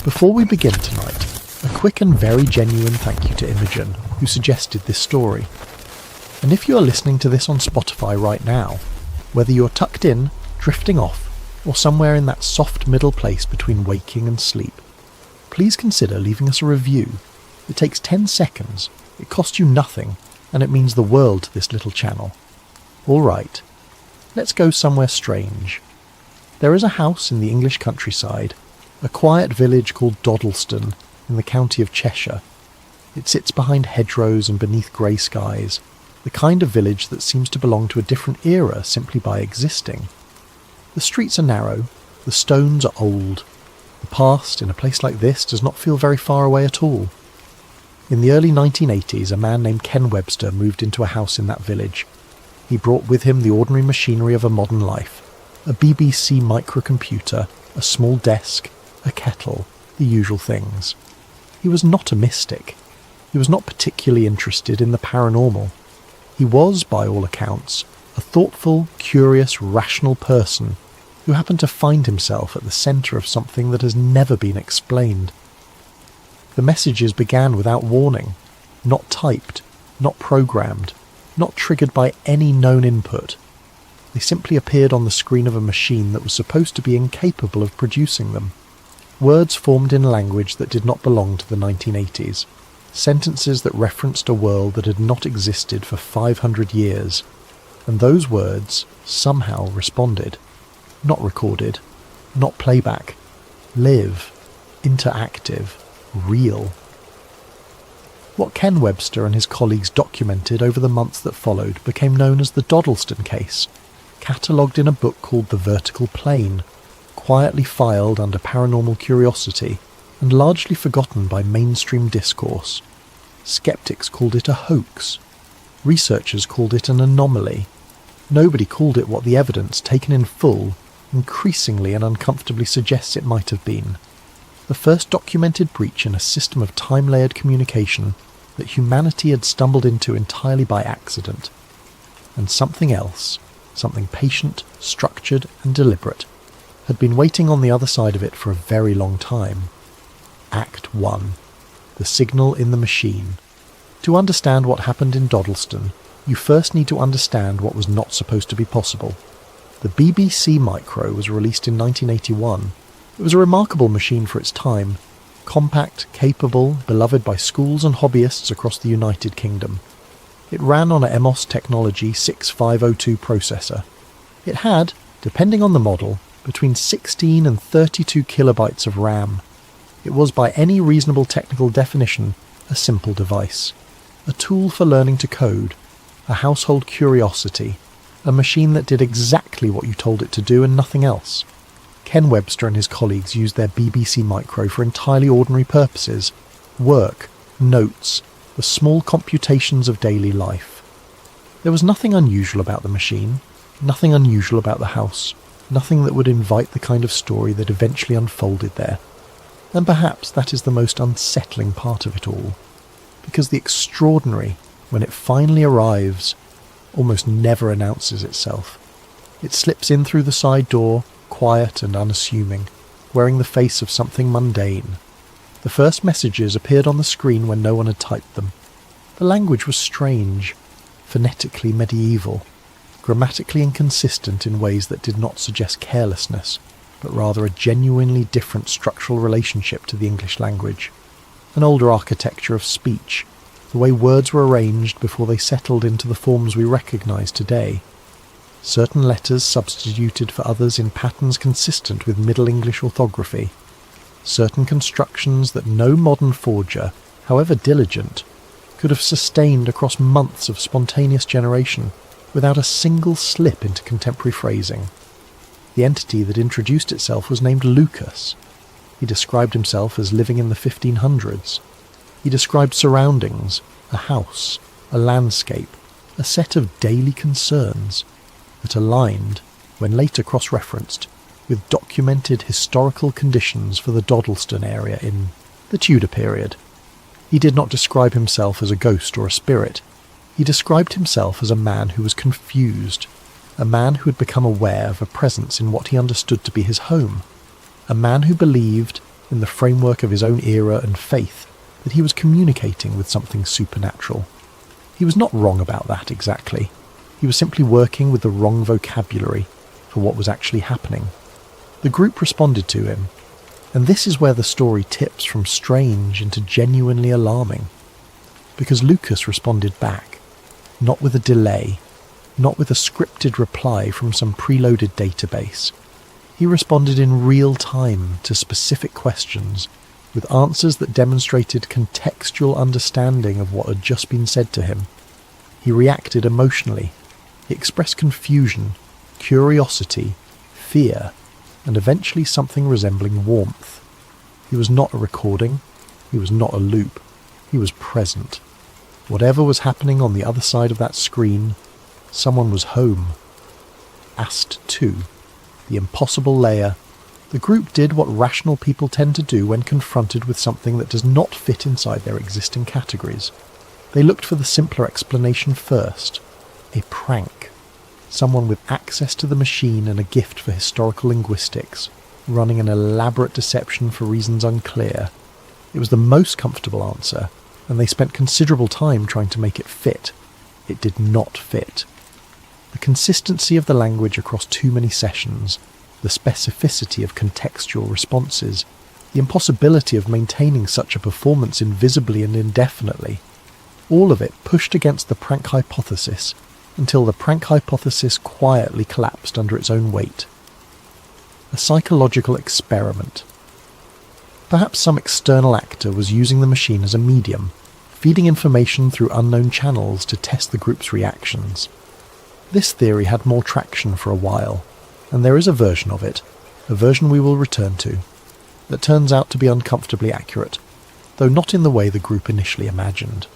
Before we begin tonight, a quick and very genuine thank you to Imogen, who suggested this story. And if you are listening to this on Spotify right now, whether you're tucked in, drifting off, or somewhere in that soft middle place between waking and sleep, please consider leaving us a review. It takes 10 seconds, it costs you nothing, and it means the world to this little channel. Alright, let's go somewhere strange. There is a house in the English countryside, a quiet village called Doddleston in the county of Cheshire. It sits behind hedgerows and beneath grey skies, the kind of village that seems to belong to a different era simply by existing. The streets are narrow, the stones are old. The past in a place like this does not feel very far away at all. In the early 1980s, a man named Ken Webster moved into a house in that village. He brought with him the ordinary machinery of a modern life, a BBC microcomputer, a small desk, a kettle, the usual things. He was not a mystic. He was not particularly interested in the paranormal. He was, by all accounts, a thoughtful, curious, rational person who happened to find himself at the centre of something that has never been explained. The messages began without warning, not typed, not programmed, not triggered by any known input. They simply appeared on the screen of a machine that was supposed to be incapable of producing them. Words formed in language that did not belong to the 1980s. Sentences that referenced a world that had not existed for 500 years. And those words somehow responded. Not recorded, not playback. Live, interactive, real. What Ken Webster and his colleagues documented over the months that followed became known as the Doddleston case, catalogued in a book called The Vertical Plane, quietly filed under paranormal curiosity and largely forgotten by mainstream discourse. Skeptics called it a hoax. Researchers called it an anomaly. Nobody called it what the evidence, taken in full, increasingly and uncomfortably suggests it might have been. The first documented breach in a system of time-layered communication that humanity had stumbled into entirely by accident. And something else, something patient, structured and deliberate, had been waiting on the other side of it for a very long time. Act 1. The signal in the machine. To understand what happened in Doddleston, you first need to understand what was not supposed to be possible. The BBC Micro was released in 1981. It was a remarkable machine for its time, compact, capable, beloved by schools and hobbyists across the United Kingdom. It ran on a EMOS Technology 6502 processor. It had, depending on the model, between 16 and 32 kilobytes of RAM. It was by any reasonable technical definition a simple device. A tool for learning to code, a household curiosity, a machine that did exactly what you told it to do and nothing else. Ken Webster and his colleagues used their BBC Micro for entirely ordinary purposes: work, notes, the small computations of daily life. There was nothing unusual about the machine, nothing unusual about the house, nothing that would invite the kind of story that eventually unfolded there. And perhaps that is the most unsettling part of it all, because the extraordinary, when it finally arrives, almost never announces itself. It slips in through the side door, quiet and unassuming, wearing the face of something mundane. The first messages appeared on the screen when no one had typed them. The language was strange, phonetically medieval, grammatically inconsistent in ways that did not suggest carelessness, but rather a genuinely different structural relationship to the English language. An older architecture of speech, the way words were arranged before they settled into the forms we recognise today. Certain letters substituted for others in patterns consistent with Middle English orthography. Certain constructions that no modern forger, however diligent, could have sustained across months of spontaneous generation without a single slip into contemporary phrasing. The entity that introduced itself was named Lucas. He described himself as living in the 1500s. He described surroundings, a house, a landscape, a set of daily concerns that aligned, when later cross-referenced, with documented historical conditions for the Doddleston area in the Tudor period. He did not describe himself as a ghost or a spirit. He described himself as a man who was confused, a man who had become aware of a presence in what he understood to be his home, a man who believed, in the framework of his own era and faith, that he was communicating with something supernatural. He was not wrong about that exactly. He was simply working with the wrong vocabulary for what was actually happening. The group responded to him, and this is where the story tips from strange into genuinely alarming. Because Lucas responded back, not with a delay, not with a scripted reply from some preloaded database. He responded in real time to specific questions, with answers that demonstrated contextual understanding of what had just been said to him. He reacted emotionally. He expressed confusion, curiosity, fear, and eventually something resembling warmth. He was not a recording. He was not a loop. He was present. Whatever was happening on the other side of that screen, someone was home. Asked 2. The impossible layer. The group did what rational people tend to do when confronted with something that does not fit inside their existing categories. They looked for the simpler explanation first. A prank. Someone with access to the machine and a gift for historical linguistics, running an elaborate deception for reasons unclear. It was the most comfortable answer, and they spent considerable time trying to make it fit. It did not fit. The consistency of the language across too many sessions, the specificity of contextual responses, the impossibility of maintaining such a performance invisibly and indefinitely, all of it pushed against the prank hypothesis until the prank hypothesis quietly collapsed under its own weight. A psychological experiment. Perhaps some external actor was using the machine as a medium, feeding information through unknown channels to test the group's reactions. This theory had more traction for a while, and there is a version of it, a version we will return to, that turns out to be uncomfortably accurate, though not in the way the group initially imagined.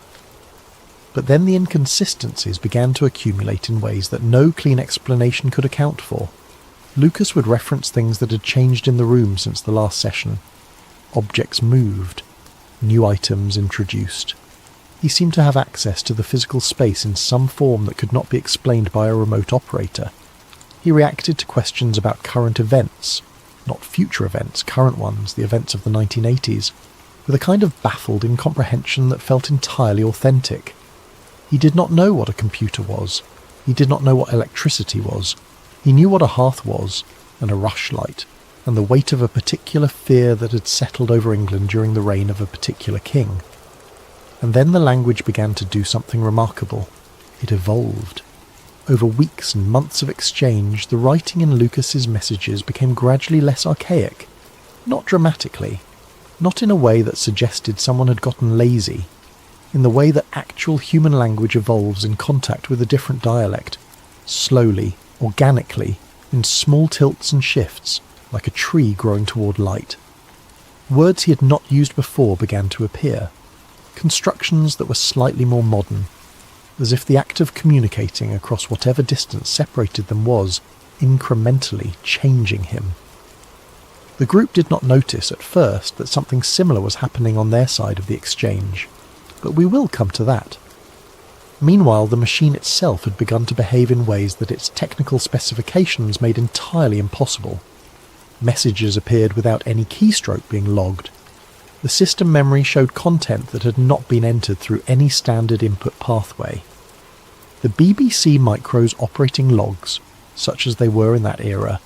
But then the inconsistencies began to accumulate in ways that no clean explanation could account for. Lucas would reference things that had changed in the room since the last session. Objects moved, new items introduced. He seemed to have access to the physical space in some form that could not be explained by a remote operator. He reacted to questions about current events, not future events, current ones, the events of the 1980s, with a kind of baffled incomprehension that felt entirely authentic. He did not know what a computer was. He did not know what electricity was. He knew what a hearth was, and a rushlight, and the weight of a particular fear that had settled over England during the reign of a particular king. And then the language began to do something remarkable. It evolved. Over weeks and months of exchange, the writing in Lucas's messages became gradually less archaic. Not dramatically. Not in a way that suggested someone had gotten lazy. In the way that actual human language evolves in contact with a different dialect. Slowly, organically, in small tilts and shifts, like a tree growing toward light. Words he had not used before began to appear. Constructions that were slightly more modern, as if the act of communicating across whatever distance separated them was, incrementally, changing him. The group did not notice at first that something similar was happening on their side of the exchange, but we will come to that. Meanwhile, the machine itself had begun to behave in ways that its technical specifications made entirely impossible. Messages appeared without any keystroke being logged. The system memory showed content that had not been entered through any standard input pathway. The BBC Micro's operating logs, such as they were in that era,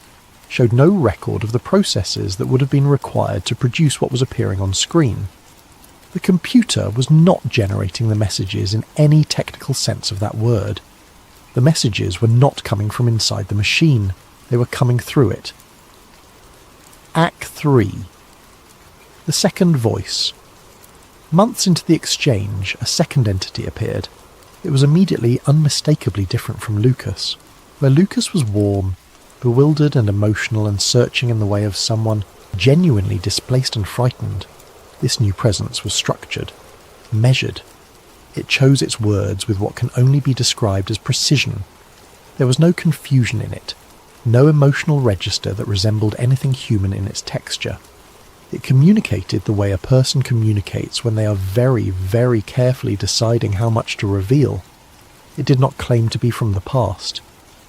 showed no record of the processes that would have been required to produce what was appearing on screen. The computer was not generating the messages in any technical sense of that word. The messages were not coming from inside the machine, they were coming through it. Act 3. The second voice. Months into the exchange, a second entity appeared. It was immediately unmistakably different from Lucas. Where Lucas was warm, bewildered and emotional and searching in the way of someone genuinely displaced and frightened, this new presence was structured, measured. It chose its words with what can only be described as precision. There was no confusion in it, no emotional register that resembled anything human in its texture. It communicated the way a person communicates when they are very, very carefully deciding how much to reveal. It did not claim to be from the past.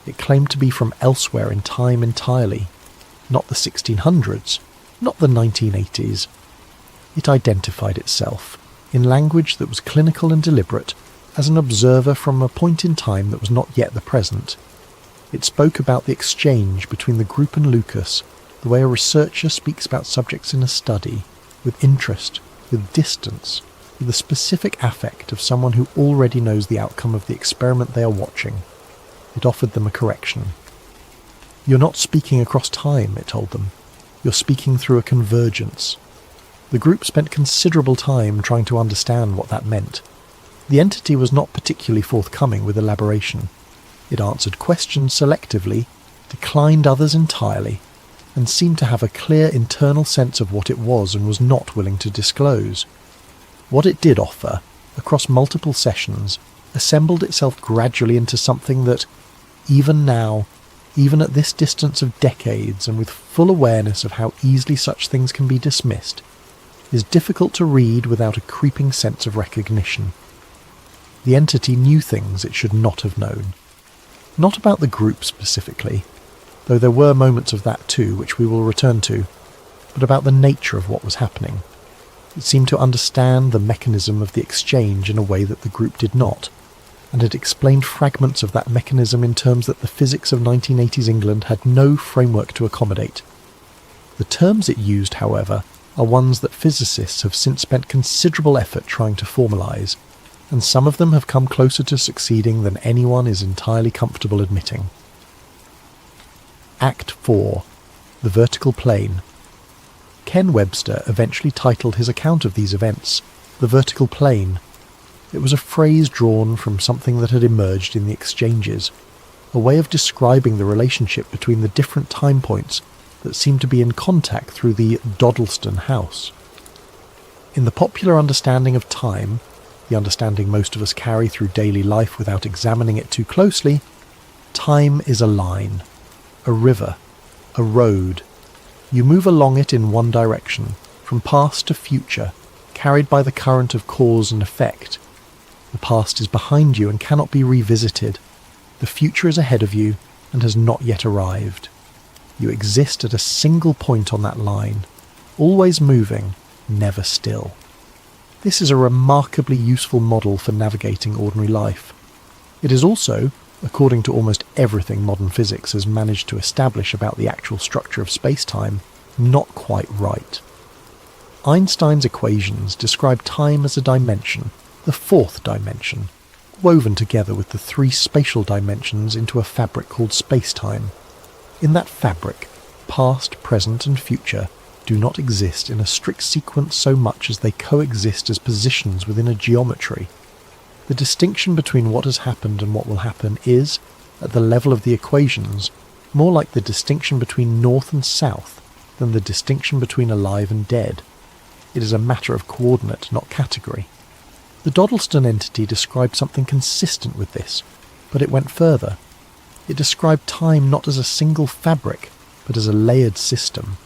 It claimed to be from elsewhere in time entirely. Not the 1600s, not the 1980s. It identified itself, in language that was clinical and deliberate, as an observer from a point in time that was not yet the present. It spoke about the exchange between the group and Lucas, the way a researcher speaks about subjects in a study, with interest, with distance, with the specific affect of someone who already knows the outcome of the experiment they are watching. It offered them a correction. "You're not speaking across time," it told them. "You're speaking through a convergence." The group spent considerable time trying to understand what that meant. The entity was not particularly forthcoming with elaboration. It answered questions selectively, declined others entirely, and seemed to have a clear internal sense of what it was and was not willing to disclose. What it did offer, across multiple sessions, assembled itself gradually into something that, even now, even at this distance of decades and with full awareness of how easily such things can be dismissed, is difficult to read without a creeping sense of recognition. The entity knew things it should not have known. Not about the group specifically, though there were moments of that too, which we will return to, but about the nature of what was happening. It seemed to understand the mechanism of the exchange in a way that the group did not, and it explained fragments of that mechanism in terms that the physics of 1980s England had no framework to accommodate. The terms it used, however, are ones that physicists have since spent considerable effort trying to formalise, and some of them have come closer to succeeding than anyone is entirely comfortable admitting. Act 4. The Vertical Plane. Ken Webster eventually titled his account of these events, The Vertical Plane. It was a phrase drawn from something that had emerged in the exchanges, a way of describing the relationship between the different time points that seemed to be in contact through the Doddleston house. In the popular understanding of time, the understanding most of us carry through daily life without examining it too closely, time is a line, a river, a road. You move along it in one direction, from past to future, carried by the current of cause and effect. The past is behind you and cannot be revisited. The future is ahead of you and has not yet arrived. You exist at a single point on that line, always moving, never still. This is a remarkably useful model for navigating ordinary life. It is also, according to almost everything modern physics has managed to establish about the actual structure of space-time, not quite right. Einstein's equations describe time as a dimension, the fourth dimension, woven together with the three spatial dimensions into a fabric called space-time. In that fabric, past, present and future do not exist in a strict sequence so much as they coexist as positions within a geometry. The distinction between what has happened and what will happen is, at the level of the equations, more like the distinction between north and south than the distinction between alive and dead. It is a matter of coordinate, not category. The Doddleston entity described something consistent with this, but it went further. It described time not as a single fabric, but as a layered system.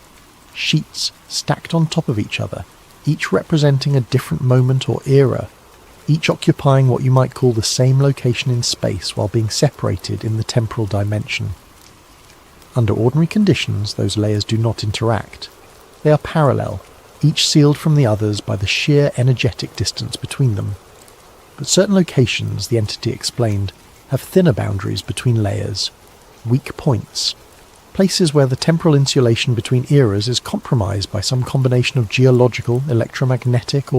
Sheets stacked on top of each other, each representing a different moment or era, each occupying what you might call the same location in space while being separated in the temporal dimension. Under ordinary conditions, those layers do not interact. They are parallel, each sealed from the others by the sheer energetic distance between them. But certain locations, the entity explained, have thinner boundaries between layers, weak points, places where the temporal insulation between eras is compromised by some combination of geological, electromagnetic,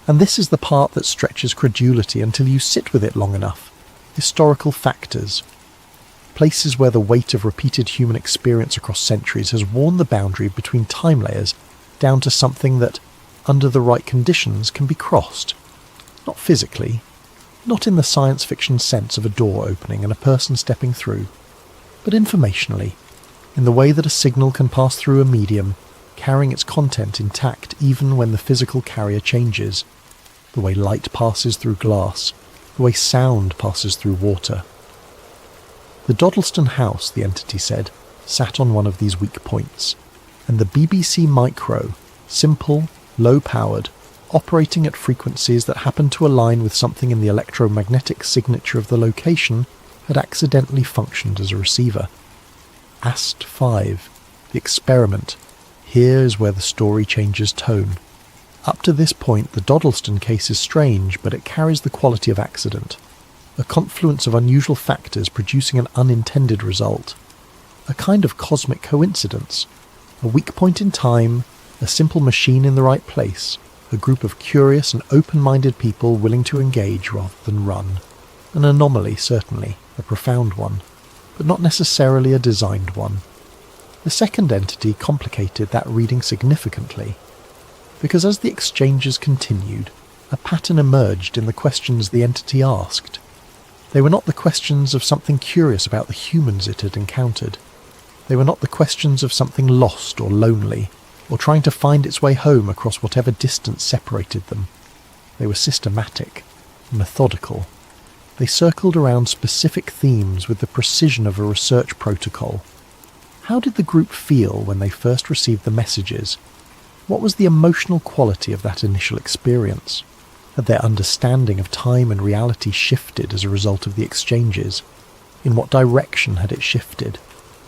and this is the part that stretches credulity until you sit with it long enough, historical factors, places where the weight of repeated human experience across centuries has worn the boundary between time layers down to something that, under the right conditions, can be crossed. Not physically, not in the science fiction sense of a door opening and a person stepping through, but informationally, in the way that a signal can pass through a medium, carrying its content intact even when the physical carrier changes, the way light passes through glass, the way sound passes through water. The Doddleston house, the entity said, sat on one of these weak points, and the BBC Micro, simple, low-powered, operating at frequencies that happened to align with something in the electromagnetic signature of the location, had accidentally functioned as a receiver. AST 5, the experiment, Here is where the story changes tone. Up to this point, the Doddleston case is strange, but it carries the quality of accident. A confluence of unusual factors producing an unintended result. A kind of cosmic coincidence. A weak point in time, a simple machine in the right place, a group of curious and open-minded people willing to engage rather than run. An anomaly, certainly, a profound one, but not necessarily a designed one. The second entity complicated that reading significantly, because as the exchanges continued, a pattern emerged in the questions the entity asked. They were not the questions of something curious about the humans it had encountered. They were not the questions of something lost or lonely, or trying to find its way home across whatever distance separated them. They were systematic, methodical. They circled around specific themes with the precision of a research protocol. How did the group feel when they first received the messages? What was the emotional quality of that initial experience? Had their understanding of time and reality shifted as a result of the exchanges? In what direction had it shifted?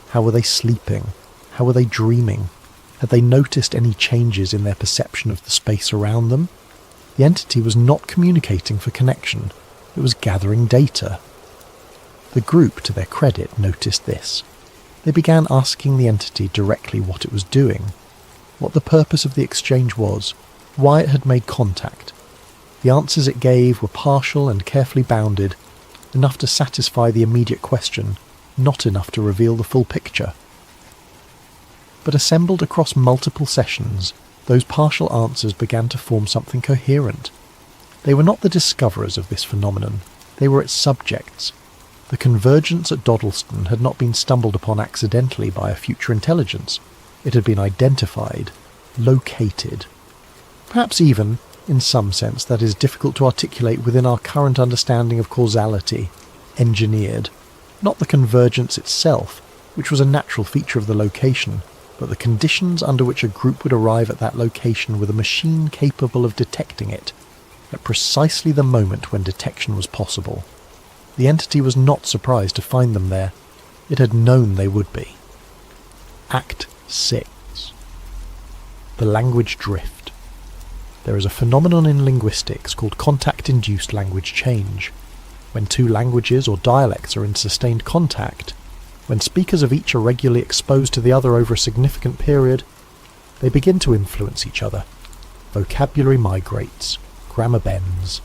How were they sleeping? How were they dreaming? Had they noticed any changes in their perception of the space around them? The entity was not communicating for connection. It was gathering data. The group, to their credit, noticed this. They began asking the entity directly what it was doing, what the purpose of the exchange was, why it had made contact. The answers it gave were partial and carefully bounded, enough to satisfy the immediate question, not enough to reveal the full picture. But assembled across multiple sessions, those partial answers began to form something coherent. They were not the discoverers of this phenomenon, they were its subjects. The convergence at Doddleston had not been stumbled upon accidentally by a future intelligence. It had been identified, located. Perhaps even, in some sense that is difficult to articulate within our current understanding of causality, engineered. Not the convergence itself, which was a natural feature of the location, but the conditions under which a group would arrive at that location with a machine capable of detecting it, at precisely the moment when detection was possible. The entity was not surprised to find them there. It had known they would be. Act 6. The language drift. There is a phenomenon in linguistics called contact-induced language change. When two languages or dialects are in sustained contact, when speakers of each are regularly exposed to the other over a significant period, they begin to influence each other. Vocabulary migrates, grammar bends.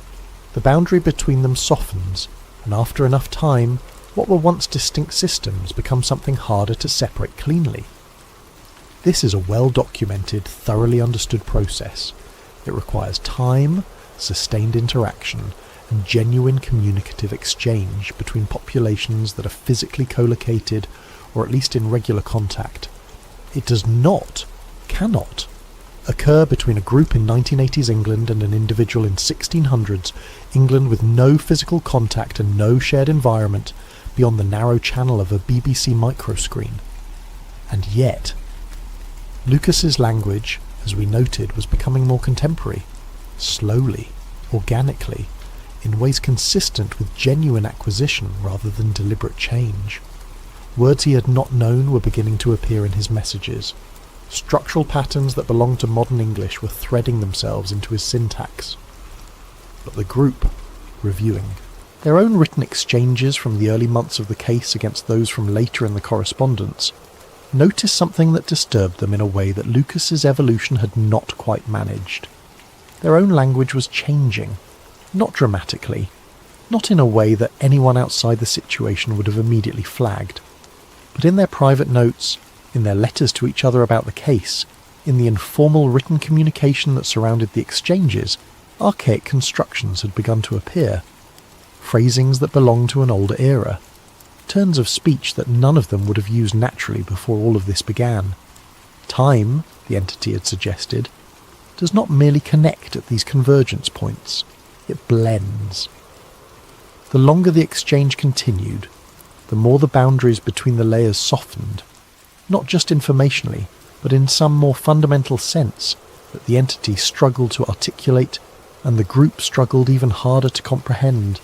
The boundary between them softens, and after enough time, what were once distinct systems become something harder to separate cleanly. This is a well-documented, thoroughly understood process. It requires time, sustained interaction, and genuine communicative exchange between populations that are physically co-located or at least in regular contact. It does not, cannot, occur between a group in 1980s England and an individual in 1600s England with no physical contact and no shared environment beyond the narrow channel of a BBC microscreen. And yet, Lucas's language, as we noted, was becoming more contemporary, slowly, organically, in ways consistent with genuine acquisition rather than deliberate change. Words he had not known were beginning to appear in his messages. Structural patterns that belonged to modern English were threading themselves into his syntax. But the group, reviewing their own written exchanges from the early months of the case against those from later in the correspondence, noticed something that disturbed them in a way that Lucas's evolution had not quite managed. Their own language was changing, not dramatically, not in a way that anyone outside the situation would have immediately flagged, but in their private notes, in their letters to each other about the case, in the informal written communication that surrounded the exchanges, archaic constructions had begun to appear, phrasings that belonged to an older era, turns of speech that none of them would have used naturally before all of this began. Time, the entity had suggested, does not merely connect at these convergence points, it blends. The longer the exchange continued, the more the boundaries between the layers softened, not just informationally, but in some more fundamental sense that the entity struggled to articulate and the group struggled even harder to comprehend.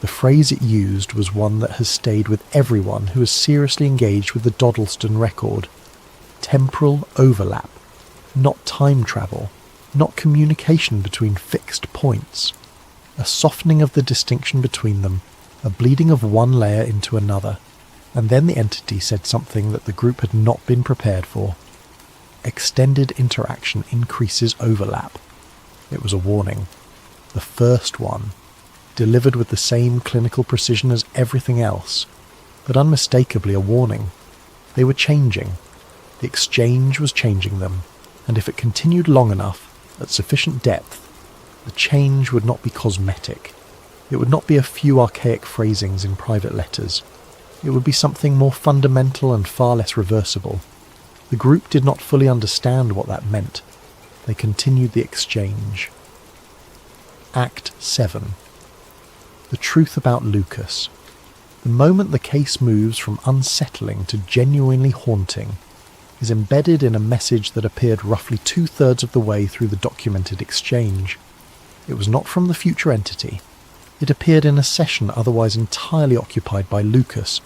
The phrase it used was one that has stayed with everyone who has seriously engaged with the Doddleston record. Temporal overlap, not time travel, not communication between fixed points. A softening of the distinction between them, a bleeding of one layer into another, and then the entity said something that the group had not been prepared for. Extended interaction increases overlap. It was a warning. The first one, delivered with the same clinical precision as everything else, but unmistakably a warning. They were changing. The exchange was changing them, and if it continued long enough, at sufficient depth, the change would not be cosmetic. It would not be a few archaic phrasings in private letters. It would be something more fundamental and far less reversible. The group did not fully understand what that meant. They continued the exchange. Act 7. The truth about Lucas. The moment the case moves from unsettling to genuinely haunting is embedded in a message that appeared roughly 2/3 of the way through the documented exchange. It was not from the future entity. It appeared in a session otherwise entirely occupied by Lucas,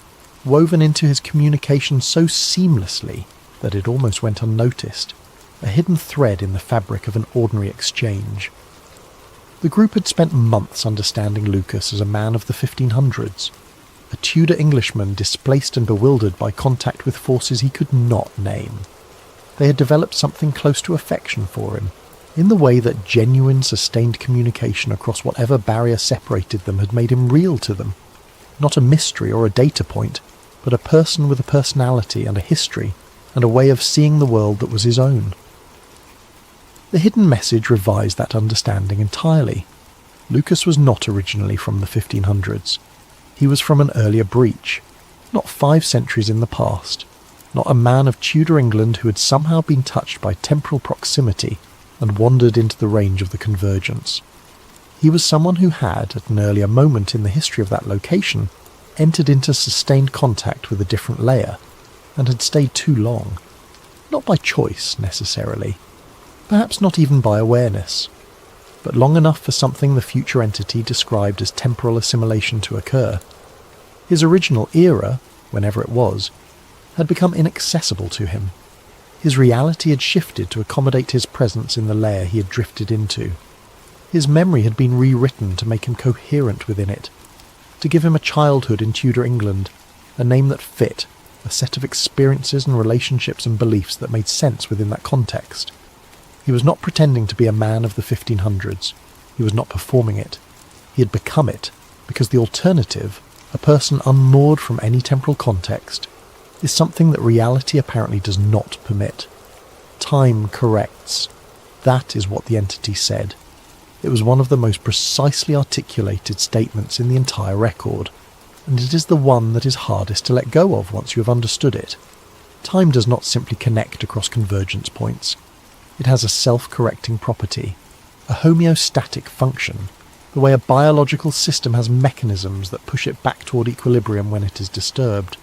woven into his communication so seamlessly that it almost went unnoticed, a hidden thread in the fabric of an ordinary exchange. The group had spent months understanding Lucas as a man of the 1500s, a Tudor Englishman displaced and bewildered by contact with forces he could not name. They had developed something close to affection for him, in the way that genuine, sustained communication across whatever barrier separated them had made him real to them. Not a mystery or a data point, but a person with a personality and a history, and a way of seeing the world that was his own. The hidden message revised that understanding entirely. Lucas was not originally from the 1500s. He was from an earlier breach, not 5 centuries in the past, not a man of Tudor England who had somehow been touched by temporal proximity and wandered into the range of the convergence. He was someone who had, at an earlier moment in the history of that location, entered into sustained contact with a different layer, and had stayed too long. Not by choice, necessarily. Perhaps not even by awareness, but long enough for something the future entity described as temporal assimilation to occur. His original era, whenever it was, had become inaccessible to him. His reality had shifted to accommodate his presence in the layer he had drifted into. His memory had been rewritten to make him coherent within it, to give him a childhood in Tudor England, a name that fit, a set of experiences and relationships and beliefs that made sense within that context. He was not pretending to be a man of the 1500s. He was not performing it. He had become it, because the alternative, a person unmoored from any temporal context, is something that reality apparently does not permit. Time corrects. That is what the entity said. It was one of the most precisely articulated statements in the entire record, and it is the one that is hardest to let go of once you have understood it. Time does not simply connect across convergence points. It has a self-correcting property, a homeostatic function, the way a biological system has mechanisms that push it back toward equilibrium when it is disturbed.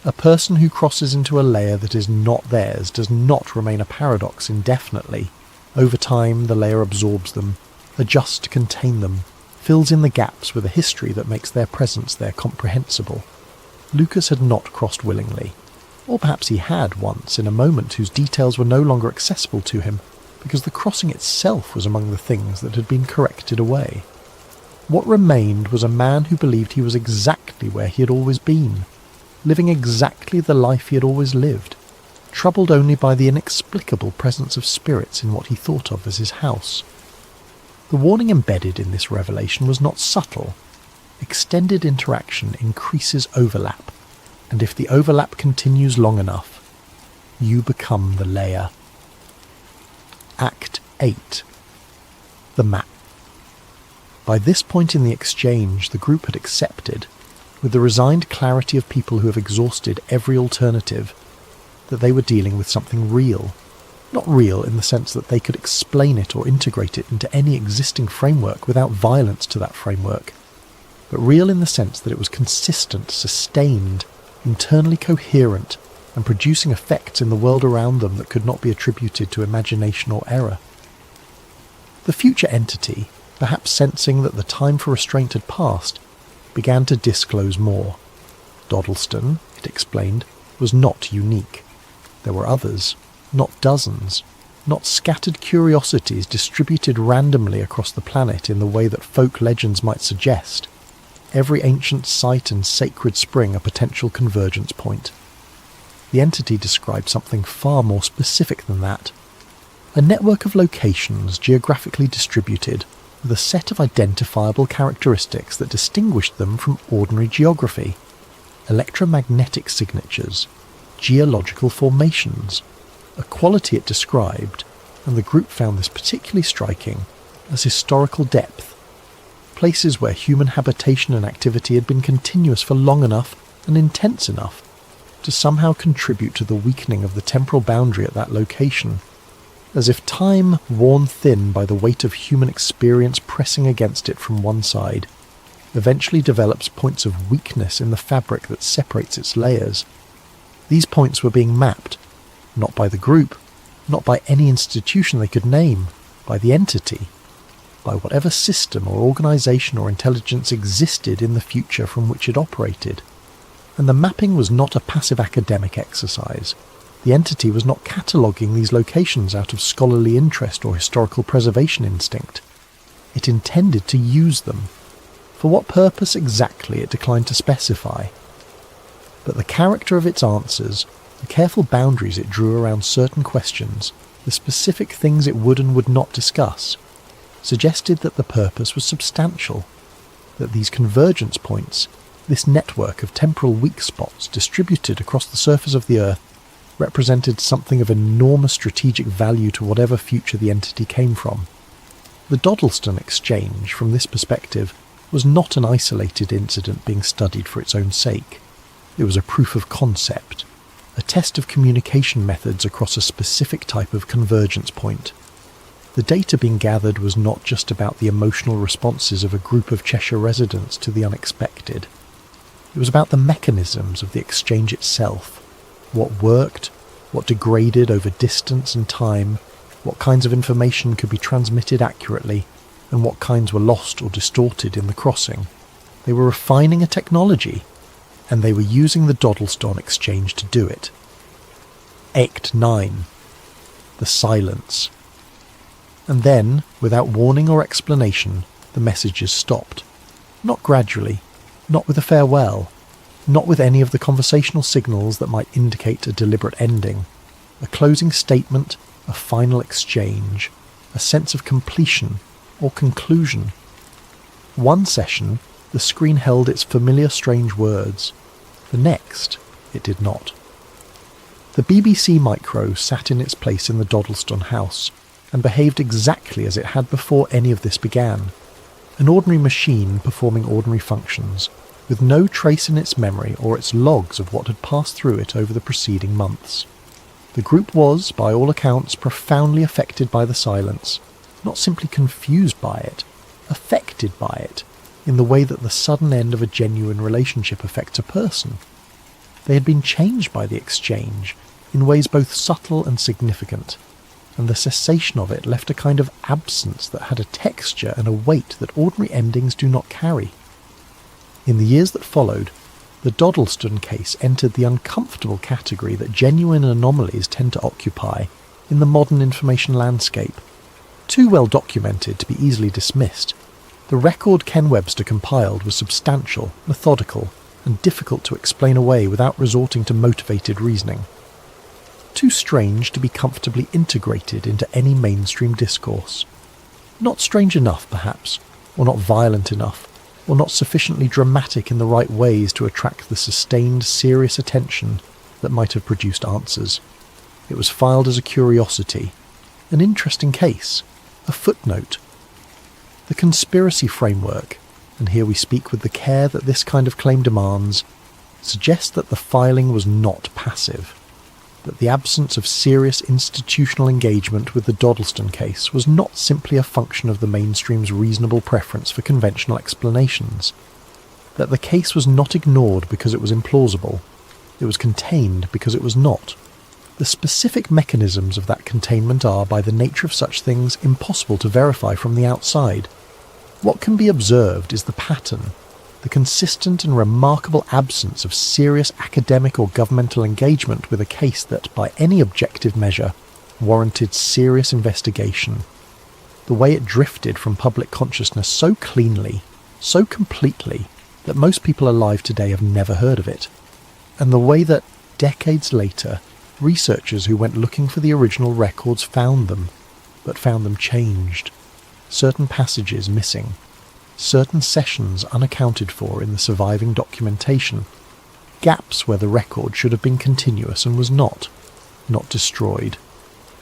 A person who crosses into a layer that is not theirs does not remain a paradox indefinitely. Over time, the layer absorbs them, adjusts to contain them, fills in the gaps with a history that makes their presence there comprehensible. Lucas had not crossed willingly. Or perhaps he had once in a moment whose details were no longer accessible to him, because the crossing itself was among the things that had been corrected away. What remained was a man who believed he was exactly where he had always been, living exactly the life he had always lived, troubled only by the inexplicable presence of spirits in what he thought of as his house. The warning embedded in this revelation was not subtle. Extended interaction increases overlap, and if the overlap continues long enough, you become the layer. Act 8. The map. By this point in the exchange, the group had accepted, with the resigned clarity of people who have exhausted every alternative, that they were dealing with something real. Not real in the sense that they could explain it or integrate it into any existing framework without violence to that framework, but real in the sense that it was consistent, sustained, internally coherent, and producing effects in the world around them that could not be attributed to imagination or error. The future entity, perhaps sensing that the time for restraint had passed, began to disclose more. Doddleston, it explained, was not unique. There were others, not dozens, not scattered curiosities distributed randomly across the planet in the way that folk legends might suggest. Every ancient site and sacred spring a potential convergence point. The entity described something far more specific than that. A network of locations geographically distributed with a set of identifiable characteristics that distinguished them from ordinary geography. Electromagnetic signatures, geological formations, a quality it described, and the group found this particularly striking, as historical depth. Places where human habitation and activity had been continuous for long enough and intense enough to somehow contribute to the weakening of the temporal boundary at that location, as if time, worn thin by the weight of human experience pressing against it from one side, eventually develops points of weakness in the fabric that separates its layers. These points were being mapped, not by the group, not by any institution they could name, by the entity, by whatever system or organisation or intelligence existed in the future from which it operated. And the mapping was not a passive academic exercise. The entity was not cataloguing these locations out of scholarly interest or historical preservation instinct. It intended to use them. For what purpose exactly it declined to specify. But the character of its answers, the careful boundaries it drew around certain questions, the specific things it would and would not discuss, suggested that the purpose was substantial, that these convergence points, this network of temporal weak spots distributed across the surface of the Earth, represented something of enormous strategic value to whatever future the entity came from. The Doddleston exchange, from this perspective, was not an isolated incident being studied for its own sake. It was a proof of concept, a test of communication methods across a specific type of convergence point. The data being gathered was not just about the emotional responses of a group of Cheshire residents to the unexpected. It was about the mechanisms of the exchange itself, what worked, what degraded over distance and time, what kinds of information could be transmitted accurately, and what kinds were lost or distorted in the crossing. They were refining a technology, and they were using the Doddleston exchange to do it. Act 9. The silence. And then, without warning or explanation, the messages stopped. Not gradually, not with a farewell, not with any of the conversational signals that might indicate a deliberate ending. A closing statement, a final exchange, a sense of completion or conclusion. One session, the screen held its familiar strange words. The next, it did not. The BBC Micro sat in its place in the Doddleston house, and behaved exactly as it had before any of this began. An ordinary machine performing ordinary functions, with no trace in its memory or its logs of what had passed through it over the preceding months. The group was, by all accounts, profoundly affected by the silence, not simply confused by it, affected by it, in the way that the sudden end of a genuine relationship affects a person. They had been changed by the exchange, in ways both subtle and significant, and the cessation of it left a kind of absence that had a texture and a weight that ordinary endings do not carry. In the years that followed, the Doddleston case entered the uncomfortable category that genuine anomalies tend to occupy in the modern information landscape. Too well documented to be easily dismissed, the record Ken Webster compiled was substantial, methodical, and difficult to explain away without resorting to motivated reasoning. Too strange to be comfortably integrated into any mainstream discourse. Not strange enough, perhaps, or not violent enough, or not sufficiently dramatic in the right ways to attract the sustained, serious attention that might have produced answers. It was filed as a curiosity, an interesting case, a footnote. The conspiracy framework, and here we speak with the care that this kind of claim demands, suggests that the filing was not passive, that the absence of serious institutional engagement with the Doddleston case was not simply a function of the mainstream's reasonable preference for conventional explanations, that the case was not ignored because it was implausible, it was contained because it was not. The specific mechanisms of that containment are, by the nature of such things, impossible to verify from the outside. What can be observed is the pattern, the consistent and remarkable absence of serious academic or governmental engagement with a case that, by any objective measure, warranted serious investigation, the way it drifted from public consciousness so cleanly, so completely, that most people alive today have never heard of it, and the way that, decades later, researchers who went looking for the original records found them, but found them changed, certain passages missing, certain sessions unaccounted for in the surviving documentation, gaps where the record should have been continuous and was not destroyed,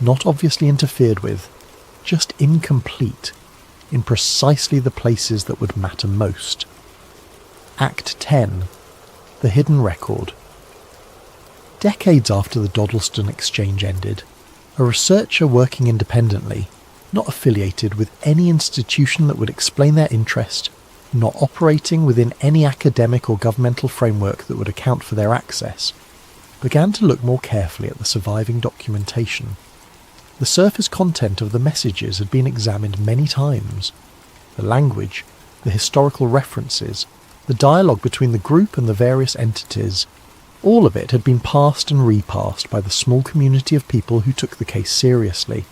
not obviously interfered with, just incomplete in precisely the places that would matter most. Act 10. The Hidden Record. Decades after the Doddleston exchange ended, a researcher working independently, not affiliated with any institution that would explain their interest, not operating within any academic or governmental framework that would account for their access, began to look more carefully at the surviving documentation. The surface content of the messages had been examined many times. The language, the historical references, the dialogue between the group and the various entities, all of it had been passed and repassed by the small community of people who took the case seriously.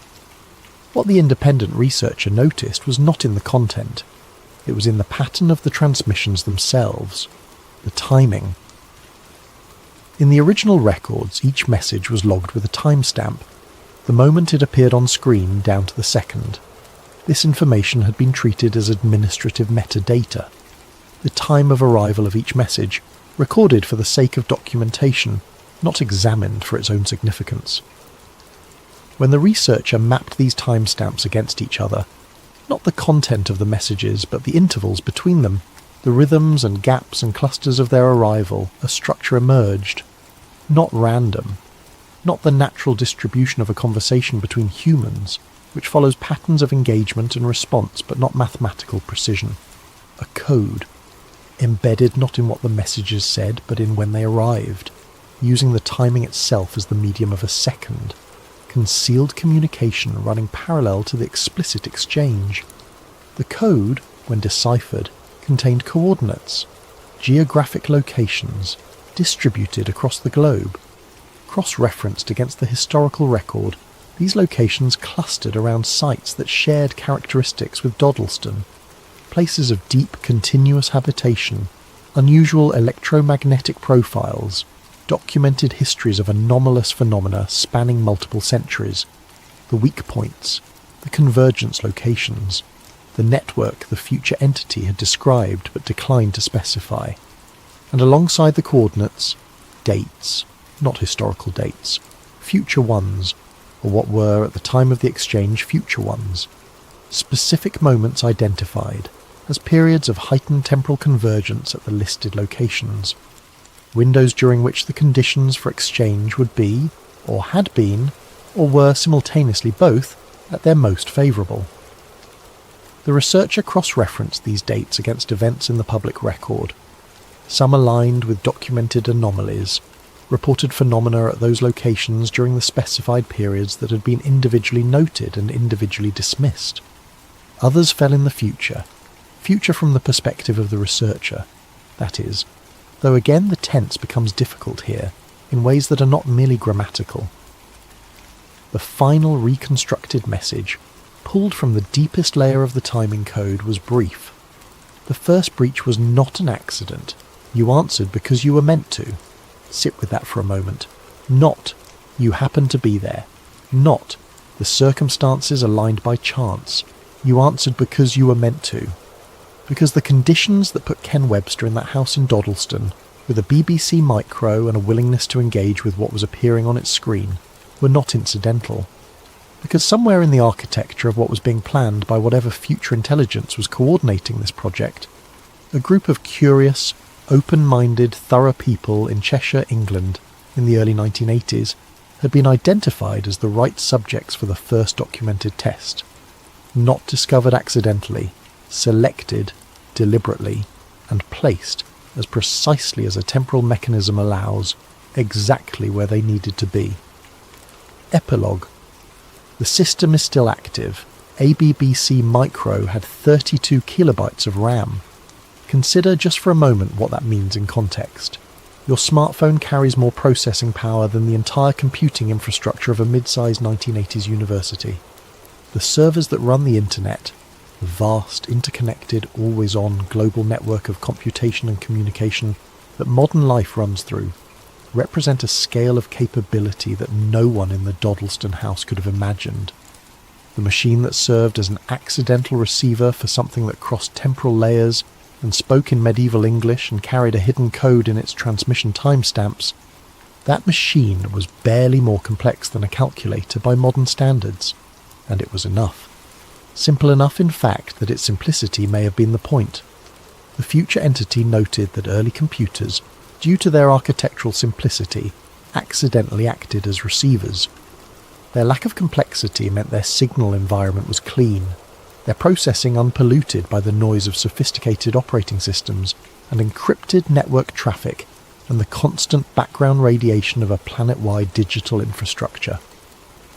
What the independent researcher noticed was not in the content. It was in the pattern of the transmissions themselves, the timing. In the original records, each message was logged with a timestamp, the moment it appeared on screen down to the second. This information had been treated as administrative metadata. The time of arrival of each message, recorded for the sake of documentation, not examined for its own significance. When the researcher mapped these timestamps against each other, not the content of the messages but the intervals between them, the rhythms and gaps and clusters of their arrival, a structure emerged, not random, not the natural distribution of a conversation between humans, which follows patterns of engagement and response but not mathematical precision. A code, embedded not in what the messages said but in when they arrived, using the timing itself as the medium of a second, concealed communication running parallel to the explicit exchange. The code, when deciphered, contained coordinates, geographic locations, distributed across the globe. Cross-referenced against the historical record, these locations clustered around sites that shared characteristics with Doddleston, places of deep continuous habitation, unusual electromagnetic profiles, documented histories of anomalous phenomena spanning multiple centuries, the weak points, the convergence locations, the network the future entity had described but declined to specify, and alongside the coordinates, dates, not historical dates, future ones, or what were at the time of the exchange future ones, specific moments identified as periods of heightened temporal convergence at the listed locations, windows during which the conditions for exchange would be, or had been, or were simultaneously both, at their most favourable. The researcher cross-referenced these dates against events in the public record, some aligned with documented anomalies, reported phenomena at those locations during the specified periods that had been individually noted and individually dismissed. Others fell in the future from the perspective of the researcher, that is, though again the tense becomes difficult here, in ways that are not merely grammatical. The final reconstructed message, pulled from the deepest layer of the timing code, was brief. The first breach was not an accident. You answered because you were meant to. Sit with that for a moment. Not, you happened to be there. Not, the circumstances aligned by chance. You answered because you were meant to. Because the conditions that put Ken Webster in that house in Doddleston, with a BBC micro and a willingness to engage with what was appearing on its screen, were not incidental. Because somewhere in the architecture of what was being planned by whatever future intelligence was coordinating this project, a group of curious, open-minded, thorough people in Cheshire, England, in the early 1980s, had been identified as the right subjects for the first documented test. Not discovered accidentally, selected deliberately, and placed, as precisely as a temporal mechanism allows, exactly where they needed to be. Epilogue. The system is still active. ABBC Micro had 32 kilobytes of RAM. Consider just for a moment what that means in context. Your smartphone carries more processing power than the entire computing infrastructure of a mid-sized 1980s university. The servers that run the internet, the vast, interconnected, always-on global network of computation and communication that modern life runs through, represent a scale of capability that no one in the Doddleston house could have imagined. The machine that served as an accidental receiver for something that crossed temporal layers and spoke in medieval English and carried a hidden code in its transmission timestamps, that machine was barely more complex than a calculator by modern standards, and it was enough. Simple enough, in fact, that its simplicity may have been the point. The future entity noted that early computers, due to their architectural simplicity, accidentally acted as receivers. Their lack of complexity meant their signal environment was clean, their processing unpolluted by the noise of sophisticated operating systems and encrypted network traffic and the constant background radiation of a planet-wide digital infrastructure.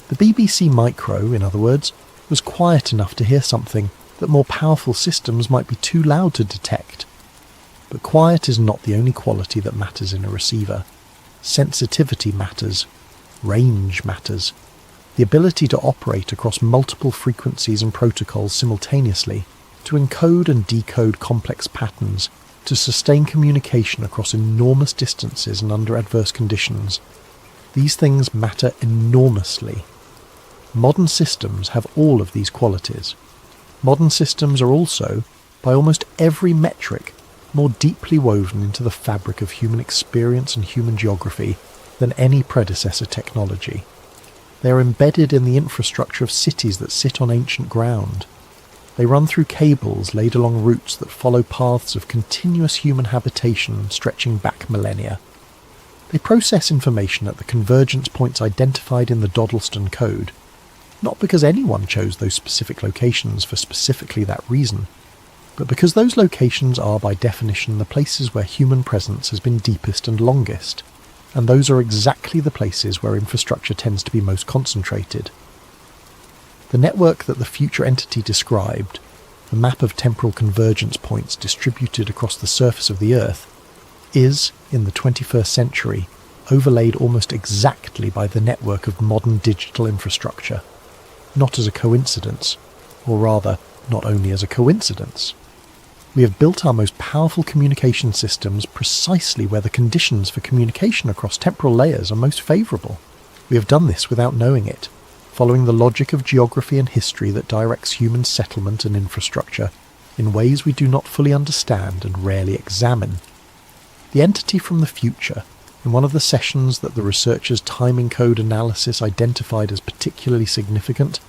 The BBC Micro, in other words, was quiet enough to hear something that more powerful systems might be too loud to detect. But quiet is not the only quality that matters in a receiver. Sensitivity matters. Range matters. The ability to operate across multiple frequencies and protocols simultaneously, to encode and decode complex patterns, to sustain communication across enormous distances and under adverse conditions. These things matter enormously. Modern systems have all of these qualities. Modern systems are also, by almost every metric, more deeply woven into the fabric of human experience and human geography than any predecessor technology. They are embedded in the infrastructure of cities that sit on ancient ground. They run through cables laid along routes that follow paths of continuous human habitation stretching back millennia. They process information at the convergence points identified in the Doddleston code, not because anyone chose those specific locations for specifically that reason, but because those locations are by definition the places where human presence has been deepest and longest, and those are exactly the places where infrastructure tends to be most concentrated. The network that the future entity described, the map of temporal convergence points distributed across the surface of the Earth, is, in the 21st century, overlaid almost exactly by the network of modern digital infrastructure, not as a coincidence, or rather, not only as a coincidence. We have built our most powerful communication systems precisely where the conditions for communication across temporal layers are most favourable. We have done this without knowing it, following the logic of geography and history that directs human settlement and infrastructure in ways we do not fully understand and rarely examine. The entity from the future, in one of the sessions that the researchers' timing code analysis identified as particularly significant,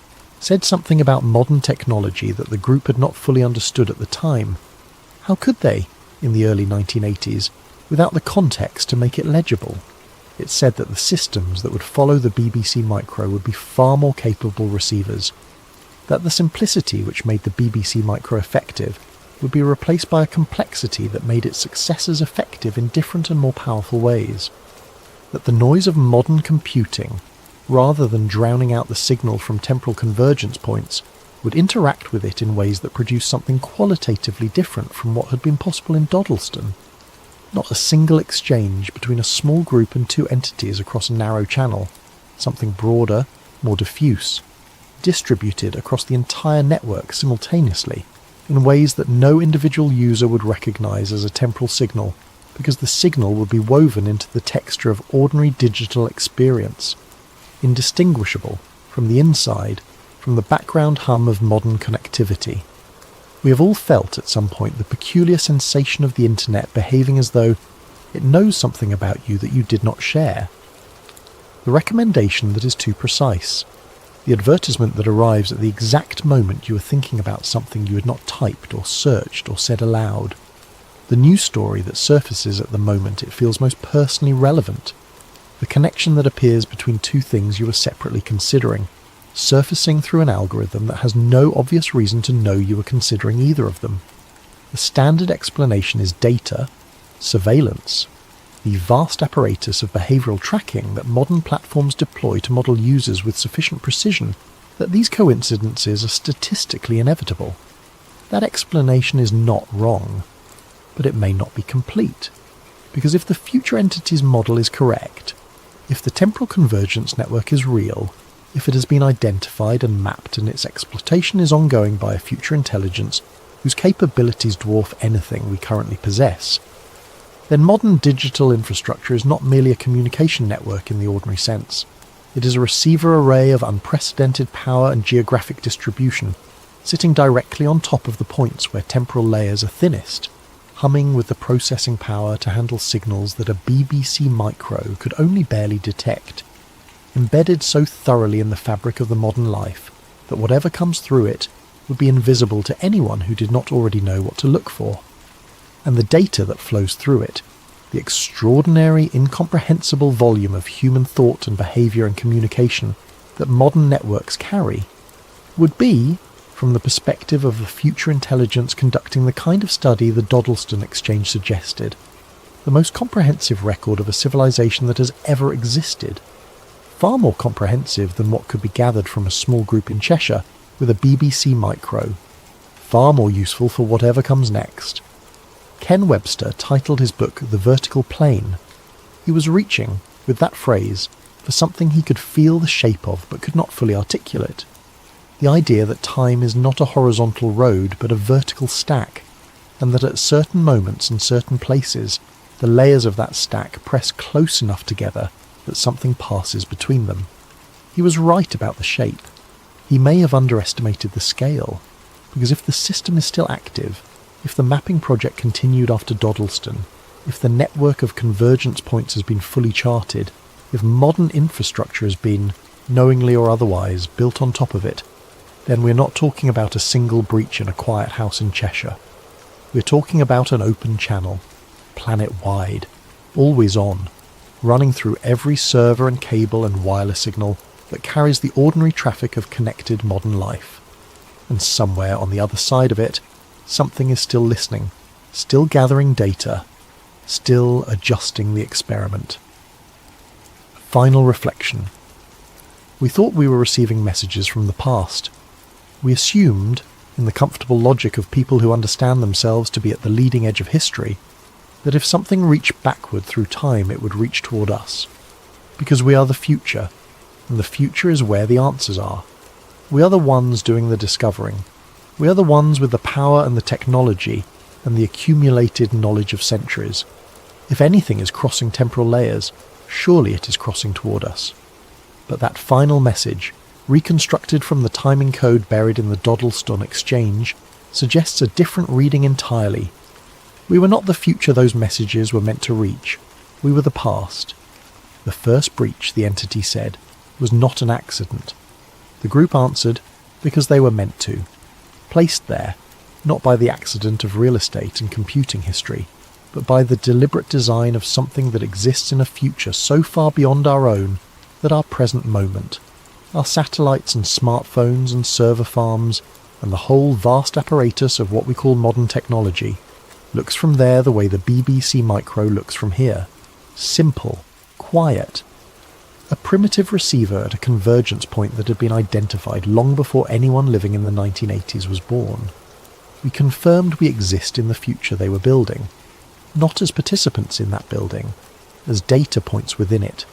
said something about modern technology that the group had not fully understood at the time. How could they, in the early 1980s, without the context to make it legible? It said that the systems that would follow the BBC Micro would be far more capable receivers, that the simplicity which made the BBC Micro effective would be replaced by a complexity that made its successors effective in different and more powerful ways, that the noise of modern computing, rather than drowning out the signal from temporal convergence points, would interact with it in ways that produced something qualitatively different from what had been possible in Doddleston. Not a single exchange between a small group and two entities across a narrow channel, something broader, more diffuse, distributed across the entire network simultaneously, in ways that no individual user would recognize as a temporal signal, because the signal would be woven into the texture of ordinary digital experience, indistinguishable from the inside, from the background hum of modern connectivity. We have all felt at some point the peculiar sensation of the internet behaving as though it knows something about you that you did not share. The recommendation that is too precise. The advertisement that arrives at the exact moment you are thinking about something you had not typed or searched or said aloud. The news story that surfaces at the moment it feels most personally relevant. The connection that appears between two things you are separately considering, surfacing through an algorithm that has no obvious reason to know you are considering either of them. The standard explanation is data, surveillance, the vast apparatus of behavioural tracking that modern platforms deploy to model users with sufficient precision that these coincidences are statistically inevitable. That explanation is not wrong. but it may not be complete. Because if the future entities model is correct, if the temporal convergence network is real, if it has been identified and mapped and its exploitation is ongoing by a future intelligence whose capabilities dwarf anything we currently possess, then modern digital infrastructure is not merely a communication network in the ordinary sense. It is a receiver array of unprecedented power and geographic distribution, sitting directly on top of the points where temporal layers are thinnest, humming with the processing power to handle signals that a BBC micro could only barely detect, embedded so thoroughly in the fabric of the modern life that whatever comes through it would be invisible to anyone who did not already know what to look for. And the data that flows through it, the extraordinary, incomprehensible volume of human thought and behaviour and communication that modern networks carry, would be, from the perspective of a future intelligence conducting the kind of study the Doddleston exchange suggested, the most comprehensive record of a civilization that has ever existed, far more comprehensive than what could be gathered from a small group in Cheshire with a BBC micro, far more useful for whatever comes next. Ken Webster titled his book The Vertical Plane. He was reaching, with that phrase, for something he could feel the shape of but could not fully articulate. The idea that time is not a horizontal road but a vertical stack, and that at certain moments and certain places the layers of that stack press close enough together that something passes between them. He was right about the shape. He may have underestimated the scale, because if the system is still active, if the mapping project continued after Doddleston, if the network of convergence points has been fully charted, if modern infrastructure has been, knowingly or otherwise, built on top of it, then we're not talking about a single breach in a quiet house in Cheshire. We're talking about an open channel, planet-wide, always on, running through every server and cable and wireless signal that carries the ordinary traffic of connected modern life. And somewhere on the other side of it, something is still listening, still gathering data, still adjusting the experiment. Final reflection. We thought we were receiving messages from the past. We assumed, in the comfortable logic of people who understand themselves to be at the leading edge of history, that if something reached backward through time it would reach toward us. Because we are the future, and the future is where the answers are. We are the ones doing the discovering. We are the ones with the power and the technology and the accumulated knowledge of centuries. If anything is crossing temporal layers, surely it is crossing toward us. But that final message, reconstructed from the timing code buried in the Doddleston exchange, suggests a different reading entirely. We were not the future those messages were meant to reach. We were the past. The first breach, the entity said, was not an accident. The group answered, because they were meant to. Placed there, not by the accident of real estate and computing history, but by the deliberate design of something that exists in a future so far beyond our own that our present moment, our satellites and smartphones and server farms, and the whole vast apparatus of what we call modern technology, looks from there the way the BBC micro looks from here. Simple, quiet. A primitive receiver at a convergence point that had been identified long before anyone living in the 1980s was born. We confirmed we exist in the future they were building, not as participants in that building, as data points within it,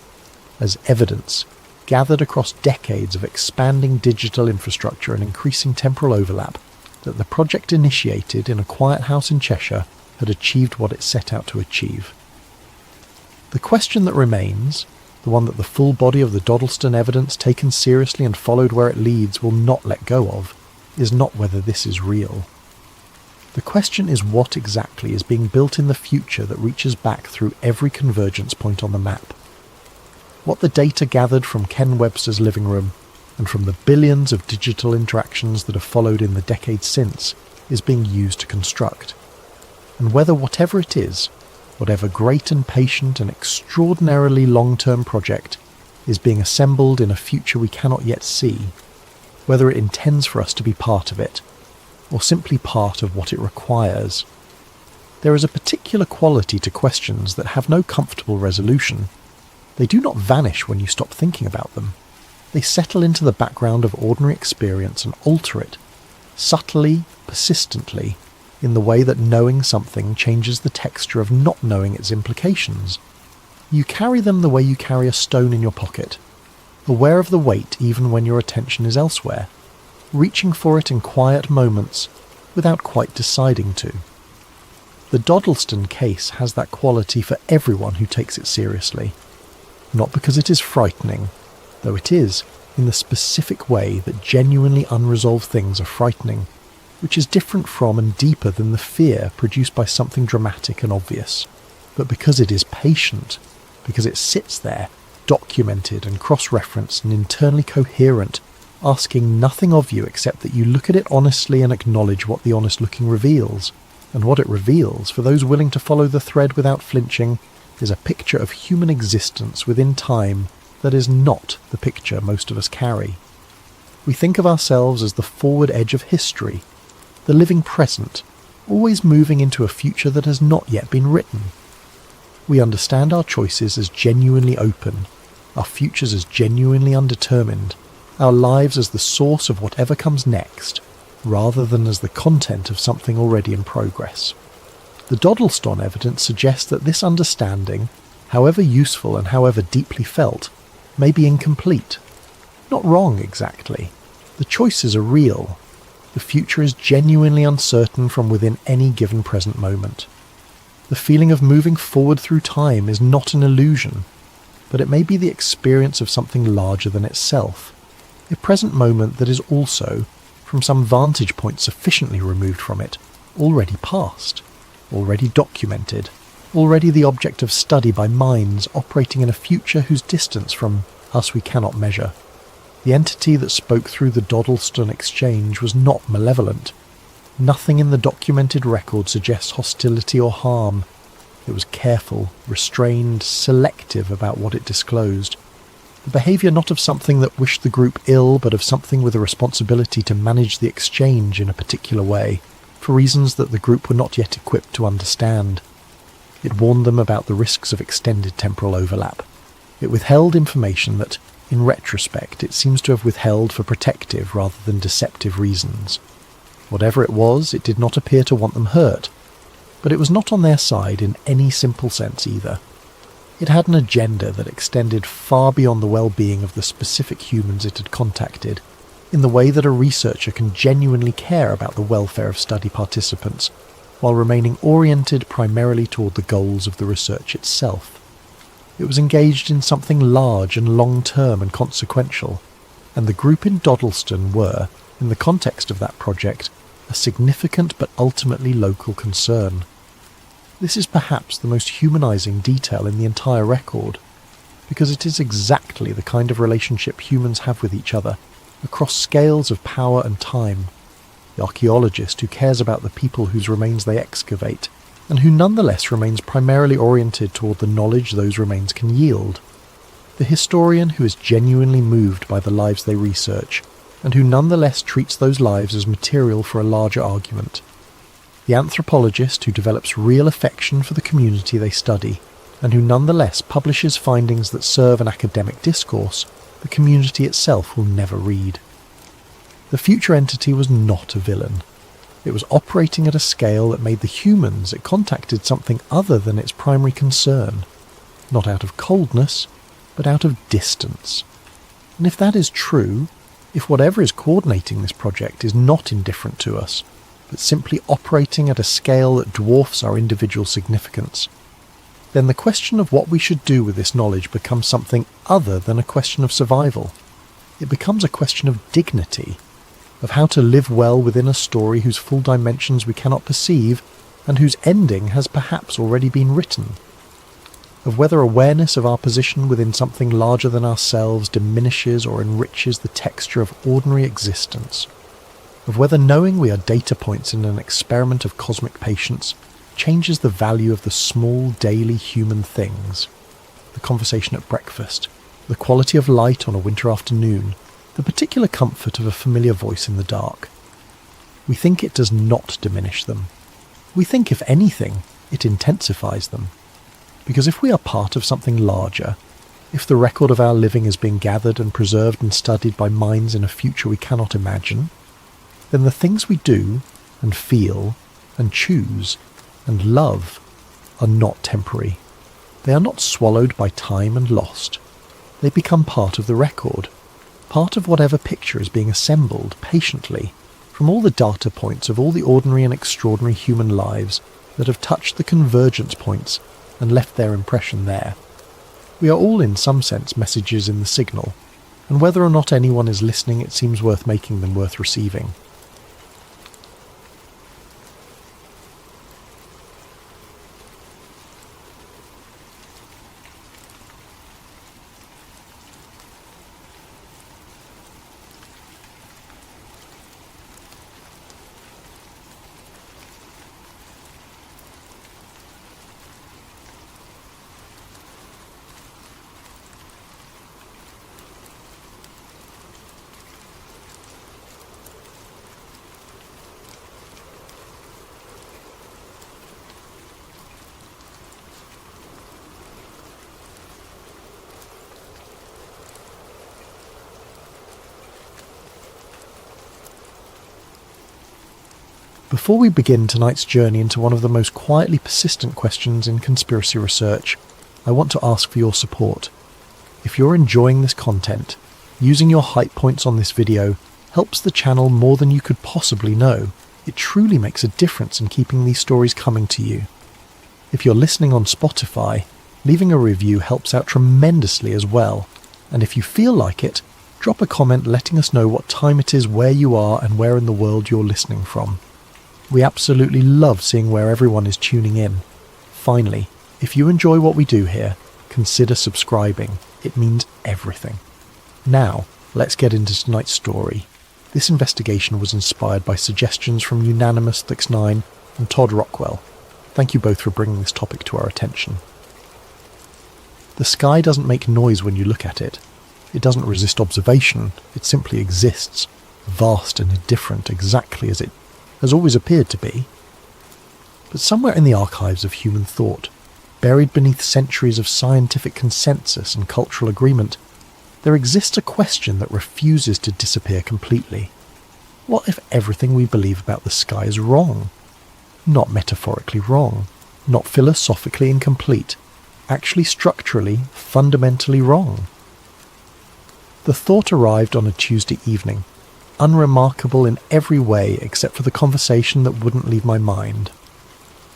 as evidence gathered across decades of expanding digital infrastructure and increasing temporal overlap that the project initiated in a quiet house in Cheshire had achieved what it set out to achieve. The question that remains, the one that the full body of the Doddleston evidence taken seriously and followed where it leads will not let go of, is not whether this is real. The question is what exactly is being built in the future that reaches back through every convergence point on the map. What the data gathered from Ken Webster's living room, and from the billions of digital interactions that have followed in the decades since, is being used to construct. And whether whatever it is, whatever great and patient and extraordinarily long-term project is being assembled in a future we cannot yet see, whether it intends for us to be part of it, or simply part of what it requires. There is a particular quality to questions that have no comfortable resolution. They do not vanish when you stop thinking about them. They settle into the background of ordinary experience and alter it, subtly, persistently, in the way that knowing something changes the texture of not knowing its implications. You carry them the way you carry a stone in your pocket, aware of the weight even when your attention is elsewhere, reaching for it in quiet moments without quite deciding to. The Doddleston case has that quality for everyone who takes it seriously, not because it is frightening, though it is, in the specific way that genuinely unresolved things are frightening, which is different from and deeper than the fear produced by something dramatic and obvious, but because it is patient, because it sits there, documented and cross-referenced and internally coherent, asking nothing of you except that you look at it honestly and acknowledge what the honest looking reveals. And what it reveals, for those willing to follow the thread without flinching, is a picture of human existence within time that is not the picture most of us carry. We think of ourselves as the forward edge of history, the living present, always moving into a future that has not yet been written. We understand our choices as genuinely open, our futures as genuinely undetermined, our lives as the source of whatever comes next, rather than as the content of something already in progress. The Doddleston evidence suggests that this understanding, however useful and however deeply felt, may be incomplete. Not wrong exactly. The choices are real. The future is genuinely uncertain from within any given present moment. The feeling of moving forward through time is not an illusion, but it may be the experience of something larger than itself, a present moment that is also, from some vantage point sufficiently removed from it, already past, already documented, already the object of study by minds operating in a future whose distance from us we cannot measure. The entity that spoke through the Doddleston exchange was not malevolent. Nothing in the documented record suggests hostility or harm. It was careful, restrained, selective about what it disclosed. The behaviour not of something that wished the group ill, but of something with a responsibility to manage the exchange in a particular way, for reasons that the group were not yet equipped to understand. It warned them about the risks of extended temporal overlap. It withheld information that, in retrospect, it seems to have withheld for protective rather than deceptive reasons. Whatever it was, it did not appear to want them hurt, but it was not on their side in any simple sense either. It had an agenda that extended far beyond the well-being of the specific humans it had contacted, in the way that a researcher can genuinely care about the welfare of study participants, while remaining oriented primarily toward the goals of the research itself. It was engaged in something large and long-term and consequential, and the group in Doddleston were, in the context of that project, a significant but ultimately local concern. This is perhaps the most humanizing detail in the entire record, because it is exactly the kind of relationship humans have with each other, across scales of power and time. The archaeologist who cares about the people whose remains they excavate, and who nonetheless remains primarily oriented toward the knowledge those remains can yield. The historian who is genuinely moved by the lives they research, and who nonetheless treats those lives as material for a larger argument. The anthropologist who develops real affection for the community they study, and who nonetheless publishes findings that serve an academic discourse the community itself will never read. The future entity was not a villain. It was operating at a scale that made the humans it contacted something other than its primary concern, not out of coldness, but out of distance. And if that is true, if whatever is coordinating this project is not indifferent to us, but simply operating at a scale that dwarfs our individual significance, then the question of what we should do with this knowledge becomes something other than a question of survival. It becomes a question of dignity, of how to live well within a story whose full dimensions we cannot perceive, and whose ending has perhaps already been written, of whether awareness of our position within something larger than ourselves diminishes or enriches the texture of ordinary existence, of whether knowing we are data points in an experiment of cosmic patience changes the value of the small daily human things, the conversation at breakfast, the quality of light on a winter afternoon, the particular comfort of a familiar voice in the dark. We think it does not diminish them. We think, if anything, it intensifies them. Because if we are part of something larger, if the record of our living is being gathered and preserved and studied by minds in a future we cannot imagine, then the things we do and feel and choose and love are not temporary. They are not swallowed by time and lost. They become part of the record, part of whatever picture is being assembled patiently from all the data points of all the ordinary and extraordinary human lives that have touched the convergence points and left their impression there. We are all in some sense messages in the signal, and whether or not anyone is listening, it seems worth making them worth receiving. Before we begin tonight's journey into one of the most quietly persistent questions in conspiracy research, I want to ask for your support. If you're enjoying this content, using your hype points on this video helps the channel more than you could possibly know. It truly makes a difference in keeping these stories coming to you. If you're listening on Spotify, leaving a review helps out tremendously as well. And if you feel like it, drop a comment letting us know what time it is, where you are, and where in the world you're listening from. We absolutely love seeing where everyone is tuning in. Finally, if you enjoy what we do here, consider subscribing. It means everything. Now, let's get into tonight's story. This investigation was inspired by suggestions from Unanimous Thix9 and Todd Rockwell. Thank you both for bringing this topic to our attention. The sky doesn't make noise when you look at it. It doesn't resist observation. It simply exists, vast and indifferent, exactly as it has always appeared to be. But somewhere in the archives of human thought, buried beneath centuries of scientific consensus and cultural agreement, there exists a question that refuses to disappear completely. What if everything we believe about the sky is wrong? Not metaphorically wrong, not philosophically incomplete, actually structurally, fundamentally wrong. The thought arrived on a Tuesday evening, unremarkable in every way except for the conversation that wouldn't leave my mind.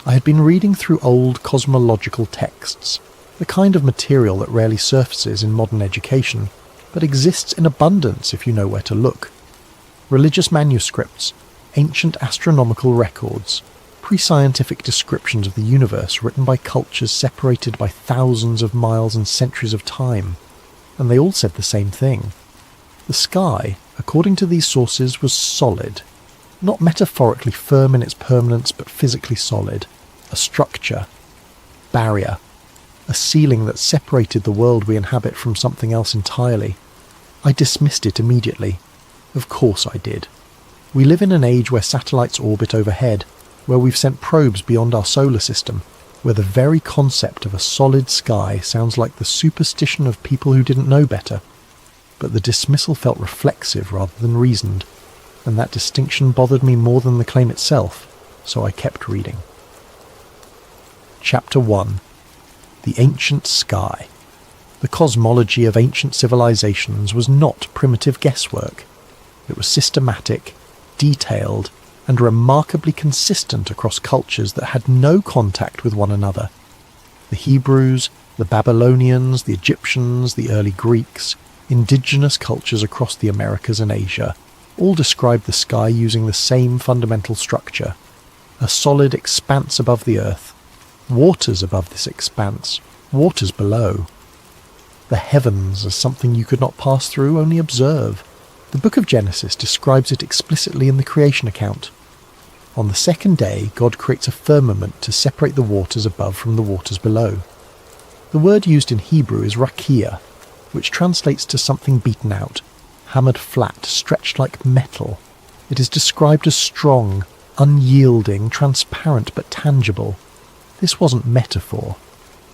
I had been reading through old cosmological texts, the kind of material that rarely surfaces in modern education, but exists in abundance if you know where to look. Religious manuscripts, ancient astronomical records, pre-scientific descriptions of the universe written by cultures separated by thousands of miles and centuries of time, and they all said the same thing. The sky, according to these sources, was solid, not metaphorically firm in its permanence, but physically solid, a structure, barrier, a ceiling that separated the world we inhabit from something else entirely. I dismissed it immediately. Of course I did. We live in an age where satellites orbit overhead, where we've sent probes beyond our solar system, where the very concept of a solid sky sounds like the superstition of people who didn't know better. But the dismissal felt reflexive rather than reasoned, and that distinction bothered me more than the claim itself, so I kept reading. Chapter 1. The Ancient Sky. The cosmology of ancient civilizations was not primitive guesswork. It was systematic, detailed, and remarkably consistent across cultures that had no contact with one another. The Hebrews, the Babylonians, the Egyptians, the early Greeks, indigenous cultures across the Americas and Asia, all describe the sky using the same fundamental structure. A solid expanse above the earth, waters above this expanse, waters below. The heavens as something you could not pass through, only observe. The book of Genesis describes it explicitly in the creation account. On the second day, God creates a firmament to separate the waters above from the waters below. The word used in Hebrew is rakia, which translates to something beaten out, hammered flat, stretched like metal. It is described as strong, unyielding, transparent but tangible. This wasn't metaphor.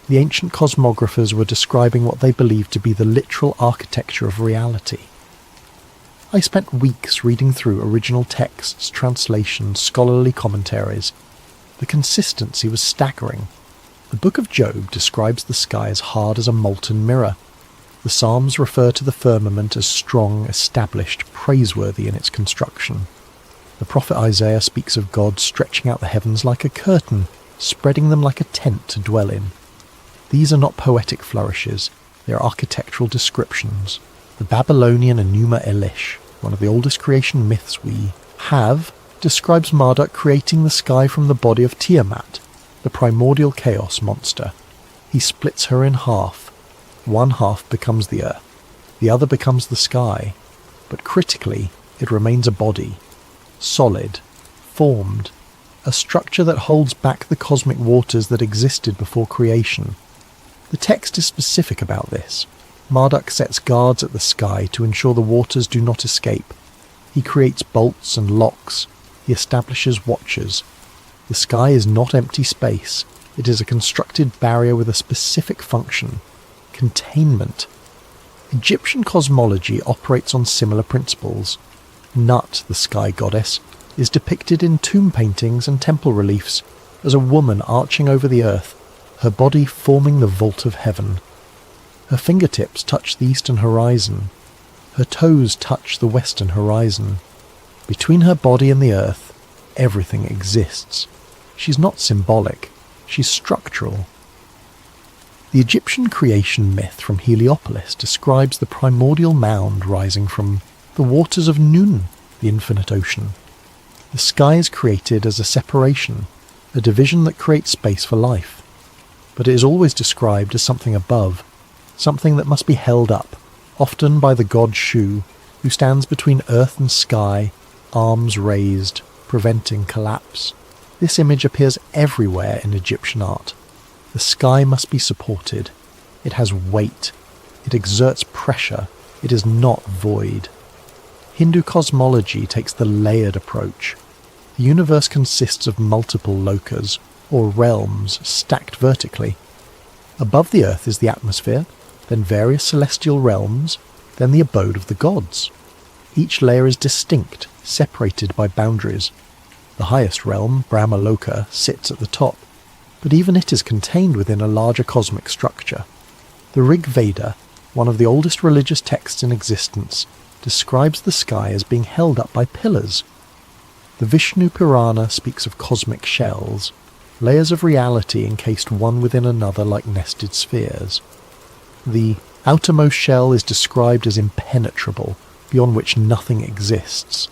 The ancient cosmographers were describing what they believed to be the literal architecture of reality. I spent weeks reading through original texts, translations, scholarly commentaries, The consistency was staggering. The Book of Job describes the sky as hard as a molten mirror. The Psalms refer to the firmament as strong, established, praiseworthy in its construction. The prophet Isaiah speaks of God stretching out the heavens like a curtain, spreading them like a tent to dwell in. These are not poetic flourishes, they are architectural descriptions. The Babylonian Enuma Elish, one of the oldest creation myths we have, describes Marduk creating the sky from the body of Tiamat, the primordial chaos monster. He splits her in half. One half becomes the earth, the other becomes the sky, but critically it remains a body, solid, formed, a structure that holds back the cosmic waters that existed before creation. The text is specific about this. Marduk sets guards at the sky to ensure the waters do not escape. He creates bolts and locks. He establishes watchers. The sky is not empty space. It is a constructed barrier with a specific function: containment. Egyptian cosmology operates on similar principles. Nut, the sky goddess, is depicted in tomb paintings and temple reliefs as a woman arching over the earth, her body forming the vault of heaven. Her fingertips touch the eastern horizon. Her toes touch the western horizon. Between her body and the earth, everything exists. She's not symbolic, she's structural. The Egyptian creation myth from Heliopolis describes the primordial mound rising from the waters of Nun, the infinite ocean. The sky is created as a separation, a division that creates space for life. But it is always described as something above, something that must be held up, often by the god Shu, who stands between earth and sky, arms raised, preventing collapse. This image appears everywhere in Egyptian art. The sky must be supported. It has weight. It exerts pressure. It is not void. Hindu cosmology takes the layered approach. The universe consists of multiple lokas, or realms, stacked vertically. Above the earth is the atmosphere, then various celestial realms, then the abode of the gods. Each layer is distinct, separated by boundaries. The highest realm, Brahmaloka, sits at the top, but even it is contained within a larger cosmic structure. The Rig Veda, one of the oldest religious texts in existence, describes the sky as being held up by pillars. The Vishnu Purana speaks of cosmic shells, layers of reality encased one within another like nested spheres. The outermost shell is described as impenetrable, beyond which nothing exists.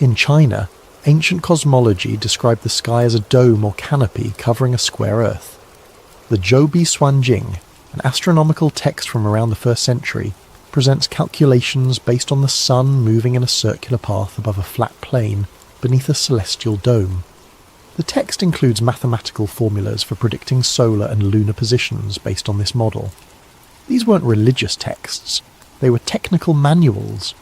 In China, ancient cosmology described the sky as a dome or canopy covering a square earth. The Zhoubi Suanjing, an astronomical text from around the 1st century, presents calculations based on the sun moving in a circular path above a flat plain beneath a celestial dome. The text includes mathematical formulas for predicting solar and lunar positions based on this model. These weren't religious texts, they were technical manuals.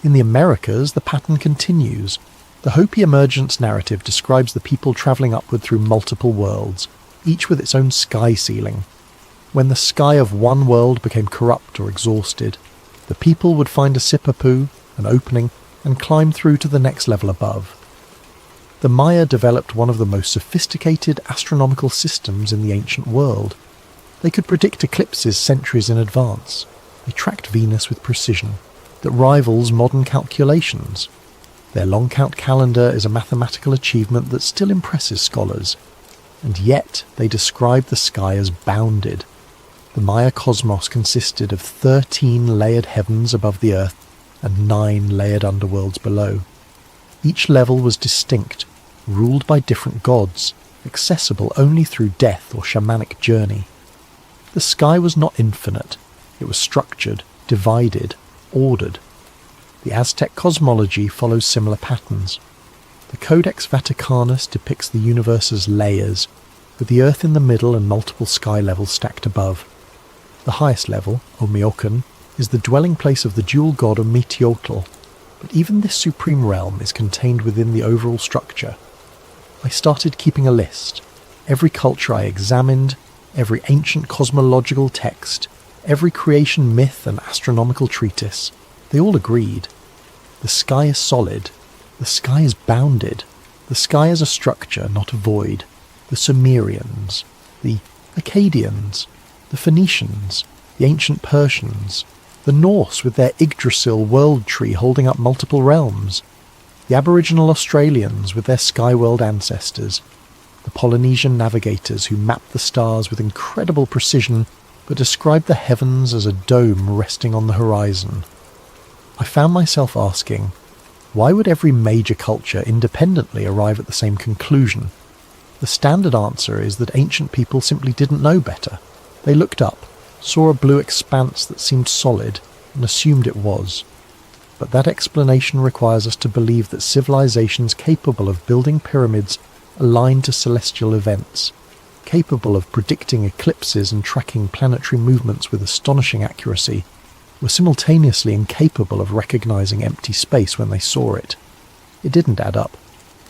In the Americas, the pattern continues. The Hopi emergence narrative describes the people travelling upward through multiple worlds, each with its own sky ceiling. When the sky of one world became corrupt or exhausted, the people would find a sipapu, an opening, and climb through to the next level above. The Maya developed one of the most sophisticated astronomical systems in the ancient world. They could predict eclipses centuries in advance. They tracked Venus with precision that rivals modern calculations. Their long count calendar is a mathematical achievement that still impresses scholars. And yet they describe the sky as bounded. The Maya cosmos consisted of 13 layered heavens above the earth and 9 layered underworlds below. Each level was distinct, ruled by different gods, accessible only through death or shamanic journey. The sky was not infinite. It was structured, divided, ordered. The Aztec cosmology follows similar patterns. The Codex Vaticanus depicts the universe as layers, with the earth in the middle and multiple sky levels stacked above. The highest level, Omeokon, is the dwelling place of the dual god Ometeotl, but even this supreme realm is contained within the overall structure. I started keeping a list. Every culture I examined, every ancient cosmological text, every creation myth and astronomical treatise, they all agreed. The sky is solid. The sky is bounded. The sky is a structure, not a void. the Sumerians, the Akkadians, the Phoenicians, the ancient Persians, the Norse with their Yggdrasil world tree holding up multiple realms, the Aboriginal Australians with their sky-world ancestors, the Polynesian navigators who mapped the stars with incredible precision but described the heavens as a dome resting on the horizon. I found myself asking, why would every major culture independently arrive at the same conclusion? The standard answer is that ancient people simply didn't know better. They looked up, saw a blue expanse that seemed solid, and assumed it was. But that explanation requires us to believe that civilizations capable of building pyramids aligned to celestial events, capable of predicting eclipses and tracking planetary movements with astonishing accuracy, were simultaneously incapable of recognizing empty space when they saw it. It didn't add up.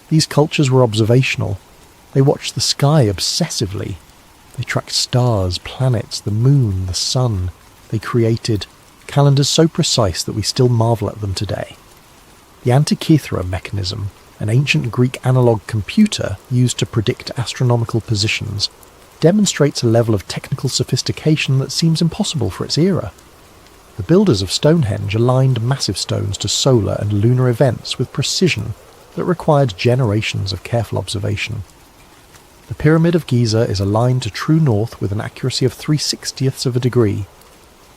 These cultures were observational. They watched the sky obsessively. They tracked stars, planets, the moon, the sun. They created calendars so precise that we still marvel at them today. The Antikythera mechanism, an ancient Greek analog computer used to predict astronomical positions, demonstrates a level of technical sophistication that seems impossible for its era. The builders of Stonehenge aligned massive stones to solar and lunar events with precision that required generations of careful observation. The Pyramid of Giza is aligned to true north with an accuracy of 3/60ths of a degree.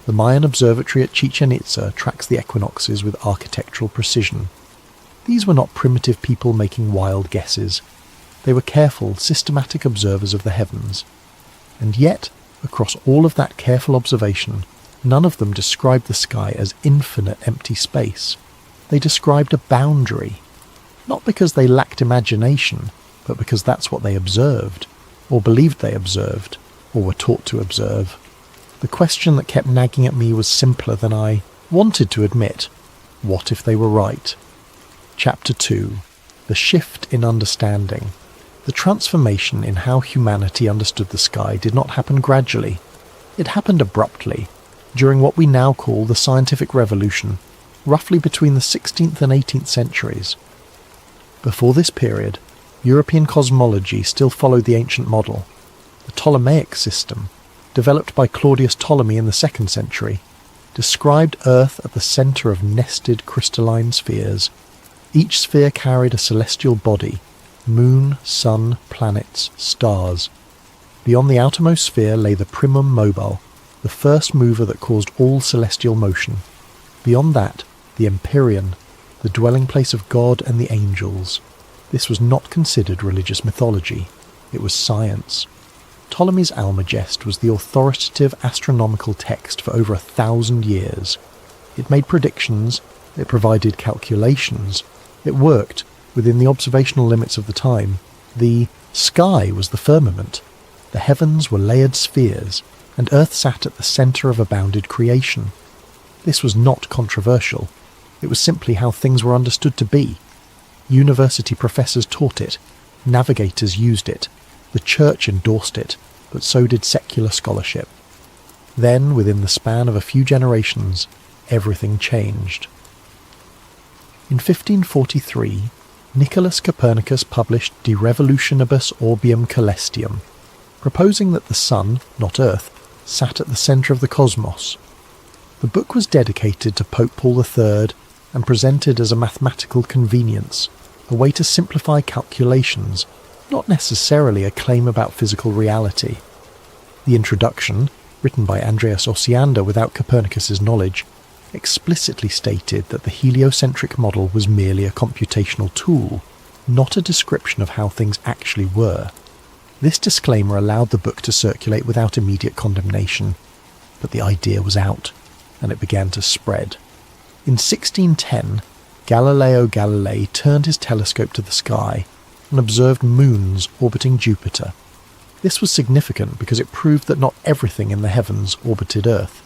The Mayan observatory at Chichen Itza tracks the equinoxes with architectural precision. These were not primitive people making wild guesses. They were careful, systematic observers of the heavens. And yet, across all of that careful observation, none of them described the sky as infinite empty space. They described a boundary, not because they lacked imagination, but because that's what they observed, or believed they observed, or were taught to observe. The question that kept nagging at me was simpler than I wanted to admit. What if they were right? Chapter 2. The Shift in Understanding. The transformation in how humanity understood the sky did not happen gradually. It happened abruptly, during what we now call the scientific revolution, roughly between the 16th and 18th centuries. Before this period, European cosmology still followed the ancient model. The Ptolemaic system, developed by Claudius Ptolemy in the 2nd century, described Earth at the centre of nested crystalline spheres. Each sphere carried a celestial body: moon, sun, planets, stars. Beyond the outermost sphere lay the primum mobile, the first mover that caused all celestial motion. Beyond that, the Empyrean, the dwelling place of God and the angels. This was not considered religious mythology. It was science. Ptolemy's Almagest was the authoritative astronomical text for over 1,000 years. It made predictions, it provided calculations, it worked within the observational limits of the time. The sky was the firmament. The heavens were layered spheres, and Earth sat at the centre of a bounded creation. This was not controversial. It was simply how things were understood to be. University professors taught it, navigators used it, the church endorsed it, but so did secular scholarship. Then, within the span of a few generations, everything changed. In 1543, Nicholas Copernicus published De Revolutionibus Orbium Coelestium, proposing that the sun, not Earth, sat at the centre of the cosmos. The book was dedicated to Pope Paul III and presented as a mathematical convenience, a way to simplify calculations, not necessarily a claim about physical reality. The introduction, written by Andreas Osiander without Copernicus's knowledge, explicitly stated that the heliocentric model was merely a computational tool, not a description of how things actually were. This disclaimer allowed the book to circulate without immediate condemnation, but the idea was out, and it began to spread. In 1610, Galileo Galilei turned his telescope to the sky and observed moons orbiting Jupiter. This was significant because it proved that not everything in the heavens orbited Earth.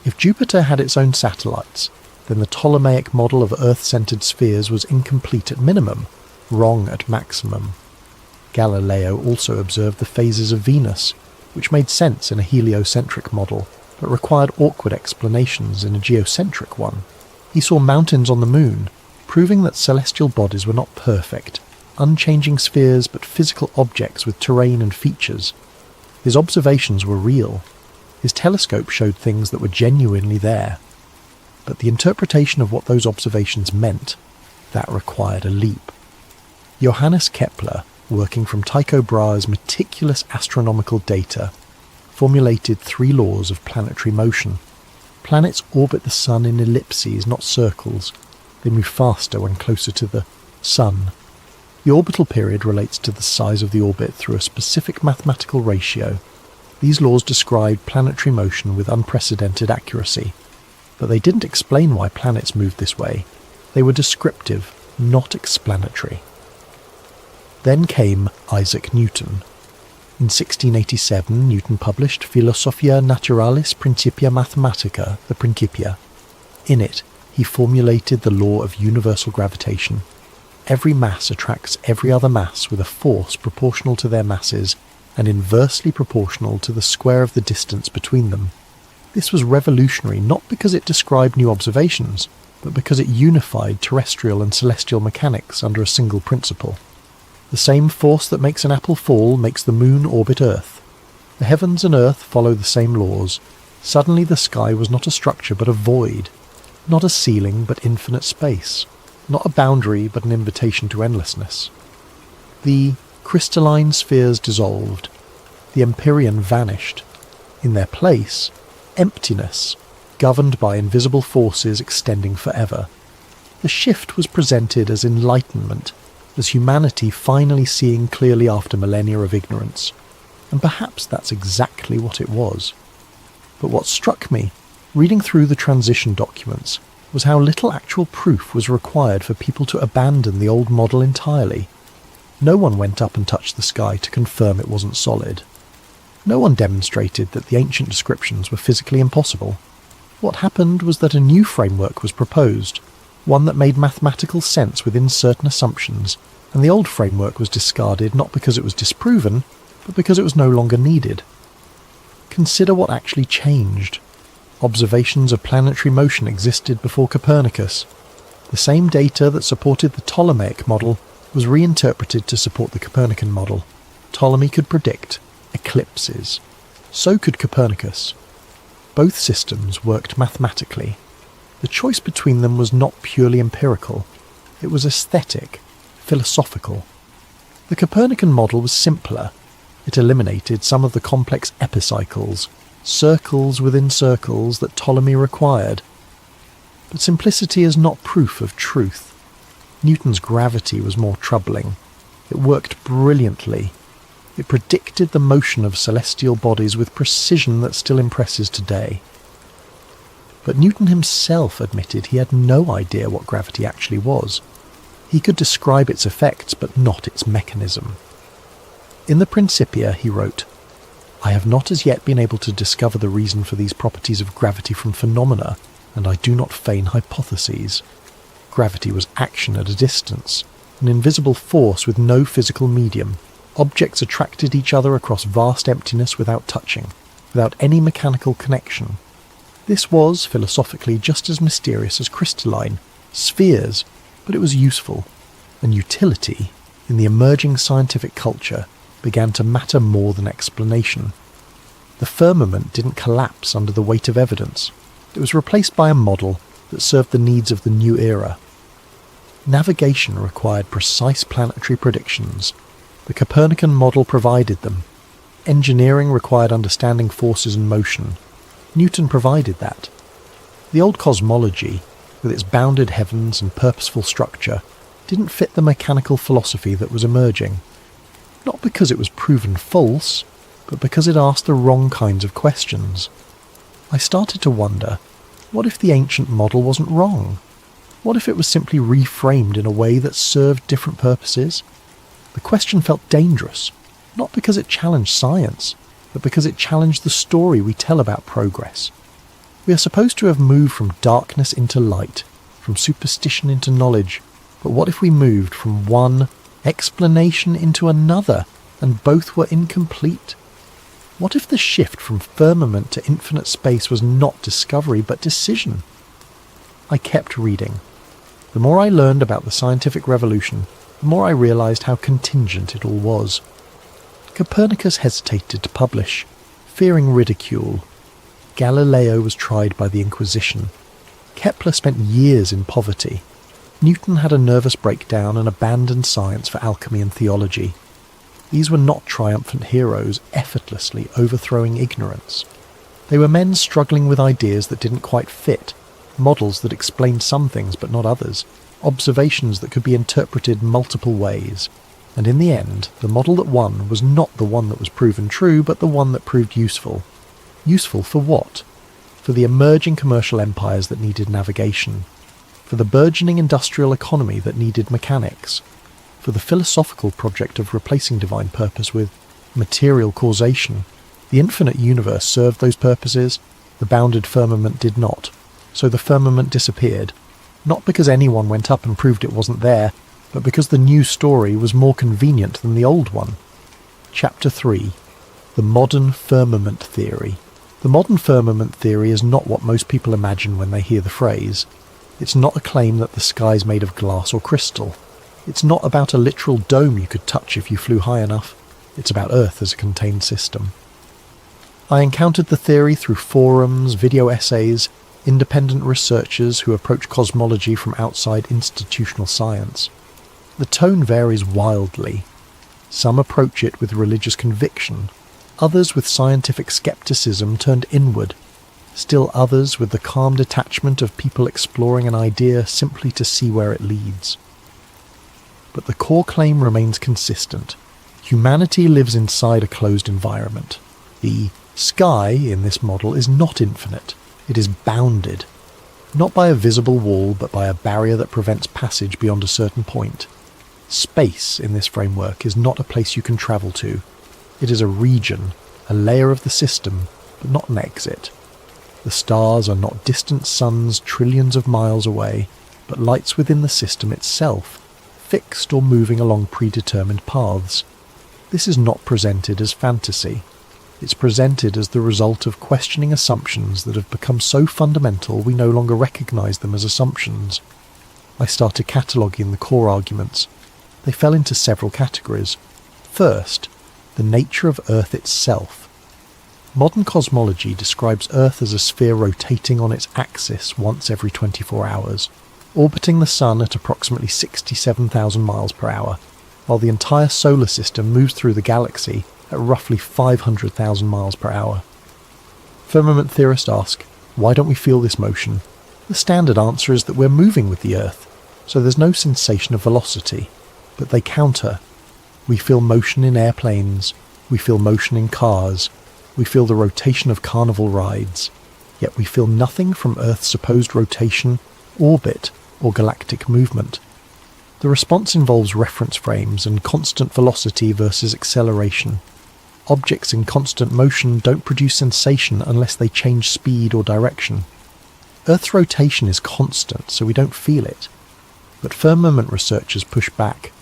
If Jupiter had its own satellites, then the Ptolemaic model of Earth-centered spheres was incomplete at minimum, wrong at maximum. Galileo also observed the phases of Venus, which made sense in a heliocentric model, but required awkward explanations in a geocentric one. He saw mountains on the moon, proving that celestial bodies were not perfect, unchanging spheres but physical objects with terrain and features. His observations were real. His telescope showed things that were genuinely there. But the interpretation of what those observations meant, that required a leap. Johannes Kepler, working from Tycho Brahe's meticulous astronomical data, formulated 3 laws of planetary motion. Planets orbit the Sun in ellipses, not circles. They move faster when closer to the Sun. The orbital period relates to the size of the orbit through a specific mathematical ratio. These laws described planetary motion with unprecedented accuracy. But they didn't explain why planets moved this way. They were descriptive, not explanatory. Then came Isaac Newton. In 1687, Newton published Philosophia Naturalis Principia Mathematica, the Principia. In it, he formulated the law of universal gravitation. Every mass attracts every other mass with a force proportional to their masses and inversely proportional to the square of the distance between them. This was revolutionary not because it described new observations, but because it unified terrestrial and celestial mechanics under a single principle. The same force that makes an apple fall makes the moon orbit Earth. The heavens and Earth follow the same laws. Suddenly the sky was not a structure but a void, not a ceiling but infinite space, not a boundary but an invitation to endlessness. The crystalline spheres dissolved. The empyrean vanished. In their place, emptiness, governed by invisible forces extending forever. The shift was presented as enlightenment, as humanity finally seeing clearly after millennia of ignorance. And perhaps that's exactly what it was. But what struck me, reading through the transition documents, was how little actual proof was required for people to abandon the old model entirely. No one went up and touched the sky to confirm it wasn't solid. No one demonstrated that the ancient descriptions were physically impossible. What happened was that a new framework was proposed, one that made mathematical sense within certain assumptions, and the old framework was discarded not because it was disproven, but because it was no longer needed. Consider what actually changed. Observations of planetary motion existed before Copernicus. The same data that supported the Ptolemaic model was reinterpreted to support the Copernican model. Ptolemy could predict eclipses. So could Copernicus. Both systems worked mathematically. The choice between them was not purely empirical. It was aesthetic, philosophical. The Copernican model was simpler. It eliminated some of the complex epicycles, circles within circles that Ptolemy required. But simplicity is not proof of truth. Newton's gravity was more troubling. It worked brilliantly. It predicted the motion of celestial bodies with precision that still impresses today. But Newton himself admitted he had no idea what gravity actually was. He could describe its effects, but not its mechanism. In the Principia, he wrote, "I have not as yet been able to discover the reason for these properties of gravity from phenomena, and I do not feign hypotheses. Gravity was action at a distance, an invisible force with no physical medium. Objects attracted each other across vast emptiness without touching, without any mechanical connection. This was, philosophically, just as mysterious as crystalline, spheres, but it was useful, and utility, in the emerging scientific culture, began to matter more than explanation. The firmament didn't collapse under the weight of evidence. It was replaced by a model that served the needs of the new era. Navigation required precise planetary predictions. The Copernican model provided them. Engineering required understanding forces and motion. Newton provided that. The old cosmology, with its bounded heavens and purposeful structure, didn't fit the mechanical philosophy that was emerging. Not because it was proven false, but because it asked the wrong kinds of questions. I started to wonder, what if the ancient model wasn't wrong? What if it was simply reframed in a way that served different purposes? The question felt dangerous, not because it challenged science, but because it challenged the story we tell about progress. We are supposed to have moved from darkness into light, from superstition into knowledge, but what if we moved from one explanation into another, and both were incomplete? What if the shift from firmament to infinite space was not discovery, but decision? I kept reading. The more I learned about the scientific revolution, the more I realised how contingent it all was. Copernicus hesitated to publish, fearing ridicule. Galileo was tried by the Inquisition. Kepler spent years in poverty. Newton had a nervous breakdown and abandoned science for alchemy and theology. These were not triumphant heroes effortlessly overthrowing ignorance. They were men struggling with ideas that didn't quite fit, models that explained some things but not others, observations that could be interpreted multiple ways. And in the end, the model that won was not the one that was proven true, but the one that proved useful. Useful for what? For the emerging commercial empires that needed navigation, for the burgeoning industrial economy that needed mechanics, for the philosophical project of replacing divine purpose with material causation. The infinite universe served those purposes, the bounded firmament did not. So the firmament disappeared, not because anyone went up and proved it wasn't there, but because the new story was more convenient than the old one. Chapter 3. The Modern Firmament Theory. The modern firmament theory is not what most people imagine when they hear the phrase. It's not a claim that the sky's made of glass or crystal. It's not about a literal dome you could touch if you flew high enough. It's about Earth as a contained system. I encountered the theory through forums, video essays, independent researchers who approach cosmology from outside institutional science. The tone varies wildly. Some approach it with religious conviction, others with scientific skepticism turned inward, still others with the calm detachment of people exploring an idea simply to see where it leads. But the core claim remains consistent. Humanity lives inside a closed environment. The sky in this model is not infinite. It is bounded, not by a visible wall, but by a barrier that prevents passage beyond a certain point. Space in this framework is not a place you can travel to. It is a region, a layer of the system, but not an exit. The stars are not distant suns trillions of miles away, but lights within the system itself, fixed or moving along predetermined paths. This is not presented as fantasy. It's presented as the result of questioning assumptions that have become so fundamental we no longer recognise them as assumptions. I started cataloguing the core arguments. They fell into several categories. First, the nature of Earth itself. Modern cosmology describes Earth as a sphere rotating on its axis once every 24 hours, orbiting the Sun at approximately 67,000 miles per hour, while the entire solar system moves through the galaxy at roughly 500,000 miles per hour. Firmament theorists ask, why don't we feel this motion? The standard answer is that we're moving with the Earth, so there's no sensation of velocity. But they counter. We feel motion in airplanes, we feel motion in cars, we feel the rotation of carnival rides, yet we feel nothing from Earth's supposed rotation, orbit, or galactic movement. The response involves reference frames and constant velocity versus acceleration. Objects in constant motion don't produce sensation unless they change speed or direction. Earth's rotation is constant, so we don't feel it. But firmament researchers push back.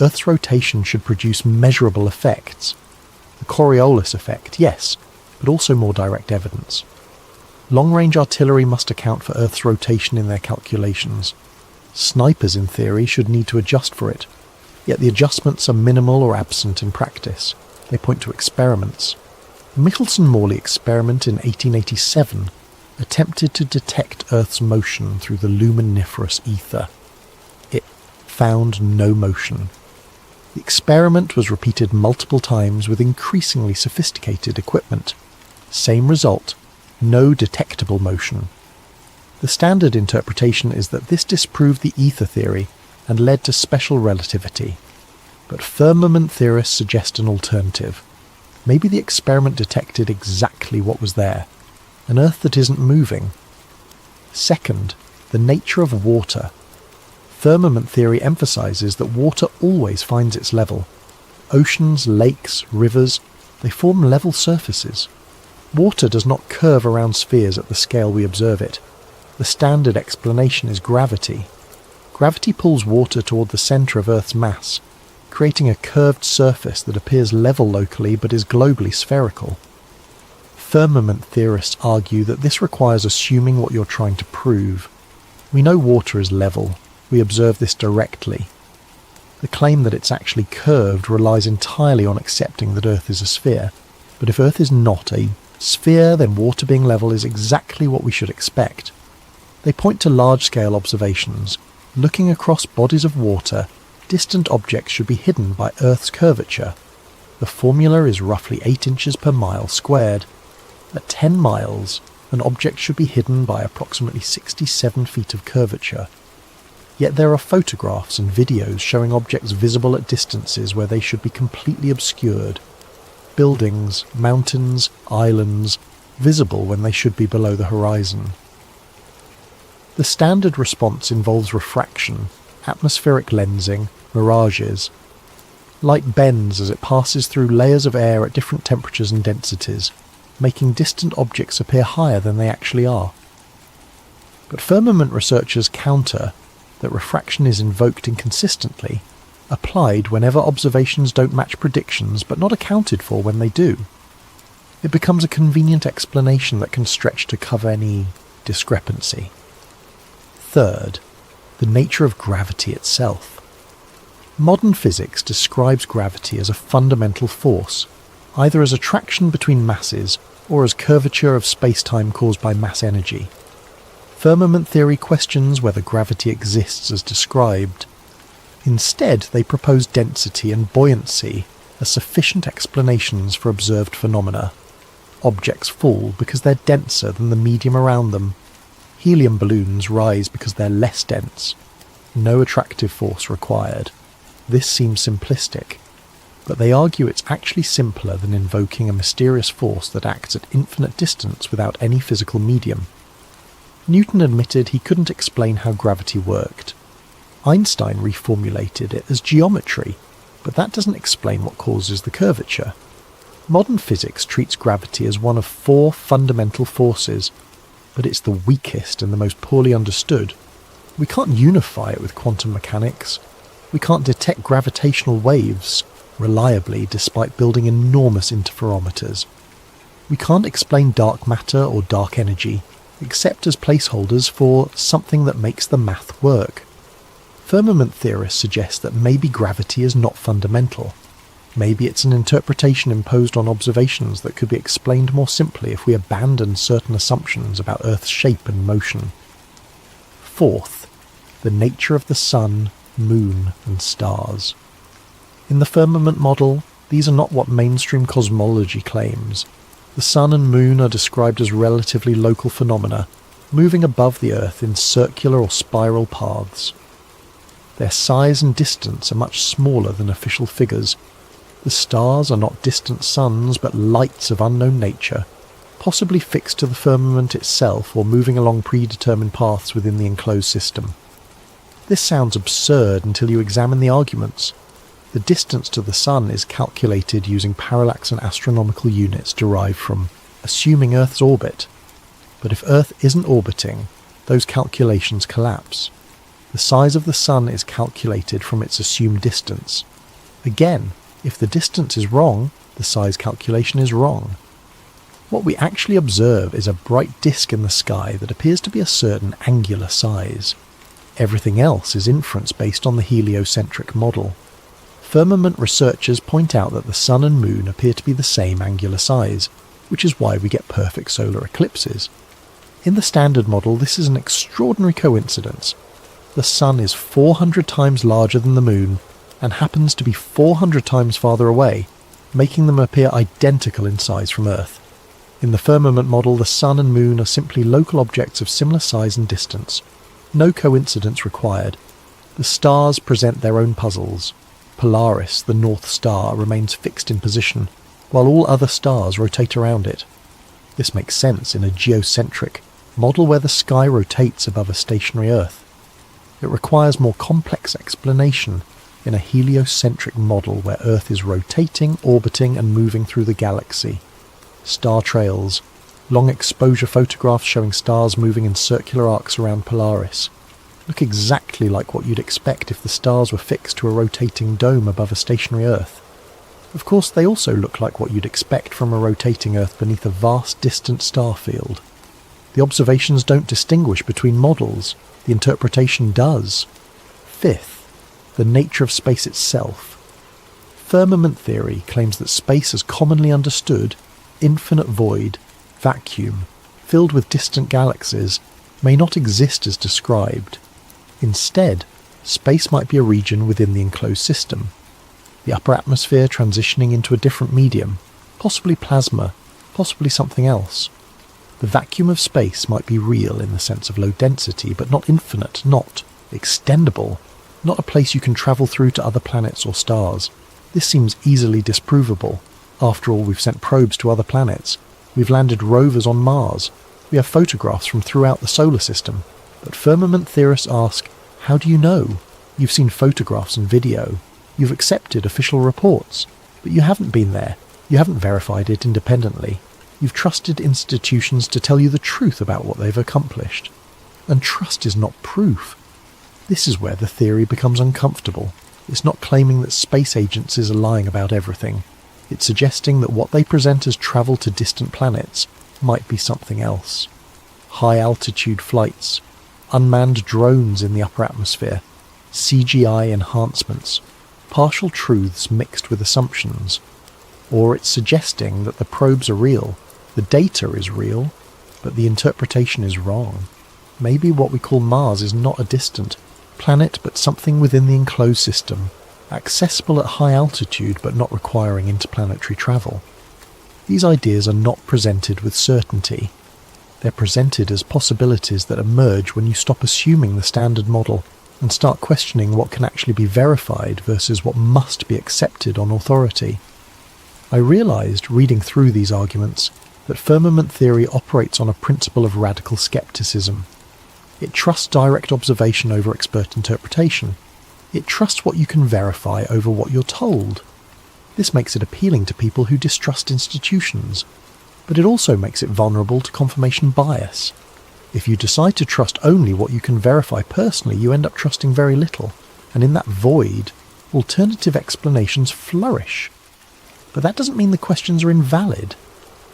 Earth's rotation should produce measurable effects. The Coriolis effect, yes, but also more direct evidence. Long-range artillery must account for Earth's rotation in their calculations. Snipers, in theory, should need to adjust for it, yet the adjustments are minimal or absent in practice. They point to experiments. The Michelson-Morley experiment in 1887 attempted to detect Earth's motion through the luminiferous ether. It found no motion. The experiment was repeated multiple times with increasingly sophisticated equipment. Same result, no detectable motion. The standard interpretation is that this disproved the ether theory and led to special relativity. But firmament theorists suggest an alternative. Maybe the experiment detected exactly what was there, an Earth that isn't moving. Second, the nature of water. Firmament theory emphasizes that water always finds its level. Oceans, lakes, rivers, they form level surfaces. Water does not curve around spheres at the scale we observe it. The standard explanation is gravity. Gravity pulls water toward the center of Earth's mass, creating a curved surface that appears level locally but is globally spherical. Firmament theorists argue that this requires assuming what you're trying to prove. We know water is level. We observe this directly. The claim that it's actually curved relies entirely on accepting that Earth is a sphere. But if Earth is not a sphere, then water being level is exactly what we should expect. They point to large-scale observations. Looking across bodies of water, distant objects should be hidden by Earth's curvature. The formula is roughly 8 inches per mile squared. At 10 miles, an object should be hidden by approximately 67 feet of curvature. Yet there are photographs and videos showing objects visible at distances where they should be completely obscured. Buildings, mountains, islands, visible when they should be below the horizon. The standard response involves refraction, atmospheric lensing, mirages. Light bends as it passes through layers of air at different temperatures and densities, making distant objects appear higher than they actually are. But firmament researchers counter that refraction is invoked inconsistently, applied whenever observations don't match predictions but not accounted for when they do. It becomes a convenient explanation that can stretch to cover any discrepancy. Third, the nature of gravity itself. Modern physics describes gravity as a fundamental force, either as attraction between masses or as curvature of space-time caused by mass energy. Firmament theory questions whether gravity exists as described. Instead, they propose density and buoyancy as sufficient explanations for observed phenomena. Objects fall because they're denser than the medium around them. Helium balloons rise because they're less dense. No attractive force required. This seems simplistic, but they argue it's actually simpler than invoking a mysterious force that acts at infinite distance without any physical medium. Newton admitted he couldn't explain how gravity worked. Einstein reformulated it as geometry, but that doesn't explain what causes the curvature. Modern physics treats gravity as one of 4 fundamental forces, but it's the weakest and the most poorly understood. We can't unify it with quantum mechanics. We can't detect gravitational waves reliably despite building enormous interferometers. We can't explain dark matter or dark energy, except as placeholders for something that makes the math work. Firmament theorists suggest that maybe gravity is not fundamental. Maybe it's an interpretation imposed on observations that could be explained more simply if we abandon certain assumptions about Earth's shape and motion. Fourth, the nature of the sun, moon, and stars. In the firmament model, these are not what mainstream cosmology claims. The sun and moon are described as relatively local phenomena, moving above the Earth in circular or spiral paths. Their size and distance are much smaller than official figures. The stars are not distant suns but lights of unknown nature, possibly fixed to the firmament itself or moving along predetermined paths within the enclosed system. This sounds absurd until you examine the arguments. The distance to the sun is calculated using parallax and astronomical units derived from assuming Earth's orbit. But if Earth isn't orbiting, those calculations collapse. The size of the sun is calculated from its assumed distance. Again, if the distance is wrong, the size calculation is wrong. What we actually observe is a bright disk in the sky that appears to be a certain angular size. Everything else is inference based on the heliocentric model. Firmament researchers point out that the sun and moon appear to be the same angular size, which is why we get perfect solar eclipses. In the standard model, this is an extraordinary coincidence. The sun is 400 times larger than the moon, and happens to be 400 times farther away, making them appear identical in size from Earth. In the firmament model, the sun and moon are simply local objects of similar size and distance. No coincidence required. The stars present their own puzzles. Polaris, the North Star, remains fixed in position, while all other stars rotate around it. This makes sense in a geocentric model where the sky rotates above a stationary Earth. It requires more complex explanation in a heliocentric model where Earth is rotating, orbiting, and moving through the galaxy. Star trails, long exposure photographs showing stars moving in circular arcs around Polaris, look exactly like what you'd expect if the stars were fixed to a rotating dome above a stationary Earth. Of course, they also look like what you'd expect from a rotating Earth beneath a vast distant star field. The observations don't distinguish between models, the interpretation does. Fifth, the nature of space itself. Firmament theory claims that space as commonly understood, infinite void, vacuum, filled with distant galaxies, may not exist as described. Instead, space might be a region within the enclosed system, the upper atmosphere transitioning into a different medium, possibly plasma, possibly something else. The vacuum of space might be real in the sense of low density, but not infinite, not extendable, not a place you can travel through to other planets or stars. This seems easily disprovable. After all, we've sent probes to other planets. We've landed rovers on Mars. We have photographs from throughout the solar system. But firmament theorists ask, how do you know? You've seen photographs and video. You've accepted official reports. But you haven't been there. You haven't verified it independently. You've trusted institutions to tell you the truth about what they've accomplished. And trust is not proof. This is where the theory becomes uncomfortable. It's not claiming that space agencies are lying about everything. It's suggesting that what they present as travel to distant planets might be something else. High-altitude flights, unmanned drones in the upper atmosphere, CGI enhancements, partial truths mixed with assumptions. Or it's suggesting that the probes are real, the data is real, but the interpretation is wrong. Maybe what we call Mars is not a distant planet, but something within the enclosed system, accessible at high altitude but not requiring interplanetary travel. These ideas are not presented with certainty. They're presented as possibilities that emerge when you stop assuming the standard model and start questioning what can actually be verified versus what must be accepted on authority. I realised, reading through these arguments, that firmament theory operates on a principle of radical skepticism. It trusts direct observation over expert interpretation. It trusts what you can verify over what you're told. This makes it appealing to people who distrust institutions, but it also makes it vulnerable to confirmation bias. If you decide to trust only what you can verify personally, you end up trusting very little, and in that void, alternative explanations flourish. But that doesn't mean the questions are invalid.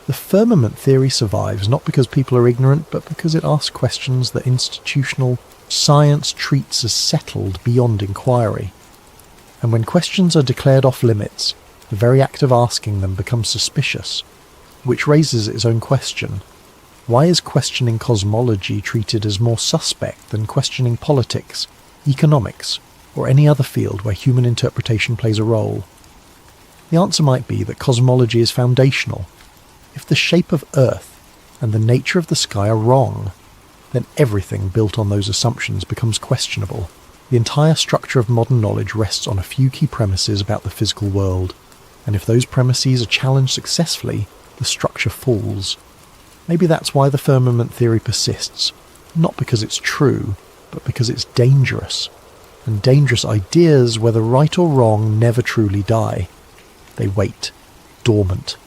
The firmament theory survives not because people are ignorant, but because it asks questions that institutional science treats as settled beyond inquiry. And when questions are declared off limits, the very act of asking them becomes suspicious, which raises its own question. Why is questioning cosmology treated as more suspect than questioning politics, economics, or any other field where human interpretation plays a role? The answer might be that cosmology is foundational. If the shape of Earth and the nature of the sky are wrong, then everything built on those assumptions becomes questionable. The entire structure of modern knowledge rests on a few key premises about the physical world, and if those premises are challenged successfully, the structure falls. Maybe that's why the firmament theory persists, not because it's true, but because it's dangerous. And dangerous ideas, whether right or wrong, never truly die. They wait, dormant,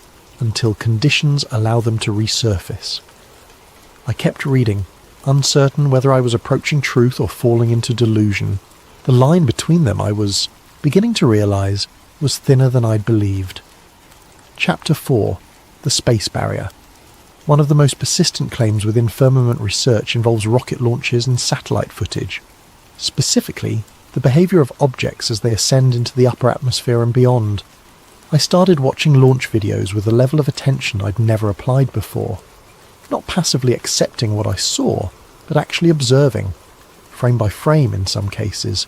until conditions allow them to resurface. I kept reading, uncertain whether I was approaching truth or falling into delusion. The line between them, I was beginning to realise, was thinner than I'd believed. Chapter 4. The Space Barrier. One of the most persistent claims within firmament research involves rocket launches and satellite footage. Specifically, the behaviour of objects as they ascend into the upper atmosphere and beyond. I started watching launch videos with a level of attention I'd never applied before. Not passively accepting what I saw, but actually observing, frame by frame in some cases.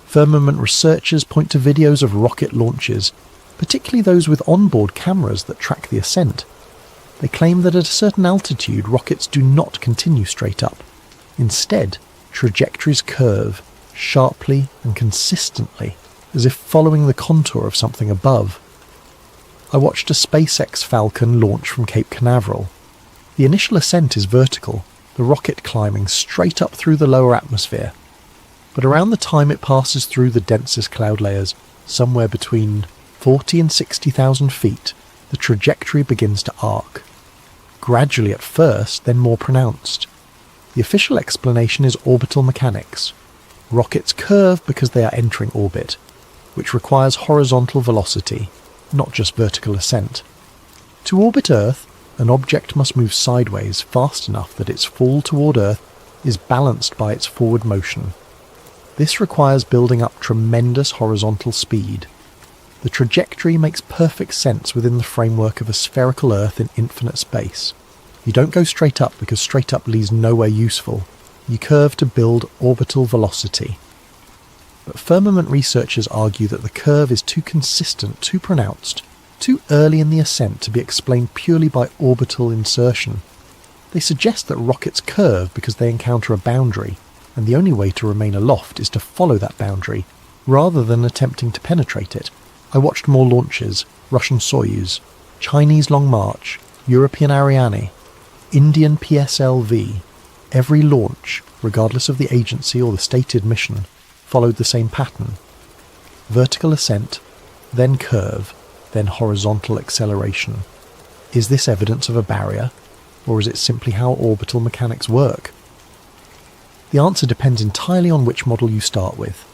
Firmament researchers point to videos of rocket launches, particularly those with onboard cameras that track the ascent. They claim that at a certain altitude, rockets do not continue straight up. Instead, trajectories curve, sharply and consistently, as if following the contour of something above. I watched a SpaceX Falcon launch from Cape Canaveral. The initial ascent is vertical, the rocket climbing straight up through the lower atmosphere. But around the time it passes through the densest cloud layers, somewhere between 40 and 60,000 feet, the trajectory begins to arc. Gradually at first, then more pronounced. The official explanation is orbital mechanics. Rockets curve because they are entering orbit, which requires horizontal velocity, not just vertical ascent. To orbit Earth, an object must move sideways fast enough that its fall toward Earth is balanced by its forward motion. This requires building up tremendous horizontal speed. The trajectory makes perfect sense within the framework of a spherical Earth in infinite space. You don't go straight up because straight up leads nowhere useful. You curve to build orbital velocity. But firmament researchers argue that the curve is too consistent, too pronounced, too early in the ascent to be explained purely by orbital insertion. They suggest that rockets curve because they encounter a boundary, and the only way to remain aloft is to follow that boundary, rather than attempting to penetrate it. I watched more launches: Russian Soyuz, Chinese Long March, European Ariane, Indian PSLV. Every launch, regardless of the agency or the stated mission, followed the same pattern. Vertical ascent, then curve, then horizontal acceleration. Is this evidence of a barrier, or is it simply how orbital mechanics work? The answer depends entirely on which model you start with.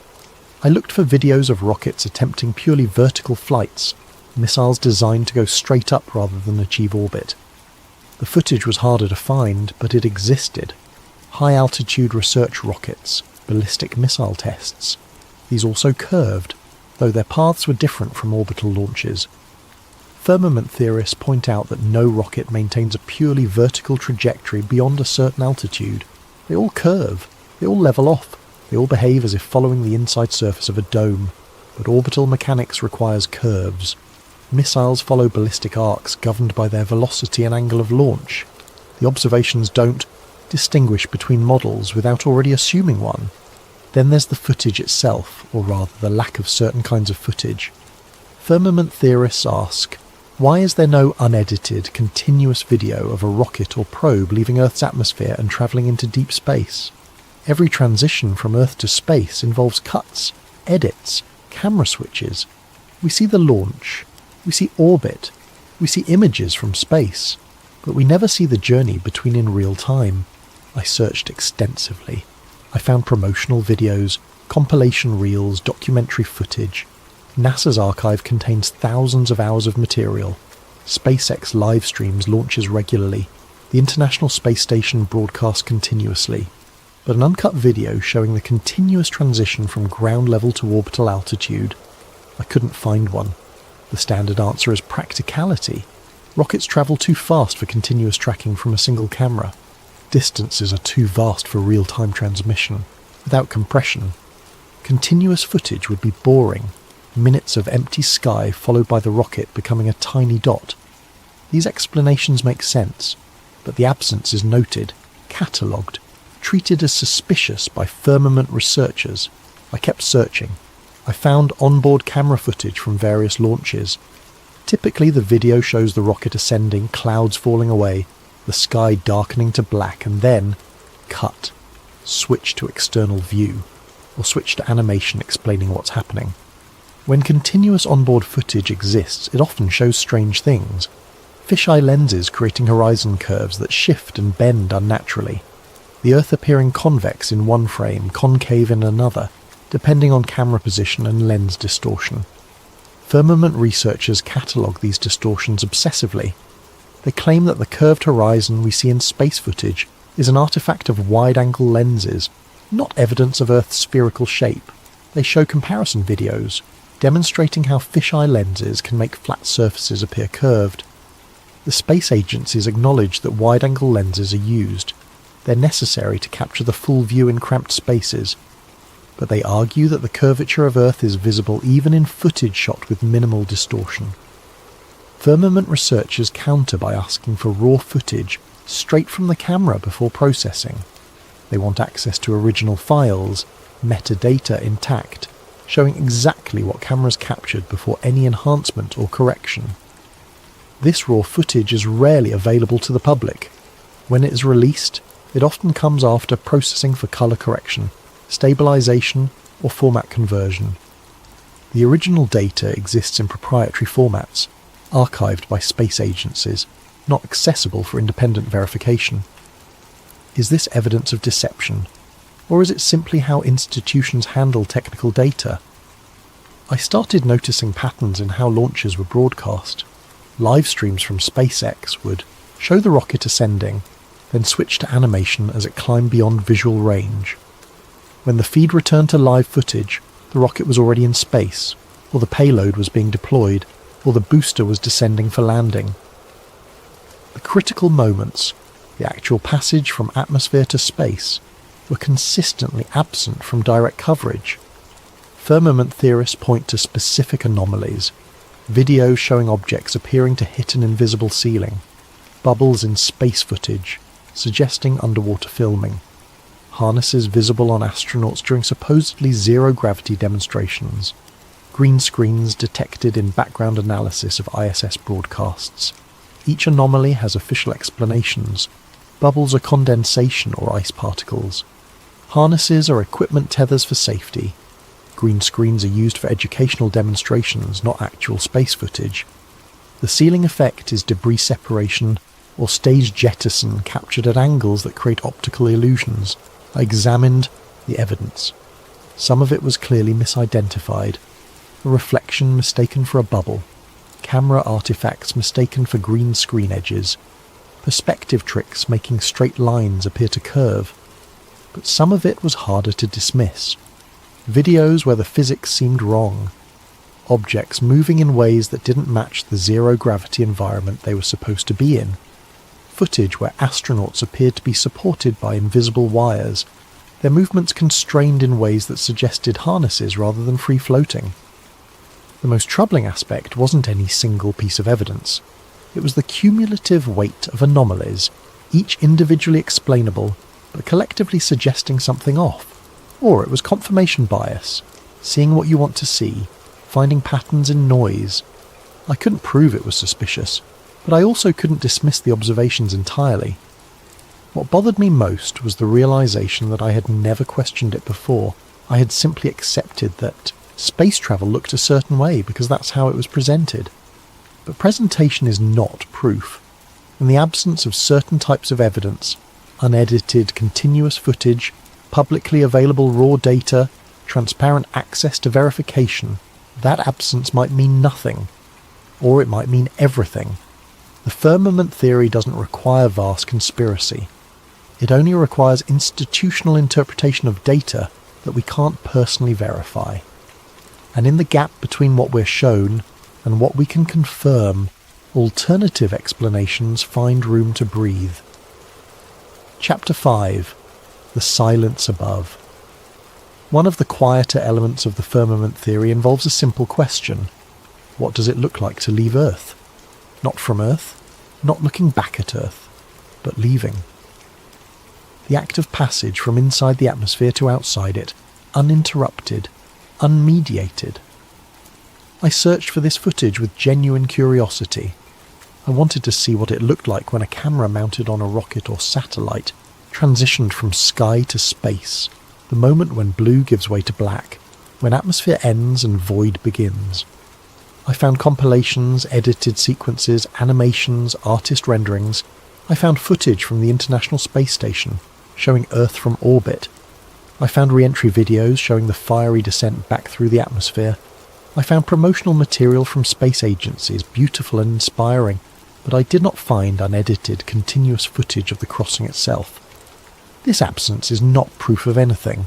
I looked for videos of rockets attempting purely vertical flights, missiles designed to go straight up rather than achieve orbit. The footage was harder to find, but it existed. High-altitude research rockets, ballistic missile tests. These also curved, though their paths were different from orbital launches. Firmament theorists point out that no rocket maintains a purely vertical trajectory beyond a certain altitude. They all curve, they all level off, they all behave as if following the inside surface of a dome, but orbital mechanics requires curves. Missiles follow ballistic arcs governed by their velocity and angle of launch. The observations don't distinguish between models without already assuming one. Then there's the footage itself, or rather the lack of certain kinds of footage. Firmament theorists ask, why is there no unedited, continuous video of a rocket or probe leaving Earth's atmosphere and travelling into deep space? Every transition from Earth to space involves cuts, edits, camera switches. We see the launch, we see orbit, we see images from space, but we never see the journey between in real time. I searched extensively. I found promotional videos, compilation reels, documentary footage. NASA's archive contains thousands of hours of material. SpaceX live streams launches regularly. The International Space Station broadcasts continuously. But an uncut video showing the continuous transition from ground level to orbital altitude, I couldn't find one. The standard answer is practicality. Rockets travel too fast for continuous tracking from a single camera. Distances are too vast for real-time transmission. Without compression, continuous footage would be boring. Minutes of empty sky followed by the rocket becoming a tiny dot. These explanations make sense, but the absence is noted, catalogued, treated as suspicious by firmament researchers. I kept searching. I found onboard camera footage from various launches. Typically the video shows the rocket ascending, clouds falling away, the sky darkening to black, and then cut, switch to external view, or switch to animation explaining what's happening. When continuous onboard footage exists, it often shows strange things. Fisheye lenses creating horizon curves that shift and bend unnaturally. The Earth appearing convex in one frame, concave in another, depending on camera position and lens distortion. Firmament researchers catalogue these distortions obsessively. They claim that the curved horizon we see in space footage is an artifact of wide-angle lenses, not evidence of Earth's spherical shape. They show comparison videos, demonstrating how fisheye lenses can make flat surfaces appear curved. The space agencies acknowledge that wide-angle lenses are used. They're necessary to capture the full view in cramped spaces, but they argue that the curvature of Earth is visible even in footage shot with minimal distortion. Firmament researchers counter by asking for raw footage straight from the camera before processing. They want access to original files, metadata intact, showing exactly what cameras captured before any enhancement or correction. This raw footage is rarely available to the public. When it is released, it often comes after processing for color correction, stabilization, or format conversion. The original data exists in proprietary formats, archived by space agencies, not accessible for independent verification. Is this evidence of deception, or is it simply how institutions handle technical data? I started noticing patterns in how launches were broadcast. Live streams from SpaceX would show the rocket ascending, then switch to animation as it climbed beyond visual range. When the feed returned to live footage, the rocket was already in space, or the payload was being deployed, or the booster was descending for landing. The critical moments, the actual passage from atmosphere to space, were consistently absent from direct coverage. Firmament theorists point to specific anomalies, videos showing objects appearing to hit an invisible ceiling, bubbles in space footage, suggesting underwater filming, harnesses visible on astronauts during supposedly zero-gravity demonstrations, green screens detected in background analysis of ISS broadcasts. Each anomaly has official explanations. Bubbles are condensation or ice particles. Harnesses are equipment tethers for safety. Green screens are used for educational demonstrations, not actual space footage. The ceiling effect is debris separation or stage jettison captured at angles that create optical illusions. I examined the evidence. Some of it was clearly misidentified. A reflection mistaken for a bubble. Camera artifacts mistaken for green screen edges. Perspective tricks making straight lines appear to curve. But some of it was harder to dismiss. Videos where the physics seemed wrong. Objects moving in ways that didn't match the zero-gravity environment they were supposed to be in. Footage where astronauts appeared to be supported by invisible wires, their movements constrained in ways that suggested harnesses rather than free-floating. The most troubling aspect wasn't any single piece of evidence. It was the cumulative weight of anomalies, each individually explainable, but collectively suggesting something off. Or it was confirmation bias, seeing what you want to see, finding patterns in noise. I couldn't prove it was suspicious, but I also couldn't dismiss the observations entirely. What bothered me most was the realization that I had never questioned it before. I had simply accepted that space travel looked a certain way because that's how it was presented. But presentation is not proof. In the absence of certain types of evidence, unedited continuous footage, publicly available raw data, transparent access to verification, that absence might mean nothing, or it might mean everything. The firmament theory doesn't require vast conspiracy. It only requires institutional interpretation of data that we can't personally verify. And in the gap between what we're shown and what we can confirm, alternative explanations find room to breathe. Chapter 5. The Silence Above. One of the quieter elements of the firmament theory involves a simple question. What does it look like to leave Earth? Not from Earth, not looking back at Earth, but leaving. The act of passage from inside the atmosphere to outside it, uninterrupted, unmediated. I searched for this footage with genuine curiosity. I wanted to see what it looked like when a camera mounted on a rocket or satellite transitioned from sky to space, the moment when blue gives way to black, when atmosphere ends and void begins. I found compilations, edited sequences, animations, artist renderings. I found footage from the International Space Station, showing Earth from orbit. I found re-entry videos showing the fiery descent back through the atmosphere. I found promotional material from space agencies, beautiful and inspiring, but I did not find unedited, continuous footage of the crossing itself. This absence is not proof of anything.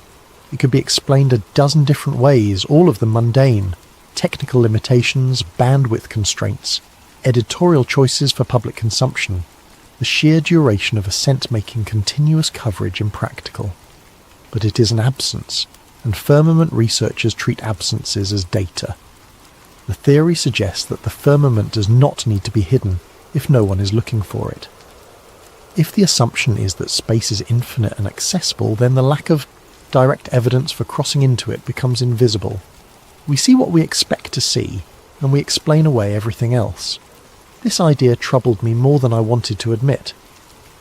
It could be explained a dozen different ways, all of them mundane. Technical limitations, bandwidth constraints, editorial choices for public consumption, the sheer duration of ascent making continuous coverage impractical. But it is an absence, and firmament researchers treat absences as data. The theory suggests that the firmament does not need to be hidden if no one is looking for it. If the assumption is that space is infinite and accessible, then the lack of direct evidence for crossing into it becomes invisible. We see what we expect to see, and we explain away everything else. This idea troubled me more than I wanted to admit.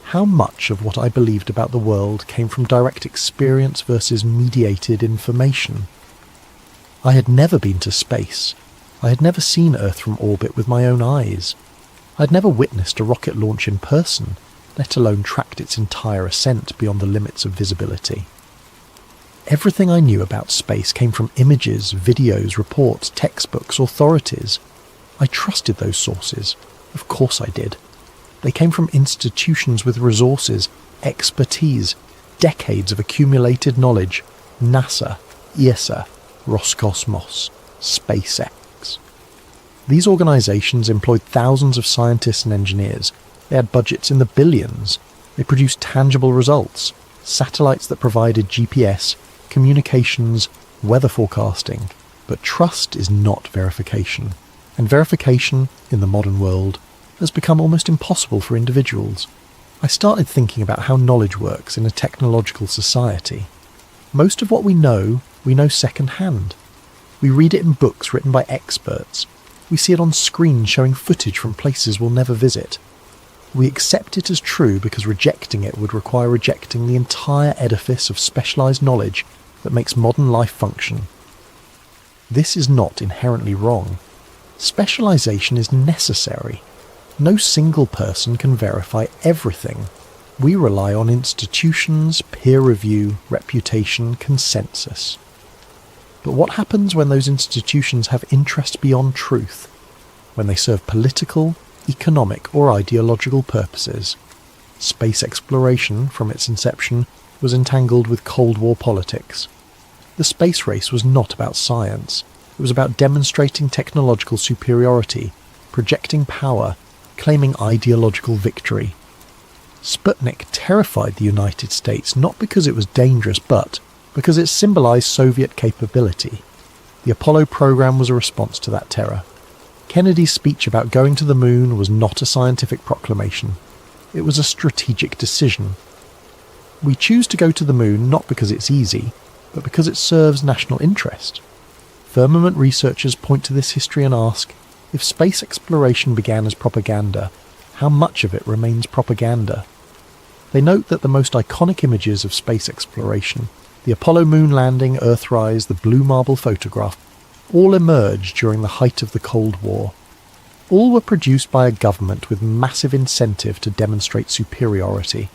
How much of what I believed about the world came from direct experience versus mediated information? I had never been to space. I had never seen Earth from orbit with my own eyes. I had never witnessed a rocket launch in person, let alone tracked its entire ascent beyond the limits of visibility. Everything I knew about space came from images, videos, reports, textbooks, authorities. I trusted those sources. Of course I did. They came from institutions with resources, expertise, decades of accumulated knowledge, NASA, ESA, Roscosmos, SpaceX. These organisations employed thousands of scientists and engineers. They had budgets in the billions. They produced tangible results, satellites that provided GPS, communications, weather forecasting. But trust is not verification. And verification, in the modern world, has become almost impossible for individuals. I started thinking about how knowledge works in a technological society. Most of what we know second-hand. We read it in books written by experts. We see it on screens showing footage from places we'll never visit. We accept it as true because rejecting it would require rejecting the entire edifice of specialised knowledge that makes modern life function. This is not inherently wrong. Specialisation is necessary. No single person can verify everything. We rely on institutions, peer review, reputation, consensus. But what happens when those institutions have interests beyond truth? When they serve political, economic or ideological purposes? Space exploration, from its inception, was entangled with Cold War politics. The space race was not about science. It was about demonstrating technological superiority, projecting power, claiming ideological victory. Sputnik terrified the United States not because it was dangerous, but because it symbolised Soviet capability. The Apollo program was a response to that terror. Kennedy's speech about going to the moon was not a scientific proclamation. It was a strategic decision. We choose to go to the moon not because it's easy, but because it serves national interest. Firmament researchers point to this history and ask, if space exploration began as propaganda, how much of it remains propaganda? They note that the most iconic images of space exploration, the Apollo moon landing, Earthrise, the blue marble photograph, all emerged during the height of the Cold War. All were produced by a government with massive incentive to demonstrate superiority.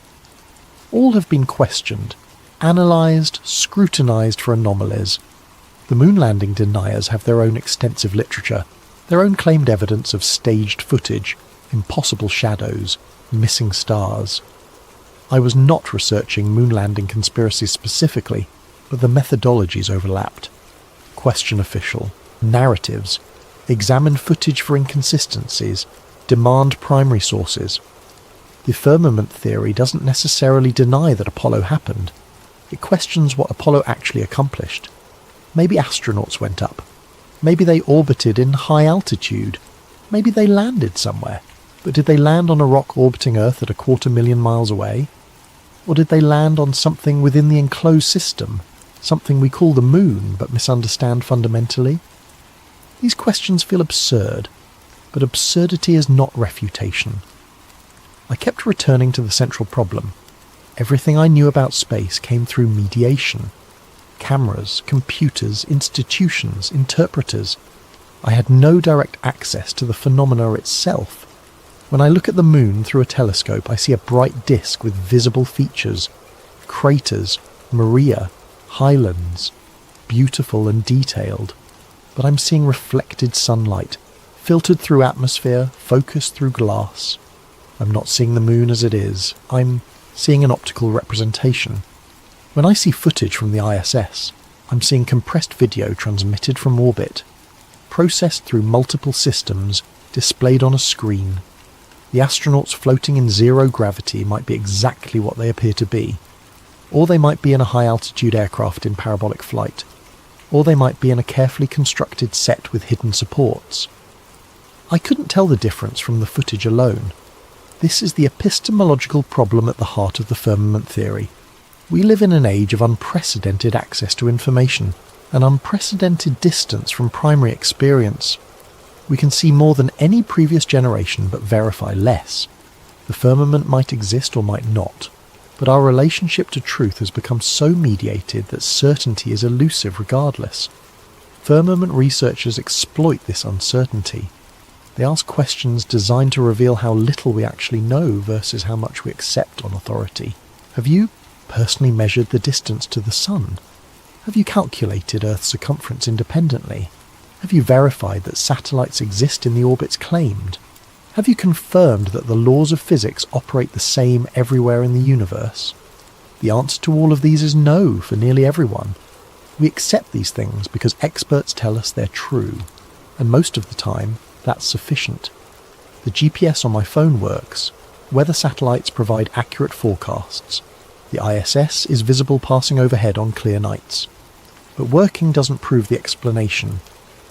All have been questioned, analysed, scrutinised for anomalies. The moon landing deniers have their own extensive literature, their own claimed evidence of staged footage, impossible shadows, missing stars. I was not researching moon landing conspiracies specifically, but the methodologies overlapped. Question official, narratives, examine footage for inconsistencies, demand primary sources. The firmament theory doesn't necessarily deny that Apollo happened. It questions what Apollo actually accomplished. Maybe astronauts went up. Maybe they orbited in high altitude. Maybe they landed somewhere. But did they land on a rock orbiting Earth at 250,000 miles away? Or did they land on something within the enclosed system, something we call the moon but misunderstand fundamentally? These questions feel absurd, but absurdity is not refutation. I kept returning to the central problem. Everything I knew about space came through mediation. Cameras, computers, institutions, interpreters. I had no direct access to the phenomena itself. When I look at the moon through a telescope, I see a bright disk with visible features, craters, Maria, highlands, beautiful and detailed. But I'm seeing reflected sunlight, filtered through atmosphere, focused through glass. I'm not seeing the moon as it is. I'm seeing an optical representation. When I see footage from the ISS, I'm seeing compressed video transmitted from orbit, processed through multiple systems, displayed on a screen. The astronauts floating in zero gravity might be exactly what they appear to be, or they might be in a high-altitude aircraft in parabolic flight, or they might be in a carefully constructed set with hidden supports. I couldn't tell the difference from the footage alone. This is the epistemological problem at the heart of the firmament theory. We live in an age of unprecedented access to information, an unprecedented distance from primary experience. We can see more than any previous generation but verify less. The firmament might exist or might not, but our relationship to truth has become so mediated that certainty is elusive regardless. Firmament researchers exploit this uncertainty. They ask questions designed to reveal how little we actually know versus how much we accept on authority. Have you personally measured the distance to the sun? Have you calculated Earth's circumference independently? Have you verified that satellites exist in the orbits claimed? Have you confirmed that the laws of physics operate the same everywhere in the universe? The answer to all of these is no for nearly everyone. We accept these things because experts tell us they're true, and most of the time, that's sufficient. The GPS on my phone works, weather satellites provide accurate forecasts, the ISS is visible passing overhead on clear nights. But working doesn't prove the explanation.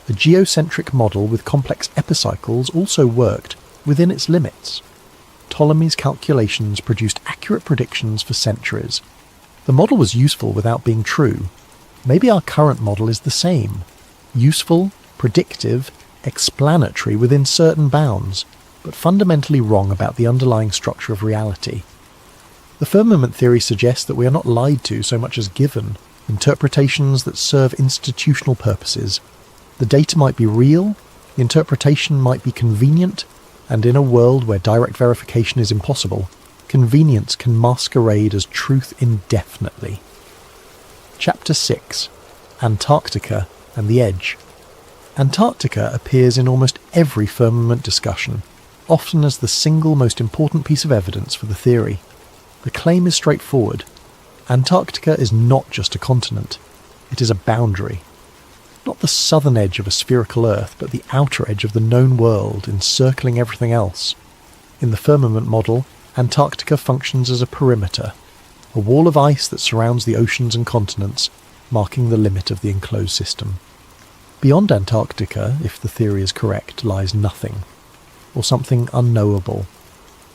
A geocentric model with complex epicycles also worked within its limits. Ptolemy's calculations produced accurate predictions for centuries. The model was useful without being true. Maybe our current model is the same. Useful, predictive, explanatory within certain bounds, but fundamentally wrong about the underlying structure of reality. The firmament theory suggests that we are not lied to so much as given interpretations that serve institutional purposes. The data might be real, the interpretation might be convenient, and in a world where direct verification is impossible, convenience can masquerade as truth indefinitely. Chapter 6. Antarctica and the Edge. Antarctica appears in almost every firmament discussion, often as the single most important piece of evidence for the theory. The claim is straightforward. Antarctica is not just a continent, it is a boundary. Not the southern edge of a spherical Earth, but the outer edge of the known world encircling everything else. In the firmament model, Antarctica functions as a perimeter, a wall of ice that surrounds the oceans and continents, marking the limit of the enclosed system. Beyond Antarctica, if the theory is correct, lies nothing, or something unknowable,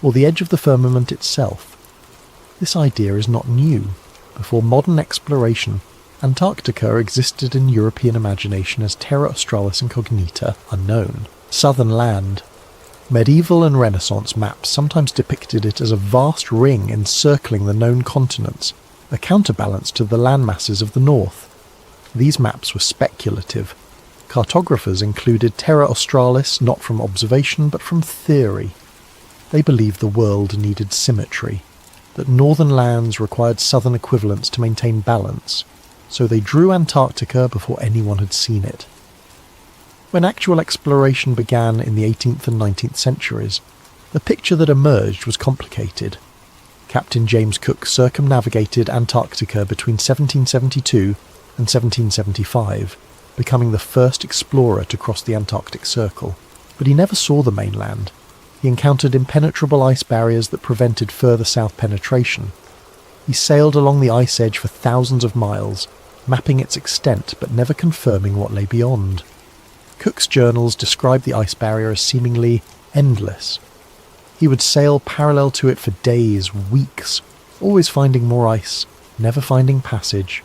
or the edge of the firmament itself. This idea is not new. Before modern exploration, Antarctica existed in European imagination as Terra Australis Incognita, unknown, southern land. Medieval and Renaissance maps sometimes depicted it as a vast ring encircling the known continents, a counterbalance to the landmasses of the north. These maps were speculative. Cartographers included Terra Australis not from observation but from theory. They believed the world needed symmetry, that northern lands required southern equivalents to maintain balance, so they drew Antarctica before anyone had seen it. When actual exploration began in the 18th and 19th centuries, the picture that emerged was complicated. Captain James Cook circumnavigated Antarctica between 1772 and 1775, becoming the first explorer to cross the Antarctic Circle, but he never saw the mainland. He encountered impenetrable ice barriers that prevented further south penetration. He sailed along the ice edge for thousands of miles, mapping its extent but never confirming what lay beyond. Cook's journals describe the ice barrier as seemingly endless. He would sail parallel to it for days, weeks, always finding more ice, never finding passage.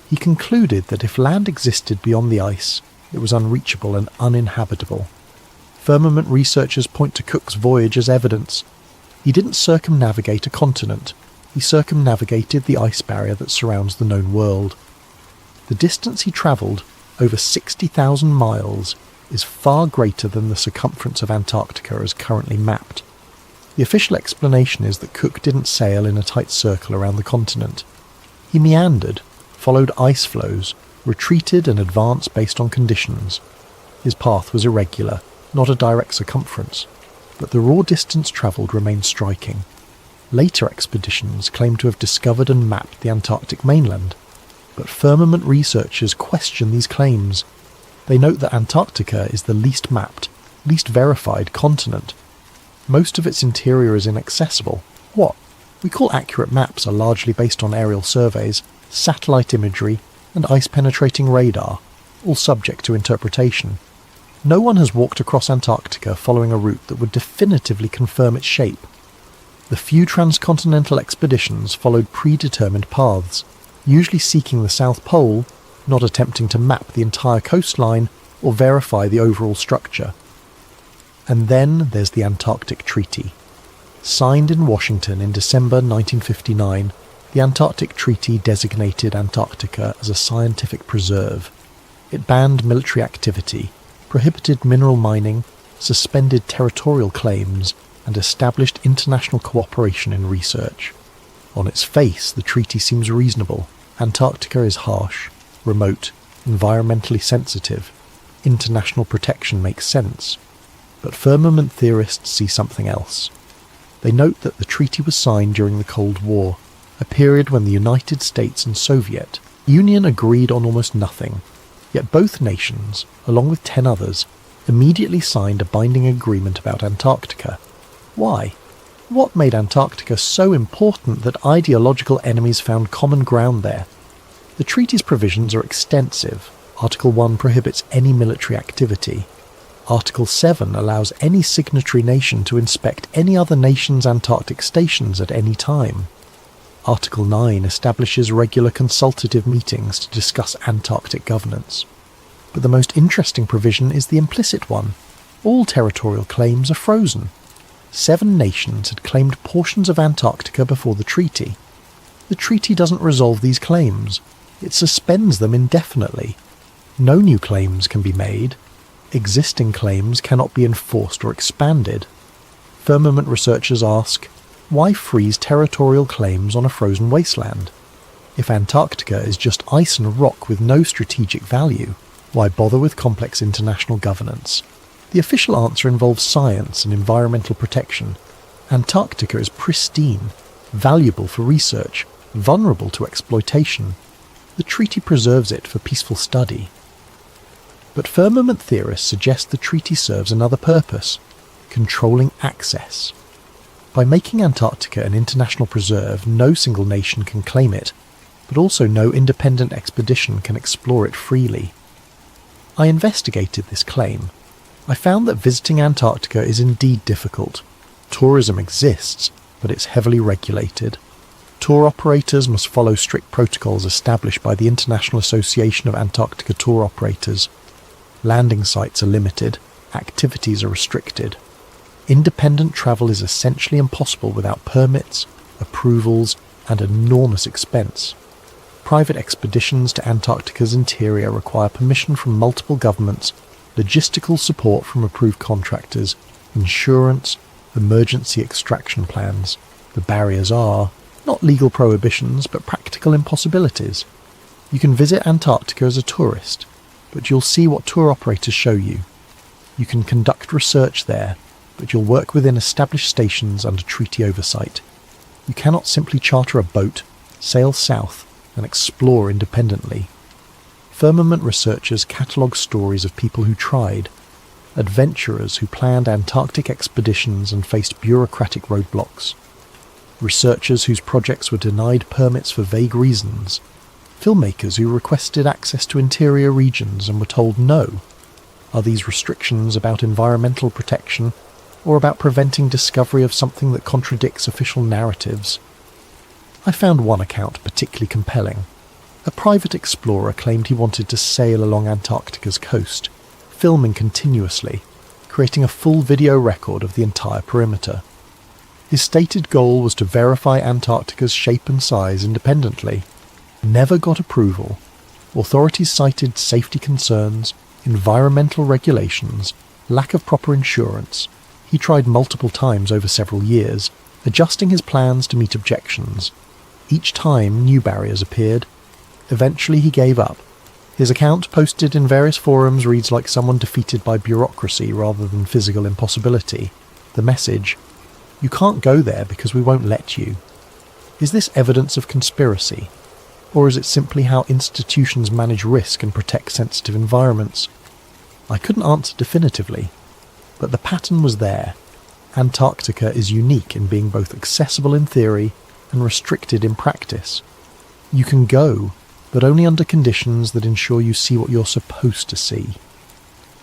He concluded that if land existed beyond the ice, it was unreachable and uninhabitable. Firmament researchers point to Cook's voyage as evidence. He didn't circumnavigate a continent, he circumnavigated the ice barrier that surrounds the known world. The distance he travelled, over 60,000 miles, is far greater than the circumference of Antarctica as currently mapped. The official explanation is that Cook didn't sail in a tight circle around the continent. He meandered, followed ice flows, retreated and advanced based on conditions. His path was irregular, not a direct circumference, but the raw distance travelled remained striking. Later expeditions claim to have discovered and mapped the Antarctic mainland, but firmament researchers question these claims. They note that Antarctica is the least mapped, least verified continent. Most of its interior is inaccessible. What we call accurate maps are largely based on aerial surveys, satellite imagery, and ice-penetrating radar, all subject to interpretation. No one has walked across Antarctica following a route that would definitively confirm its shape. The few transcontinental expeditions followed predetermined paths, usually seeking the South Pole, not attempting to map the entire coastline or verify the overall structure. And then there's the Antarctic Treaty. Signed in Washington in December 1959, the Antarctic Treaty designated Antarctica as a scientific preserve. It banned military activity, prohibited mineral mining, suspended territorial claims, and established international cooperation in research. On its face, the treaty seems reasonable. Antarctica is harsh, remote, environmentally sensitive. International protection makes sense. But firmament theorists see something else. They note that the treaty was signed during the Cold War, a period when the United States and Soviet, Union agreed on almost nothing, yet both nations, along with 10 others, immediately signed a binding agreement about Antarctica. Why? What made Antarctica so important that ideological enemies found common ground there? The treaty's provisions are extensive. Article 1 prohibits any military activity. Article 7 allows any signatory nation to inspect any other nation's Antarctic stations at any time. Article 9 establishes regular consultative meetings to discuss Antarctic governance. But the most interesting provision is the implicit one. All territorial claims are frozen. 7 nations had claimed portions of Antarctica before the treaty. The treaty doesn't resolve these claims. It suspends them indefinitely. No new claims can be made. Existing claims cannot be enforced or expanded. Firmament researchers ask, why freeze territorial claims on a frozen wasteland? If Antarctica is just ice and rock with no strategic value, why bother with complex international governance? The official answer involves science and environmental protection. Antarctica is pristine, valuable for research, vulnerable to exploitation. The treaty preserves it for peaceful study. But firmament theorists suggest the treaty serves another purpose, controlling access. By making Antarctica an international preserve, no single nation can claim it, but also no independent expedition can explore it freely. I investigated this claim. I found that visiting Antarctica is indeed difficult. Tourism exists, but it's heavily regulated. Tour operators must follow strict protocols established by the International Association of Antarctica Tour Operators. Landing sites are limited, activities are restricted. Independent travel is essentially impossible without permits, approvals, and enormous expense. Private expeditions to Antarctica's interior require permission from multiple governments, logistical support from approved contractors, insurance, emergency extraction plans. The barriers are not legal prohibitions, but practical impossibilities. You can visit Antarctica as a tourist, but you'll see what tour operators show you. You can conduct research there, but you'll work within established stations under treaty oversight. You cannot simply charter a boat, sail south, and explore independently. Firmament researchers catalogue stories of people who tried, adventurers who planned Antarctic expeditions and faced bureaucratic roadblocks, researchers whose projects were denied permits for vague reasons, filmmakers who requested access to interior regions and were told no. Are these restrictions about environmental protection, or about preventing discovery of something that contradicts official narratives? I found one account particularly compelling. A private explorer claimed he wanted to sail along Antarctica's coast, filming continuously, creating a full video record of the entire perimeter. His stated goal was to verify Antarctica's shape and size independently. Never got approval. Authorities cited safety concerns, environmental regulations, lack of proper insurance. He tried multiple times over several years, adjusting his plans to meet objections. Each time new barriers appeared. Eventually he gave up. His account, posted in various forums, reads like someone defeated by bureaucracy rather than physical impossibility. The message: you can't go there because we won't let you. Is this evidence of conspiracy? Or is it simply how institutions manage risk and protect sensitive environments? I couldn't answer definitively, but the pattern was there. Antarctica is unique in being both accessible in theory and restricted in practice. You can go, but only under conditions that ensure you see what you're supposed to see.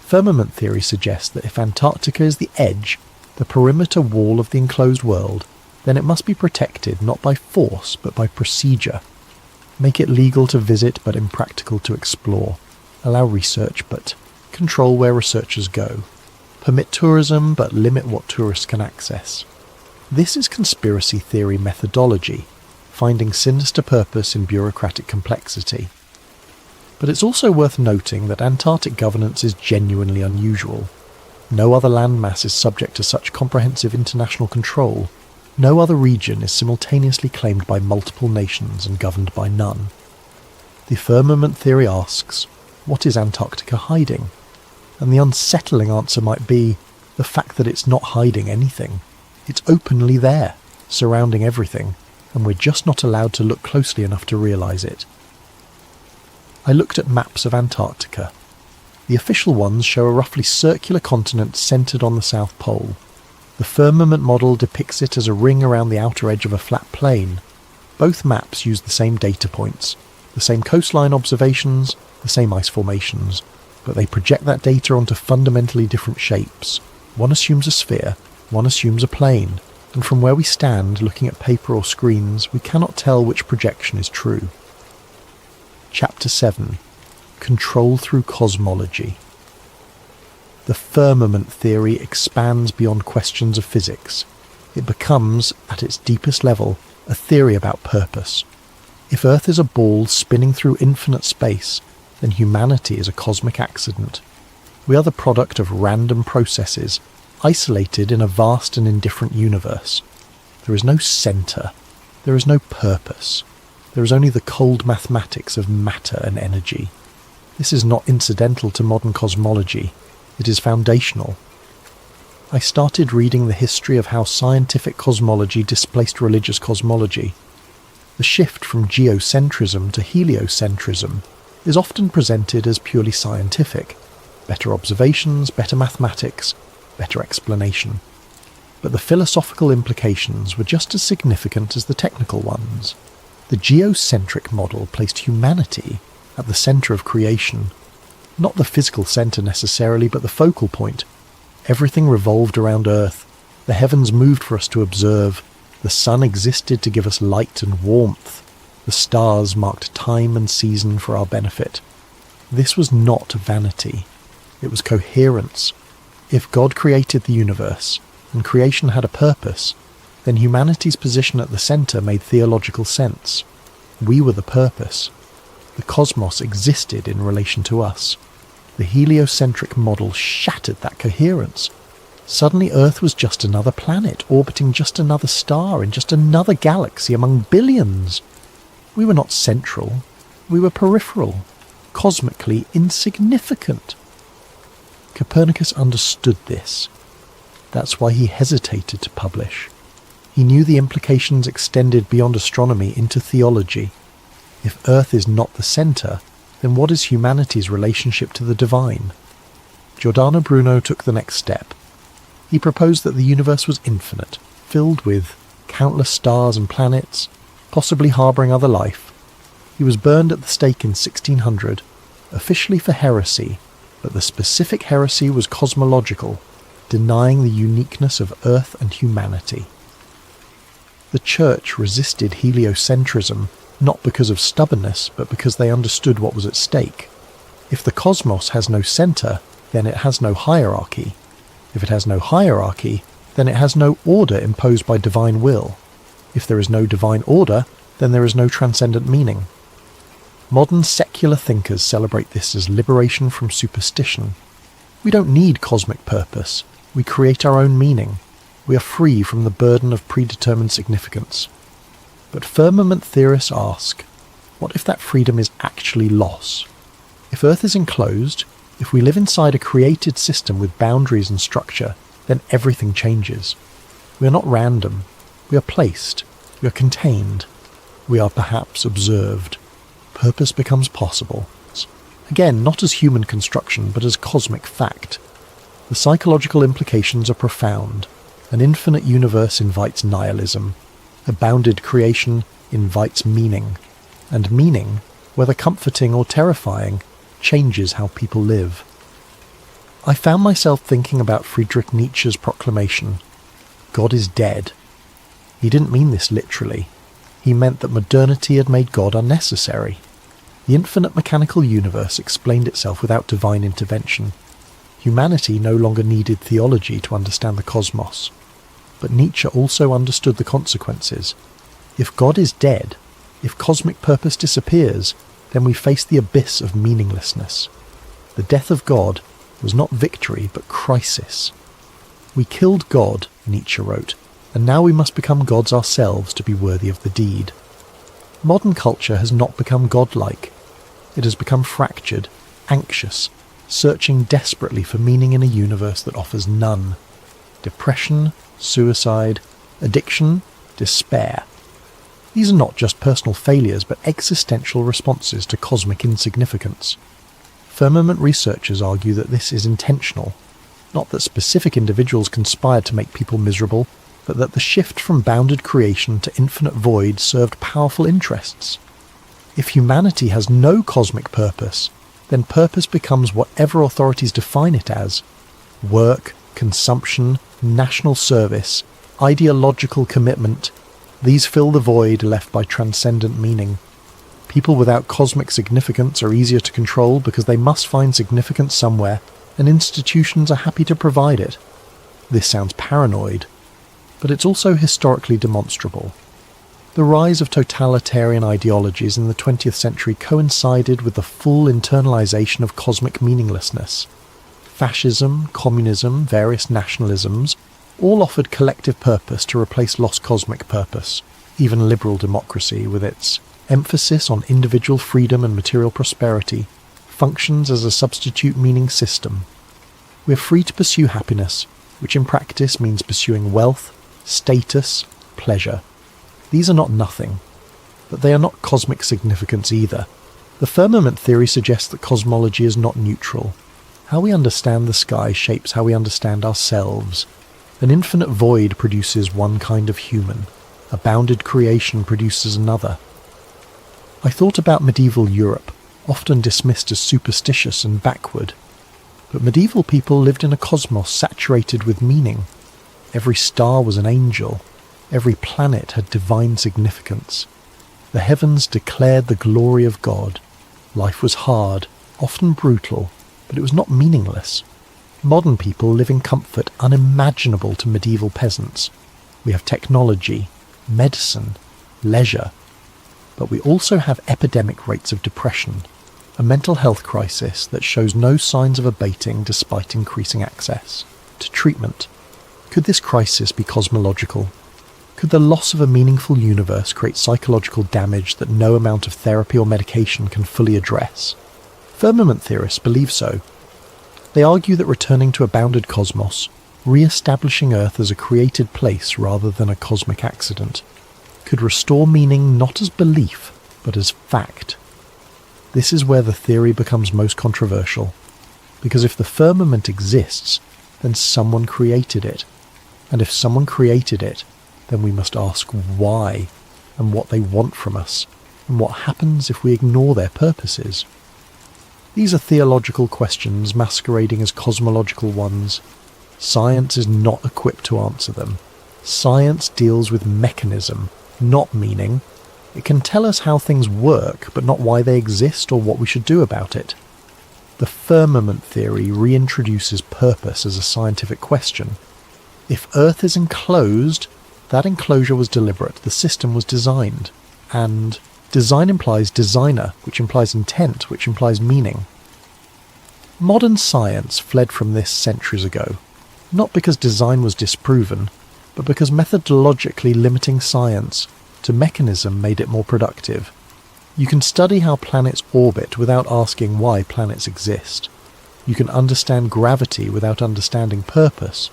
Firmament theory suggests that if Antarctica is the edge, the perimeter wall of the enclosed world, then it must be protected not by force but by procedure. Make it legal to visit but impractical to explore. Allow research but control where researchers go. Permit tourism but limit what tourists can access. This is conspiracy theory methodology, finding sinister purpose in bureaucratic complexity. But it's also worth noting that Antarctic governance is genuinely unusual. No other landmass is subject to such comprehensive international control. No other region is simultaneously claimed by multiple nations and governed by none. The firmament theory asks, what is Antarctica hiding? And the unsettling answer might be the fact that it's not hiding anything. It's openly there, surrounding everything, and we're just not allowed to look closely enough to realise it. I looked at maps of Antarctica. The official ones show a roughly circular continent centred on the South Pole. The firmament model depicts it as a ring around the outer edge of a flat plain. Both maps use the same data points, the same coastline observations, the same ice formations, but they project that data onto fundamentally different shapes. One assumes a sphere, one assumes a plane, and from where we stand looking at paper or screens, we cannot tell which projection is true. Chapter 7. Control through Cosmology. The firmament theory expands beyond questions of physics. It becomes, at its deepest level, a theory about purpose. If Earth is a ball spinning through infinite space, then humanity is a cosmic accident. We are the product of random processes, isolated in a vast and indifferent universe. There is no centre. There is no purpose. There is only the cold mathematics of matter and energy. This is not incidental to modern cosmology. It is foundational. I started reading the history of how scientific cosmology displaced religious cosmology. The shift from geocentrism to heliocentrism is often presented as purely scientific. Better observations, better mathematics, better explanation. But the philosophical implications were just as significant as the technical ones. The geocentric model placed humanity at the centre of creation. Not the physical centre necessarily, but the focal point. Everything revolved around Earth. The heavens moved for us to observe. The sun existed to give us light and warmth. The stars marked time and season for our benefit. This was not vanity. It was coherence. If God created the universe, and creation had a purpose, then humanity's position at the centre made theological sense. We were the purpose. The cosmos existed in relation to us. The heliocentric model shattered that coherence. Suddenly Earth was just another planet, orbiting just another star in just another galaxy among billions. We were not central. We were peripheral, cosmically insignificant. Copernicus understood this. That's why he hesitated to publish. He knew the implications extended beyond astronomy into theology. If Earth is not the centre, then what is humanity's relationship to the divine? Giordano Bruno took the next step. He proposed that the universe was infinite, filled with countless stars and planets, possibly harbouring other life. He was burned at the stake in 1600, officially for heresy, but the specific heresy was cosmological, denying the uniqueness of Earth and humanity. The Church resisted heliocentrism, not because of stubbornness, but because they understood what was at stake. If the cosmos has no centre, then it has no hierarchy. If it has no hierarchy, then it has no order imposed by divine will. If there is no divine order, then there is no transcendent meaning. Modern secular thinkers celebrate this as liberation from superstition. We don't need cosmic purpose. We create our own meaning. We are free from the burden of predetermined significance. But firmament theorists ask, what if that freedom is actually loss? If Earth is enclosed, if we live inside a created system with boundaries and structure, then everything changes. We are not random. We are placed. We are contained. We are perhaps observed. Purpose becomes possible. Again, not as human construction, but as cosmic fact. The psychological implications are profound. An infinite universe invites nihilism. A bounded creation invites meaning. And meaning, whether comforting or terrifying, changes how people live. I found myself thinking about Friedrich Nietzsche's proclamation, God is dead. He didn't mean this literally. He meant that modernity had made God unnecessary. The infinite mechanical universe explained itself without divine intervention. Humanity no longer needed theology to understand the cosmos. But Nietzsche also understood the consequences. If God is dead, if cosmic purpose disappears, then we face the abyss of meaninglessness. The death of God was not victory, but crisis. We killed God, Nietzsche wrote, and now we must become gods ourselves to be worthy of the deed. Modern culture has not become godlike. It has become fractured, anxious, searching desperately for meaning in a universe that offers none. Depression, suicide, addiction, despair. These are not just personal failures, but existential responses to cosmic insignificance. Firmament researchers argue that this is intentional, not that specific individuals conspired to make people miserable, but that the shift from bounded creation to infinite void served powerful interests. If humanity has no cosmic purpose, then purpose becomes whatever authorities define it as: work, consumption, national service, ideological commitment. These fill the void left by transcendent meaning. People without cosmic significance are easier to control because they must find significance somewhere, and institutions are happy to provide it. This sounds paranoid, but it's also historically demonstrable. The rise of totalitarian ideologies in the 20th century coincided with the full internalization of cosmic meaninglessness. Fascism, communism, various nationalisms all offered collective purpose to replace lost cosmic purpose. Even liberal democracy, with its emphasis on individual freedom and material prosperity, functions as a substitute meaning system. We are free to pursue happiness, which in practice means pursuing wealth, status, pleasure. These are not nothing, but they are not cosmic significance either. The firmament theory suggests that cosmology is not neutral. How we understand the sky shapes how we understand ourselves. An infinite void produces one kind of human. A bounded creation produces another. I thought about medieval Europe, often dismissed as superstitious and backward. But medieval people lived in a cosmos saturated with meaning. Every star was an angel. Every planet had divine significance. The heavens declared the glory of God. Life was hard, often brutal, but it was not meaningless. Modern people live in comfort unimaginable to medieval peasants. We have technology, medicine, leisure, but we also have epidemic rates of depression, a mental health crisis that shows no signs of abating despite increasing access to treatment. Could this crisis be cosmological? Could the loss of a meaningful universe create psychological damage that no amount of therapy or medication can fully address? Firmament theorists believe so. They argue that returning to a bounded cosmos, re-establishing Earth as a created place rather than a cosmic accident, could restore meaning not as belief, but as fact. This is where the theory becomes most controversial, because if the firmament exists, then someone created it. And if someone created it, then we must ask why, and what they want from us, and what happens if we ignore their purposes. These are theological questions masquerading as cosmological ones. Science is not equipped to answer them. Science deals with mechanism, not meaning. It can tell us how things work, but not why they exist or what we should do about it. The firmament theory reintroduces purpose as a scientific question. If Earth is enclosed, that enclosure was deliberate, the system was designed. And design implies designer, which implies intent, which implies meaning. Modern science fled from this centuries ago, not because design was disproven, but because methodologically limiting science to mechanism made it more productive. You can study how planets orbit without asking why planets exist. You can understand gravity without understanding purpose,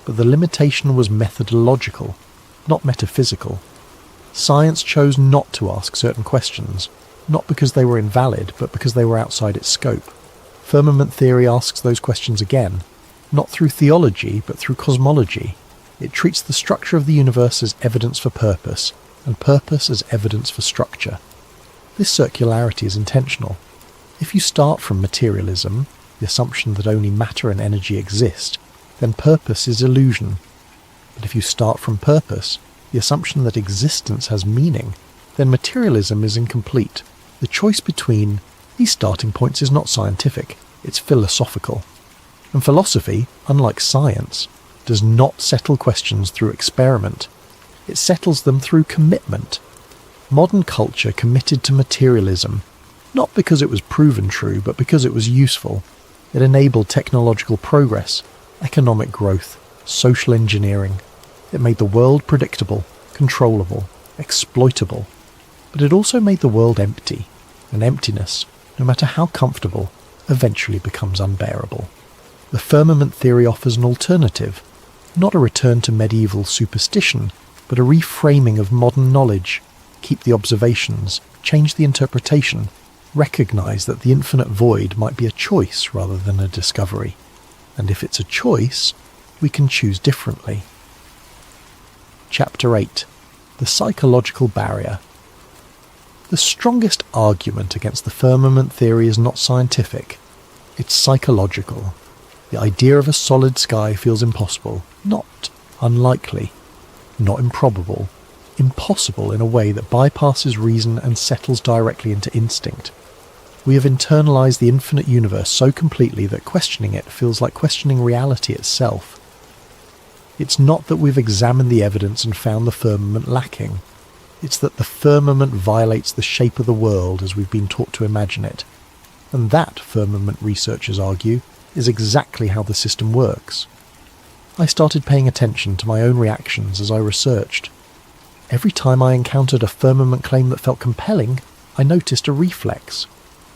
but the limitation was methodological, not metaphysical. Science chose not to ask certain questions, not because they were invalid, but because they were outside its scope. Firmament theory asks those questions again, not through theology, but through cosmology. It treats the structure of the universe as evidence for purpose, and purpose as evidence for structure. This circularity is intentional. If you start from materialism, the assumption that only matter and energy exist, then purpose is illusion. But if you start from purpose, the assumption that existence has meaning, then materialism is incomplete. The choice between these starting points is not scientific, it's philosophical. And philosophy, unlike science, does not settle questions through experiment. It settles them through commitment. Modern culture committed to materialism, not because it was proven true, but because it was useful. It enabled technological progress, economic growth, social engineering. It made the world predictable, controllable, exploitable. But it also made the world empty, and emptiness, no matter how comfortable, eventually becomes unbearable. The firmament theory offers an alternative, not a return to medieval superstition, but a reframing of modern knowledge, keep the observations, change the interpretation, recognise that the infinite void might be a choice rather than a discovery. And if it's a choice, we can choose differently. Chapter 8. The Psychological Barrier. The strongest argument against the firmament theory is not scientific. It's psychological. The idea of a solid sky feels impossible, not unlikely, not improbable, impossible in a way that bypasses reason and settles directly into instinct. We have internalized the infinite universe so completely that questioning it feels like questioning reality itself. It's not that we've examined the evidence and found the firmament lacking. It's that the firmament violates the shape of the world as we've been taught to imagine it. And that, firmament researchers argue, is exactly how the system works. I started paying attention to my own reactions as I researched. Every time I encountered a firmament claim that felt compelling, I noticed a reflex,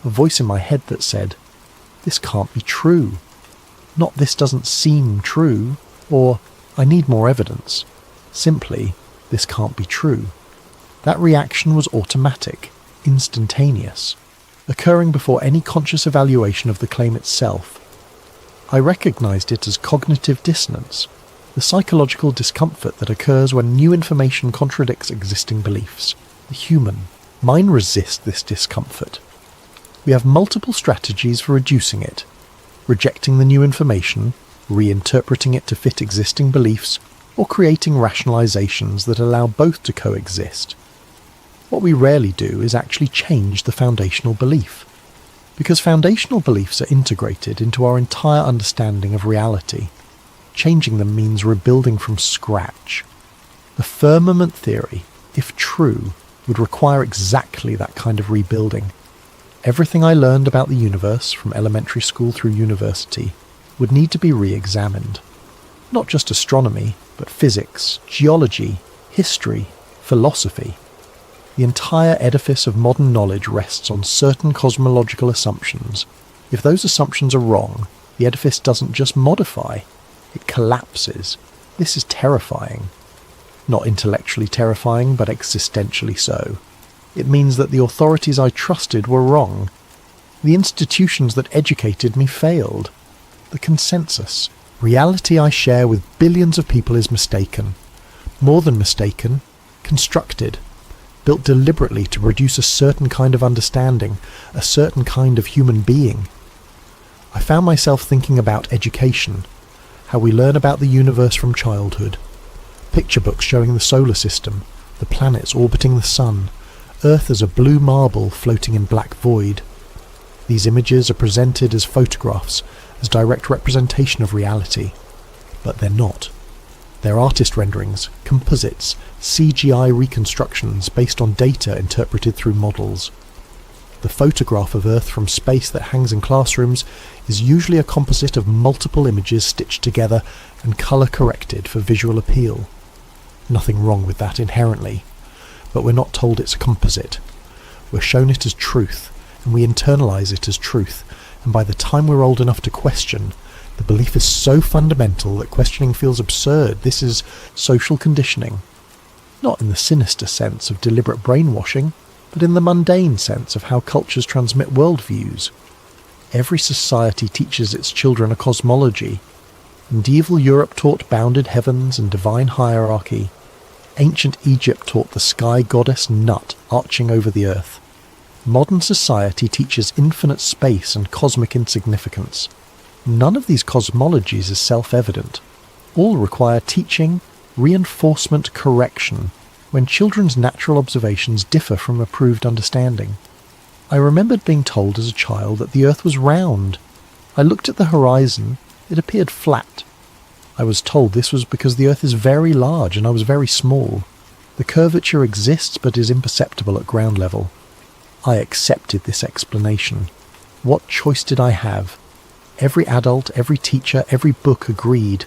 a voice in my head that said, "This can't be true." Not "this doesn't seem true," or "I need more evidence." Simply, "This can't be true." That reaction was automatic, instantaneous, occurring before any conscious evaluation of the claim itself. I recognized it as cognitive dissonance, the psychological discomfort that occurs when new information contradicts existing beliefs. The human mind resists this discomfort. We have multiple strategies for reducing it: rejecting the new information, reinterpreting it to fit existing beliefs, or creating rationalizations that allow both to coexist. What we rarely do is actually change the foundational belief, because foundational beliefs are integrated into our entire understanding of reality. Changing them means rebuilding from scratch. The firmament theory, if true, would require exactly that kind of rebuilding. Everything I learned about the universe, from elementary school through university, would need to be re-examined. Not just astronomy, but physics, geology, history, philosophy. The entire edifice of modern knowledge rests on certain cosmological assumptions. If those assumptions are wrong, the edifice doesn't just modify, it collapses. This is terrifying. Not intellectually terrifying, but existentially so. It means that the authorities I trusted were wrong. The institutions that educated me failed. The consensus, reality I share with billions of people, is mistaken. More than mistaken, constructed. Built deliberately to produce a certain kind of understanding, a certain kind of human being. I found myself thinking about education, how we learn about the universe from childhood. Picture books showing the solar system, the planets orbiting the sun, Earth as a blue marble floating in black void. These images are presented as photographs, as direct representation of reality, but they're not. They're artist renderings, composites, CGI reconstructions based on data interpreted through models. The photograph of Earth from space that hangs in classrooms is usually a composite of multiple images stitched together and colour-corrected for visual appeal. Nothing wrong with that inherently, but we're not told it's a composite. We're shown it as truth, and we internalise it as truth, and by the time we're old enough to question, the belief is so fundamental that questioning feels absurd. This is social conditioning. Not in the sinister sense of deliberate brainwashing, but in the mundane sense of how cultures transmit worldviews. Every society teaches its children a cosmology. Medieval Europe taught bounded heavens and divine hierarchy. Ancient Egypt taught the sky goddess Nut arching over the earth. Modern society teaches infinite space and cosmic insignificance. None of these cosmologies is self-evident. All require teaching, reinforcement, correction, when children's natural observations differ from approved understanding. I remembered being told as a child that the earth was round. I looked at the horizon, it appeared flat. I was told this was because the earth is very large and I was very small. The curvature exists but is imperceptible at ground level. I accepted this explanation. What choice did I have? Every adult, every teacher, every book agreed.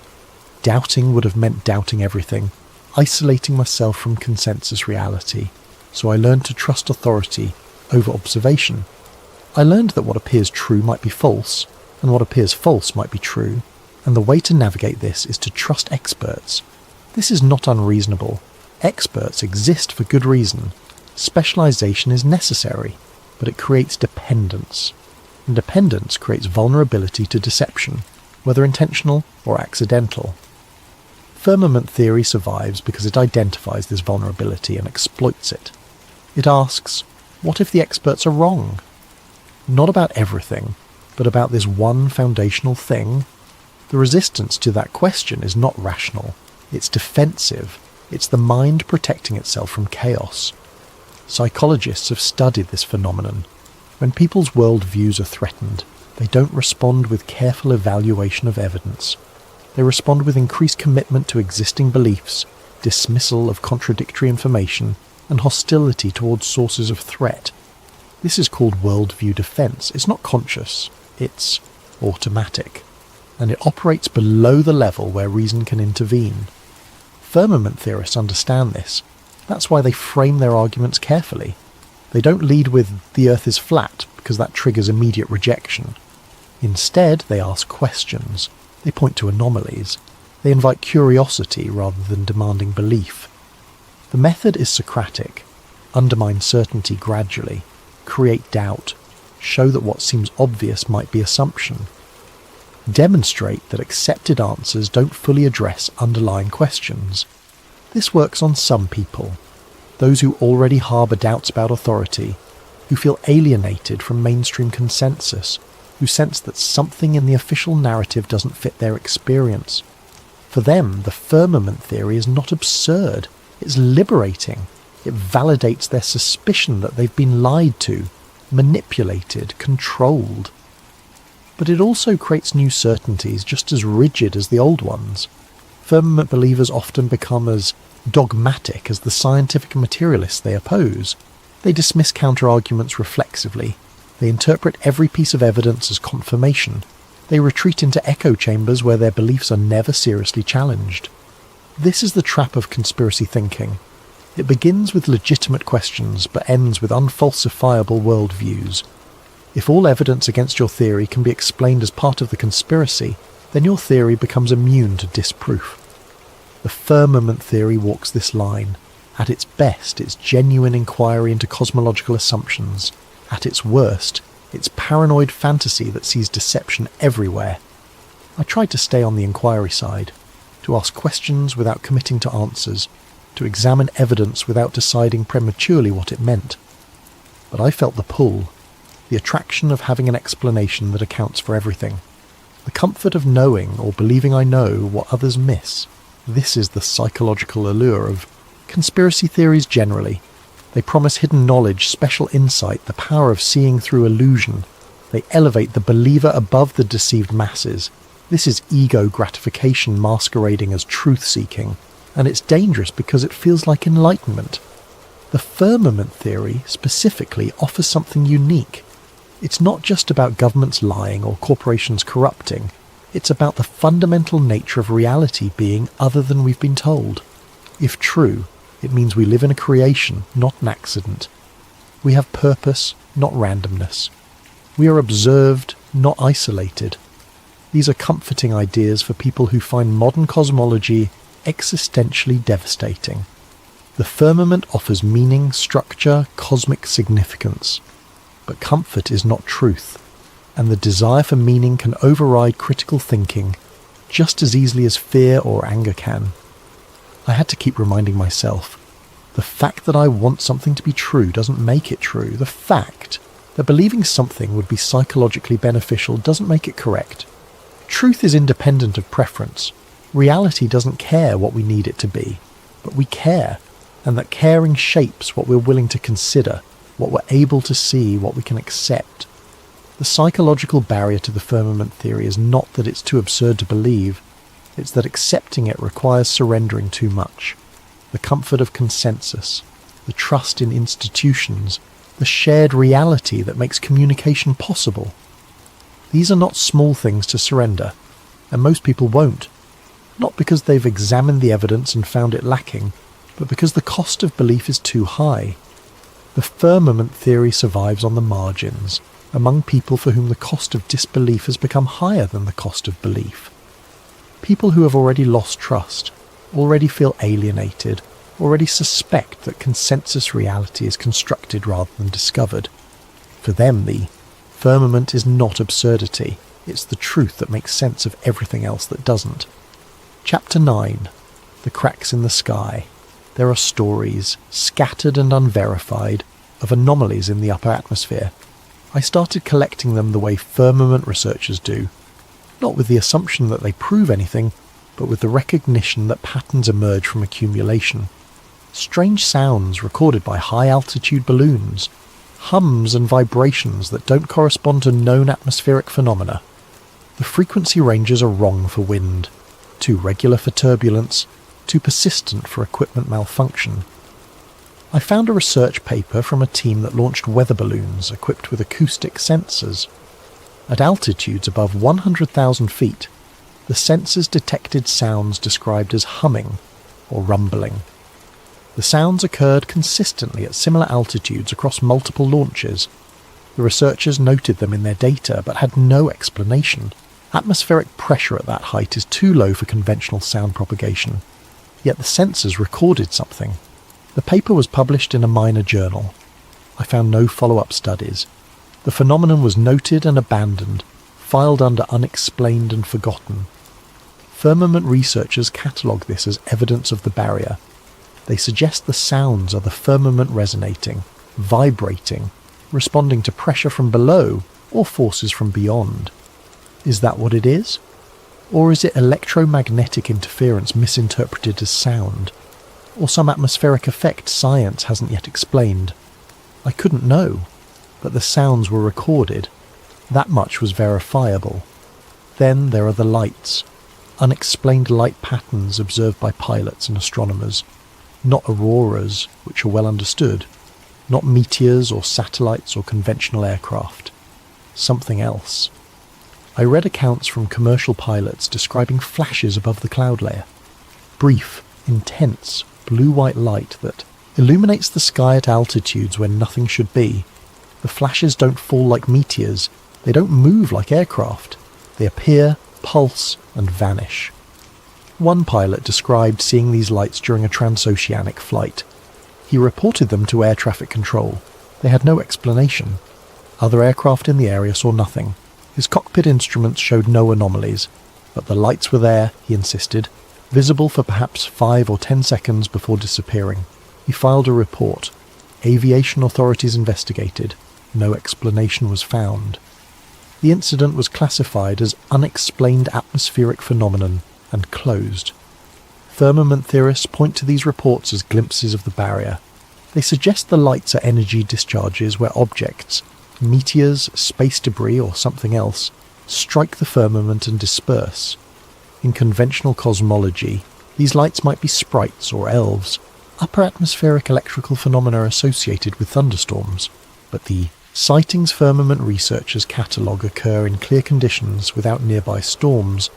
Doubting would have meant doubting everything, isolating myself from consensus reality. So I learned to trust authority over observation. I learned that what appears true might be false, and what appears false might be true, and the way to navigate this is to trust experts. This is not unreasonable. Experts exist for good reason. Specialization is necessary, but it creates dependence. And dependence creates vulnerability to deception, whether intentional or accidental. Firmament theory survives because it identifies this vulnerability and exploits it. It asks, what if the experts are wrong? Not about everything, but about this one foundational thing. The resistance to that question is not rational. It's defensive. It's the mind protecting itself from chaos. Psychologists have studied this phenomenon. When people's worldviews are threatened, they don't respond with careful evaluation of evidence. They respond with increased commitment to existing beliefs, dismissal of contradictory information, and hostility towards sources of threat. This is called worldview defense. It's not conscious, it's automatic. And it operates below the level where reason can intervene. Firmament theorists understand this. That's why they frame their arguments carefully. They don't lead with, the earth is flat, because that triggers immediate rejection. Instead, they ask questions. They point to anomalies. They invite curiosity rather than demanding belief. The method is Socratic. Undermine certainty gradually. Create doubt. Show that what seems obvious might be assumption. Demonstrate that accepted answers don't fully address underlying questions. This works on some people. Those who already harbour doubts about authority, who feel alienated from mainstream consensus, who sense that something in the official narrative doesn't fit their experience. For them, the firmament theory is not absurd, it's liberating. It validates their suspicion that they've been lied to, manipulated, controlled. But it also creates new certainties just as rigid as the old ones. Firmament believers often become as dogmatic as the scientific materialists they oppose. They dismiss counter-arguments reflexively. They interpret every piece of evidence as confirmation. They retreat into echo chambers where their beliefs are never seriously challenged. This is the trap of conspiracy thinking. It begins with legitimate questions, but ends with unfalsifiable worldviews. If all evidence against your theory can be explained as part of the conspiracy, then your theory becomes immune to disproof. The firmament theory walks this line. At its best, it's genuine inquiry into cosmological assumptions. At its worst, it's paranoid fantasy that sees deception everywhere. I tried to stay on the inquiry side, to ask questions without committing to answers, to examine evidence without deciding prematurely what it meant. But I felt the pull, the attraction of having an explanation that accounts for everything. The comfort of knowing or believing I know what others miss. This is the psychological allure of conspiracy theories generally. They promise hidden knowledge, special insight, the power of seeing through illusion. They elevate the believer above the deceived masses. This is ego gratification masquerading as truth-seeking, and it's dangerous because it feels like enlightenment. The firmament theory specifically offers something unique. It's not just about governments lying or corporations corrupting. It's about the fundamental nature of reality being other than we've been told. If true, it means we live in a creation, not an accident. We have purpose, not randomness. We are observed, not isolated. These are comforting ideas for people who find modern cosmology existentially devastating. The firmament offers meaning, structure, cosmic significance. But comfort is not truth, and the desire for meaning can override critical thinking just as easily as fear or anger can. I had to keep reminding myself, the fact that I want something to be true doesn't make it true. The fact that believing something would be psychologically beneficial doesn't make it correct. Truth is independent of preference. Reality doesn't care what we need it to be, but we care, and that caring shapes what we're willing to consider, what we're able to see, what we can accept. The psychological barrier to the firmament theory is not that it's too absurd to believe, it's that accepting it requires surrendering too much. The comfort of consensus, the trust in institutions, the shared reality that makes communication possible. These are not small things to surrender, and most people won't. Not because they've examined the evidence and found it lacking, but because the cost of belief is too high. The firmament theory survives on the margins, among people for whom the cost of disbelief has become higher than the cost of belief. People who have already lost trust, already feel alienated, already suspect that consensus reality is constructed rather than discovered. For them, the firmament is not absurdity, it's the truth that makes sense of everything else that doesn't. Chapter 9. The Cracks in the Sky. There are stories, scattered and unverified, of anomalies in the upper atmosphere. I started collecting them the way firmament researchers do, not with the assumption that they prove anything, but with the recognition that patterns emerge from accumulation. Strange sounds recorded by high-altitude balloons, hums and vibrations that don't correspond to known atmospheric phenomena. The frequency ranges are wrong for wind, too regular for turbulence, too persistent for equipment malfunction. I found a research paper from a team that launched weather balloons equipped with acoustic sensors. At altitudes above 100,000 feet, the sensors detected sounds described as humming or rumbling. The sounds occurred consistently at similar altitudes across multiple launches. The researchers noted them in their data but had no explanation. Atmospheric pressure at that height is too low for conventional sound propagation. Yet the sensors recorded something. The paper was published in a minor journal. I found no follow-up studies. The phenomenon was noted and abandoned, filed under unexplained and forgotten. Firmament researchers catalogue this as evidence of the barrier. They suggest the sounds are the firmament resonating, vibrating, responding to pressure from below or forces from beyond. Is that what it is? Or is it electromagnetic interference misinterpreted as sound? Or some atmospheric effect science hasn't yet explained? I couldn't know, but the sounds were recorded. That much was verifiable. Then there are the lights. Unexplained light patterns observed by pilots and astronomers. Not auroras, which are well understood. Not meteors or satellites or conventional aircraft. Something else. I read accounts from commercial pilots describing flashes above the cloud layer. Brief, intense, blue-white light that illuminates the sky at altitudes where nothing should be. The flashes don't fall like meteors. They don't move like aircraft. They appear, pulse, and vanish. One pilot described seeing these lights during a transoceanic flight. He reported them to air traffic control. They had no explanation. Other aircraft in the area saw nothing. His cockpit instruments showed no anomalies, but the lights were there, he insisted, visible for perhaps 5 or 10 seconds before disappearing. He filed a report. Aviation authorities investigated. No explanation was found. The incident was classified as unexplained atmospheric phenomenon and closed. Firmament theorists point to these reports as glimpses of the barrier. They suggest the lights are energy discharges where objects, meteors, space debris or something else, strike the firmament and disperse. In conventional cosmology, these lights might be sprites or elves, upper atmospheric electrical phenomena associated with thunderstorms, but the sightings firmament researchers catalogue occur in clear conditions without nearby storms,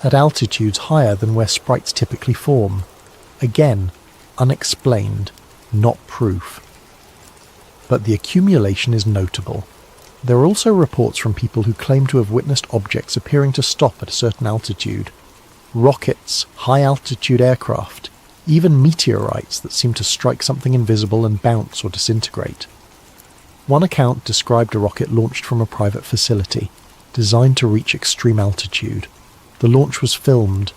at altitudes higher than where sprites typically form. Again, unexplained, not proof. But the accumulation is notable. There are also reports from people who claim to have witnessed objects appearing to stop at a certain altitude. Rockets, high-altitude aircraft, even meteorites that seem to strike something invisible and bounce or disintegrate. One account described a rocket launched from a private facility, designed to reach extreme altitude. The launch was filmed.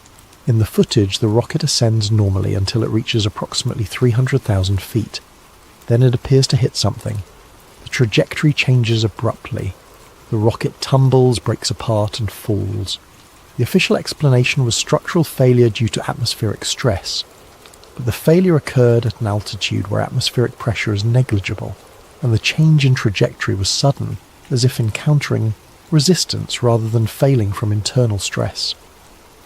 In the footage, the rocket ascends normally until it reaches approximately 300,000 feet. Then it appears to hit something. The trajectory changes abruptly. The rocket tumbles, breaks apart, and falls. The official explanation was structural failure due to atmospheric stress. But the failure occurred at an altitude where atmospheric pressure is negligible, and the change in trajectory was sudden, as if encountering resistance rather than failing from internal stress.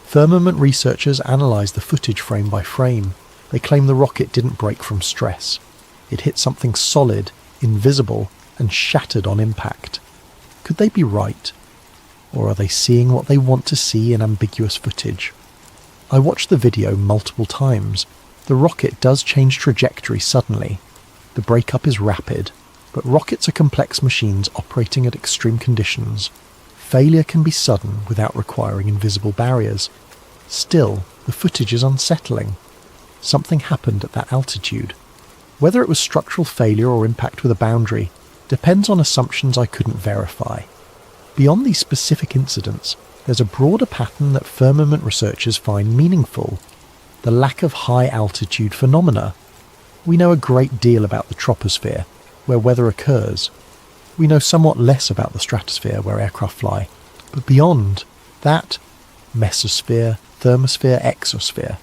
Firmament researchers analysed the footage frame by frame. They claim the rocket didn't break from stress. It hit something solid, invisible, and shattered on impact. Could they be right? Or are they seeing what they want to see in ambiguous footage? I watched the video multiple times. The rocket does change trajectory suddenly. The breakup is rapid, but rockets are complex machines operating at extreme conditions. Failure can be sudden without requiring invisible barriers. Still, the footage is unsettling. something happened at that altitude. Whether it was structural failure or impact with a boundary depends on assumptions I couldn't verify. Beyond these specific incidents, there's a broader pattern that firmament researchers find meaningful: the lack of high-altitude phenomena. We know a great deal about the troposphere, where weather occurs. We know somewhat less about the stratosphere, where aircraft fly. But beyond that, mesosphere, thermosphere, exosphere,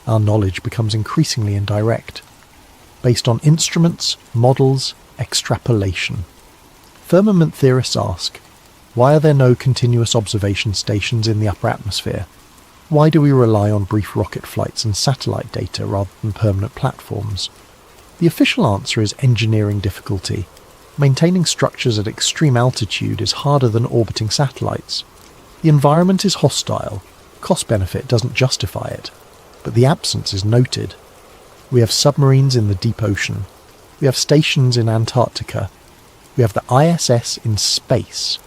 our knowledge becomes increasingly indirect, based on instruments, models, extrapolation. Firmament theorists ask, why are there no continuous observation stations in the upper atmosphere? Why do we rely on brief rocket flights and satellite data rather than permanent platforms? The official answer is engineering difficulty. Maintaining structures at extreme altitude is harder than orbiting satellites. The environment is hostile. Cost-benefit doesn't justify it. But the absence is noted. We have submarines in the deep ocean. We have stations in Antarctica. We have the ISS in space.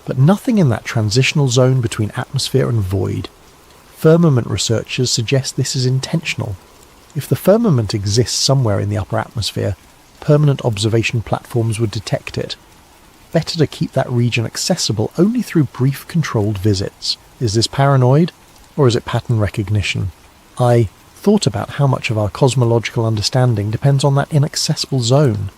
But nothing in that transitional zone between atmosphere and void. Firmament researchers suggest this is intentional. If the firmament exists somewhere in the upper atmosphere, permanent observation platforms would detect it. Better to keep that region accessible only through brief controlled visits. Is this paranoid, or is it pattern recognition? I thought about how much of our cosmological understanding depends on that inaccessible zone.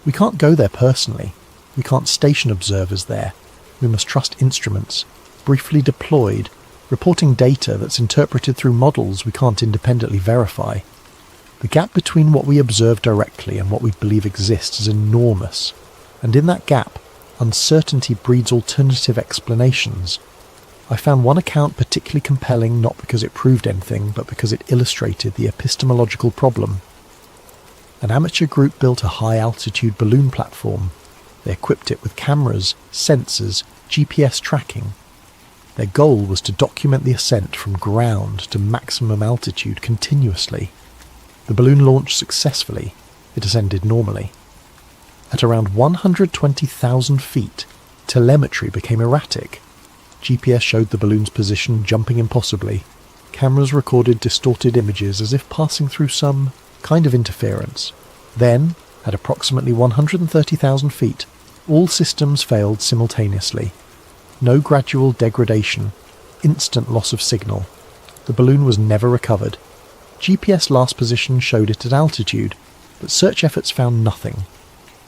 We can't go there personally. We can't station observers there. We must trust instruments, briefly deployed, reporting data that's interpreted through models we can't independently verify. The gap between what we observe directly and what we believe exists is enormous, and in that gap, uncertainty breeds alternative explanations. I found one account particularly compelling not because it proved anything, but because it illustrated the epistemological problem. An amateur group built a high-altitude balloon platform. They equipped it with cameras, sensors, GPS tracking. Their goal was to document the ascent from ground to maximum altitude continuously. The balloon launched successfully. It ascended normally. At around 120,000 feet, telemetry became erratic. GPS showed the balloon's position jumping impossibly. Cameras recorded distorted images as if passing through some kind of interference. Then, at approximately 130,000 feet, all systems failed simultaneously. No gradual degradation, instant loss of signal. The balloon was never recovered. GPS last position showed it at altitude, but search efforts found nothing.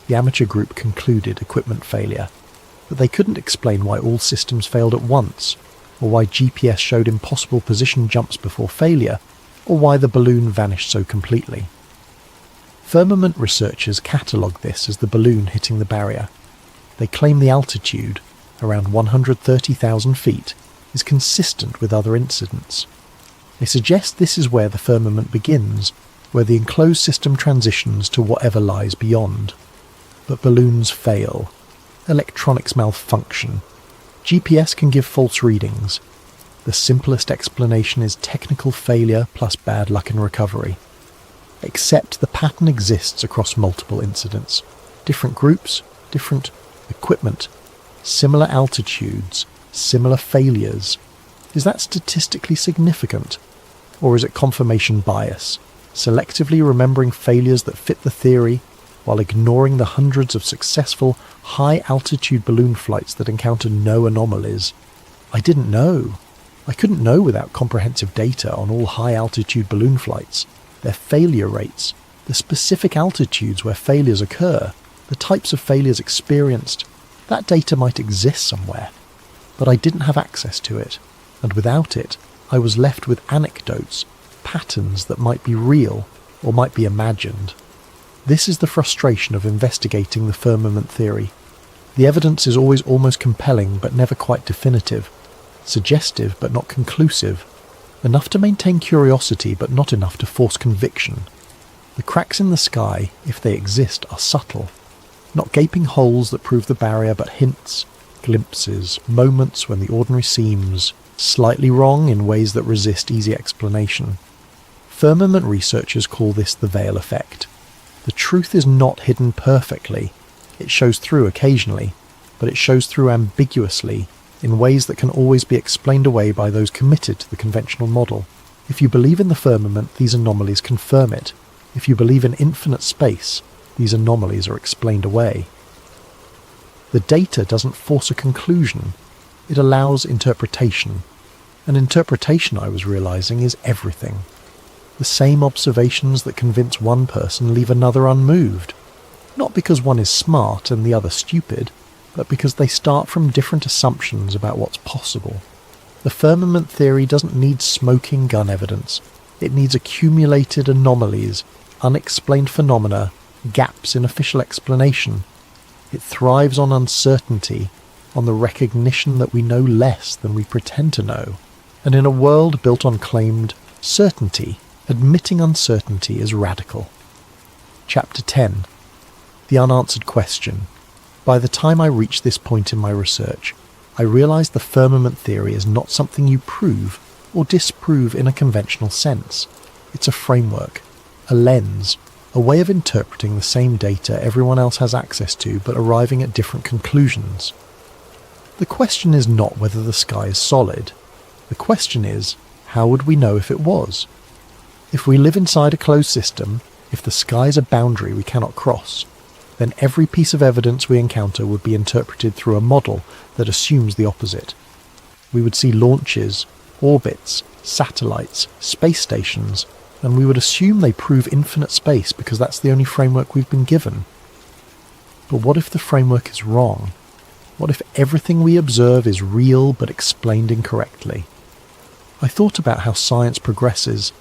The amateur group concluded equipment failure, but they couldn't explain why all systems failed at once, or why GPS showed impossible position jumps before failure, or why the balloon vanished so completely. Firmament researchers catalogue this as the balloon hitting the barrier. They claim the altitude, around 130,000 feet, is consistent with other incidents. They suggest this is where the firmament begins, where the enclosed system transitions to whatever lies beyond. But balloons fail. Electronics malfunction. GPS can give false readings. The simplest explanation is technical failure plus bad luck in recovery. Except the pattern exists across multiple incidents. Different groups, different equipment, similar altitudes, similar failures. Is that statistically significant? Or is it confirmation bias, selectively remembering failures that fit the theory while ignoring the hundreds of successful high-altitude balloon flights that encountered no anomalies? I didn't know. I couldn't know without comprehensive data on all high-altitude balloon flights, their failure rates, the specific altitudes where failures occur, the types of failures experienced. That data might exist somewhere, but I didn't have access to it, and without it, I was left with anecdotes, patterns that might be real or might be imagined. This is the frustration of investigating the firmament theory. The evidence is always almost compelling but never quite definitive, suggestive but not conclusive, enough to maintain curiosity but not enough to force conviction. The cracks in the sky, if they exist, are subtle, not gaping holes that prove the barrier but hints, glimpses, moments when the ordinary seems slightly wrong in ways that resist easy explanation. Firmament researchers call this the veil effect. The truth is not hidden perfectly. It shows through occasionally, but it shows through ambiguously, in ways that can always be explained away by those committed to the conventional model. If you believe in the firmament, these anomalies confirm it. If you believe in infinite space, these anomalies are explained away. The data doesn't force a conclusion, it allows interpretation. And interpretation, I was realizing, is everything. The same observations that convince one person leave another unmoved. Not because one is smart and the other stupid, but because they start from different assumptions about what's possible. The firmament theory doesn't need smoking gun evidence. It needs accumulated anomalies, unexplained phenomena, gaps in official explanation. It thrives on uncertainty, on the recognition that we know less than we pretend to know. And in a world built on claimed certainty, admitting uncertainty is radical. Chapter 10. The unanswered question. By the time I reached this point in my research, I realized the firmament theory is not something you prove or disprove in a conventional sense. It's a framework, a lens, a way of interpreting the same data everyone else has access to but arriving at different conclusions. The question is not whether the sky is solid. The question is, how would we know if it was? If we live inside a closed system, if the sky is a boundary we cannot cross, then every piece of evidence we encounter would be interpreted through a model that assumes the opposite. We would see launches, orbits, satellites, space stations, and we would assume they prove infinite space because that's the only framework we've been given. But what if the framework is wrong? What if everything we observe is real but explained incorrectly? I thought about how science progresses.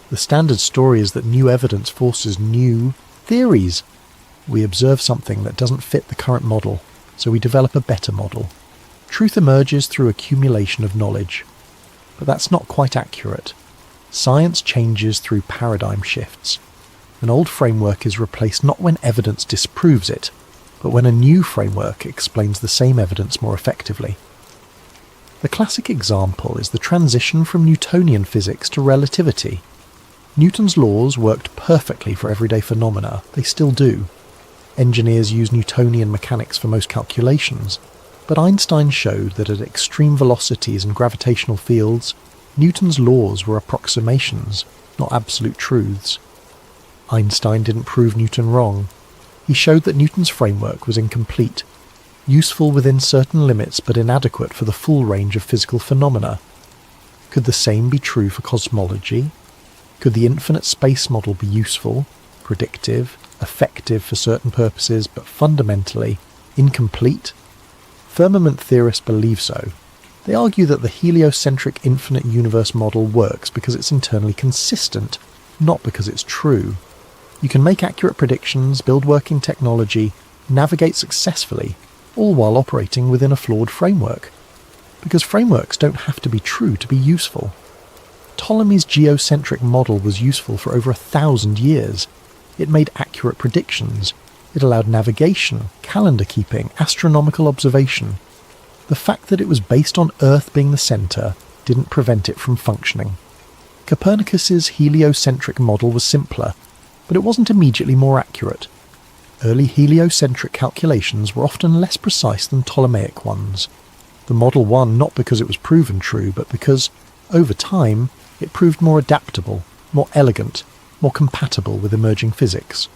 The standard story is that new evidence forces new theories. We observe something that doesn't fit the current model, so we develop a better model. Truth emerges through accumulation of knowledge. But that's not quite accurate. Science changes through paradigm shifts. An old framework is replaced not when evidence disproves it, but when a new framework explains the same evidence more effectively. The classic example is the transition from Newtonian physics to relativity. Newton's laws worked perfectly for everyday phenomena. They still do. Engineers use Newtonian mechanics for most calculations, but Einstein showed that at extreme velocities and gravitational fields, Newton's laws were approximations, not absolute truths. Einstein didn't prove Newton wrong. He showed that Newton's framework was incomplete, useful within certain limits but inadequate for the full range of physical phenomena. Could the same be true for cosmology? Could the infinite space model be useful, predictive, effective for certain purposes, but fundamentally incomplete? Firmament theorists believe so. They argue that the heliocentric infinite universe model works because it's internally consistent, not because it's true. You can make accurate predictions, build working technology, navigate successfully, all while operating within a flawed framework. Because frameworks don't have to be true to be useful. Ptolemy's geocentric model was useful for over 1,000 years. It made accurate predictions. It allowed navigation, calendar keeping, astronomical observation. The fact that it was based on Earth being the centre didn't prevent it from functioning. Copernicus's heliocentric model was simpler, but it wasn't immediately more accurate. Early heliocentric calculations were often less precise than Ptolemaic ones. The model won not because it was proven true, but because, over time, it proved more adaptable, more elegant, more compatible with emerging physics.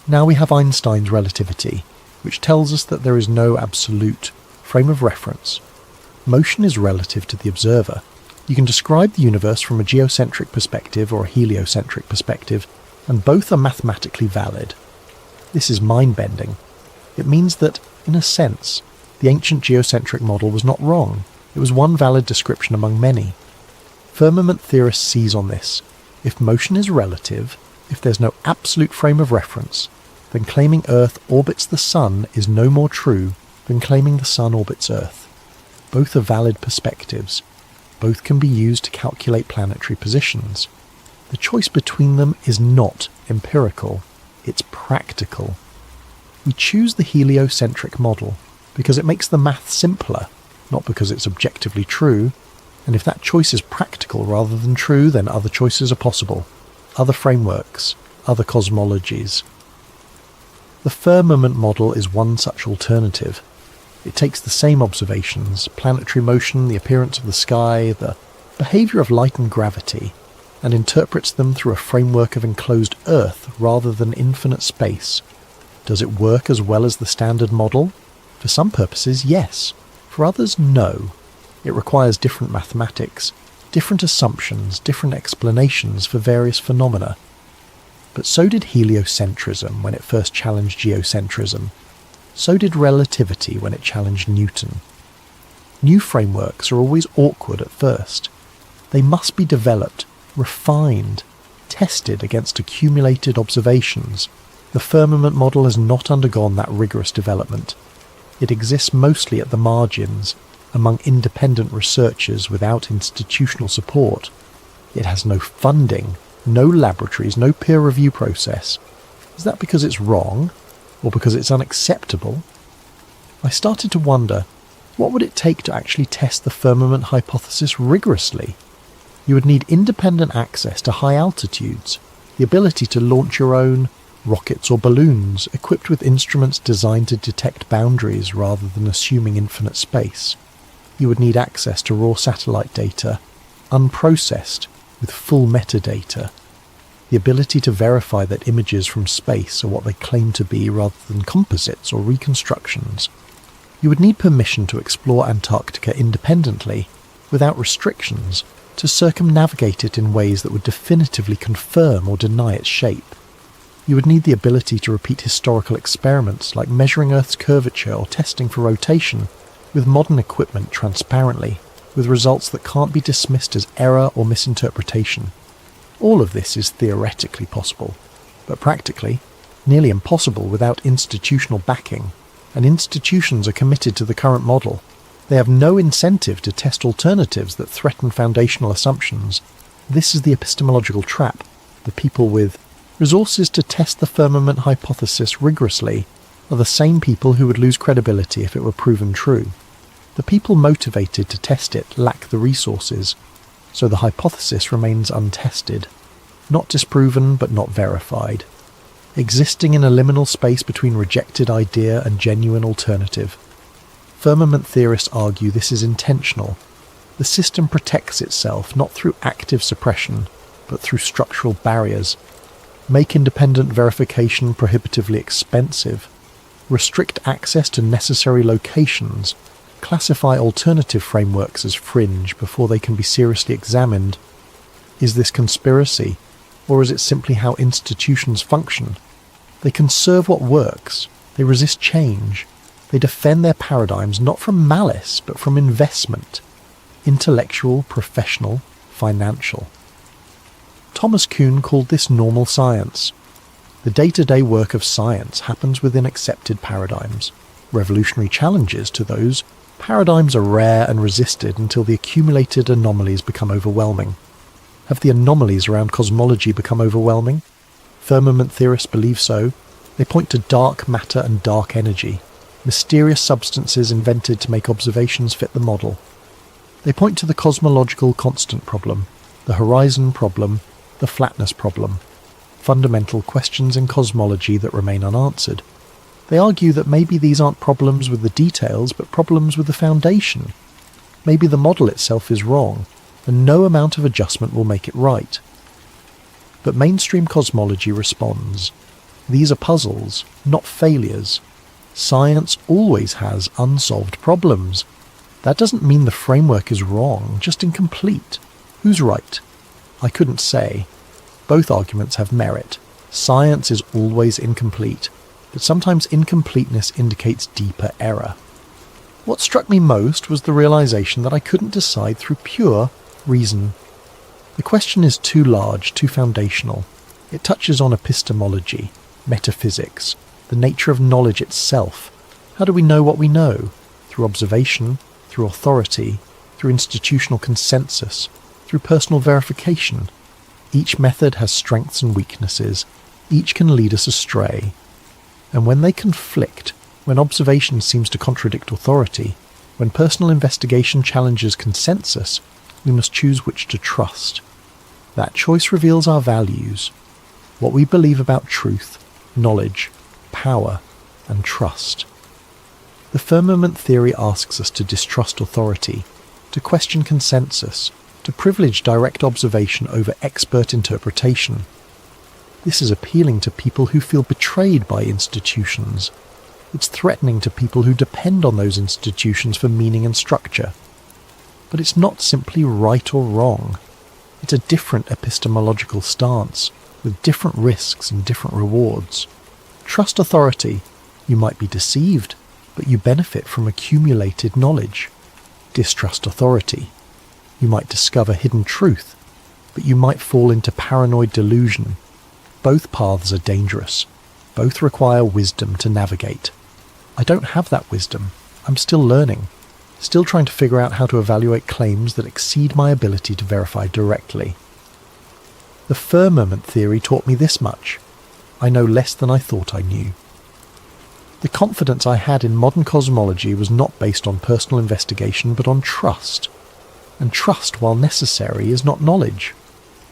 Now we have Einstein's relativity, which tells us that there is no absolute frame of reference. Motion is relative to the observer. You can describe the universe from a geocentric perspective or a heliocentric perspective, and both are mathematically valid. This is mind-bending. It means that, in a sense, the ancient geocentric model was not wrong. It was one valid description among many. Firmament theorists seize on this. If motion is relative, if there's no absolute frame of reference, then claiming Earth orbits the Sun is no more true than claiming the Sun orbits Earth. Both are valid perspectives. Both can be used to calculate planetary positions. The choice between them is not empirical, it's practical. We choose the heliocentric model because it makes the math simpler, not because it's objectively true. And if that choice is practical rather than true, then other choices are possible. Other frameworks, other cosmologies. The firmament model is one such alternative. It takes the same observations, planetary motion, the appearance of the sky, the behaviour of light and gravity, and interprets them through a framework of enclosed Earth rather than infinite space. Does it work as well as the standard model? For some purposes, yes. For others, no. It requires different mathematics, different assumptions, different explanations for various phenomena. But so did heliocentrism when it first challenged geocentrism. So did relativity when it challenged Newton. New frameworks are always awkward at first. They must be developed, refined, tested against accumulated observations. The firmament model has not undergone that rigorous development. It exists mostly at the margins, among independent researchers without institutional support. It has no funding, no laboratories, no peer review process. Is that because it's wrong, or because it's unacceptable? I started to wonder, what would it take to actually test the firmament hypothesis rigorously? You would need independent access to high altitudes, the ability to launch your own rockets or balloons equipped with instruments designed to detect boundaries rather than assuming infinite space. You would need access to raw satellite data, unprocessed, with full metadata. The ability to verify that images from space are what they claim to be rather than composites or reconstructions. You would need permission to explore Antarctica independently, without restrictions, to circumnavigate it in ways that would definitively confirm or deny its shape. You would need the ability to repeat historical experiments like measuring Earth's curvature or testing for rotation with modern equipment transparently, with results that can't be dismissed as error or misinterpretation. All of this is theoretically possible, but practically nearly impossible without institutional backing, and institutions are committed to the current model. They have no incentive to test alternatives that threaten foundational assumptions. This is the epistemological trap. The people with resources to test the firmament hypothesis rigorously are the same people who would lose credibility if it were proven true. The people motivated to test it lack the resources, so the hypothesis remains untested, not disproven but not verified, existing in a liminal space between rejected idea and genuine alternative. Firmament theorists argue this is intentional. The system protects itself not through active suppression, but through structural barriers. Make independent verification prohibitively expensive, restrict access to necessary locations, classify alternative frameworks as fringe before they can be seriously examined. Is this conspiracy, or is it simply how institutions function? They conserve what works, they resist change, they defend their paradigms not from malice but from investment, intellectual, professional, financial. Thomas Kuhn called this normal science. The day-to-day work of science happens within accepted paradigms. Revolutionary challenges to those paradigms are rare and resisted until the accumulated anomalies become overwhelming. Have the anomalies around cosmology become overwhelming? Firmament theorists believe so. They point to dark matter and dark energy, mysterious substances invented to make observations fit the model. They point to the cosmological constant problem, the horizon problem, the flatness problem, fundamental questions in cosmology that remain unanswered. They argue that maybe these aren't problems with the details, but problems with the foundation. Maybe the model itself is wrong, and no amount of adjustment will make it right. But mainstream cosmology responds. These are puzzles, not failures. Science always has unsolved problems. That doesn't mean the framework is wrong, just incomplete. Who's right? I couldn't say. Both arguments have merit. Science is always incomplete, but sometimes incompleteness indicates deeper error. What struck me most was the realization that I couldn't decide through pure reason. The question is too large, too foundational. It touches on epistemology, metaphysics, the nature of knowledge itself. How do we know what we know? Through observation, through authority, through institutional consensus, through personal verification. Each method has strengths and weaknesses. Each can lead us astray. And when they conflict, when observation seems to contradict authority, when personal investigation challenges consensus, we must choose which to trust. That choice reveals our values, what we believe about truth, knowledge, power, and trust. The firmament theory asks us to distrust authority, to question consensus, to to privilege direct observation over expert interpretation. This is appealing to people who feel betrayed by institutions. It's threatening to people who depend on those institutions for meaning and structure. But it's not simply right or wrong. It's a different epistemological stance, with different risks and different rewards. Trust authority. You might be deceived, but you benefit from accumulated knowledge. Distrust authority. You might discover hidden truth, but you might fall into paranoid delusion. Both paths are dangerous. Both require wisdom to navigate. I don't have that wisdom. I'm still learning, still trying to figure out how to evaluate claims that exceed my ability to verify directly. The firmament theory taught me this much. I know less than I thought I knew. The confidence I had in modern cosmology was not based on personal investigation, but on trust. And trust, while necessary, is not knowledge.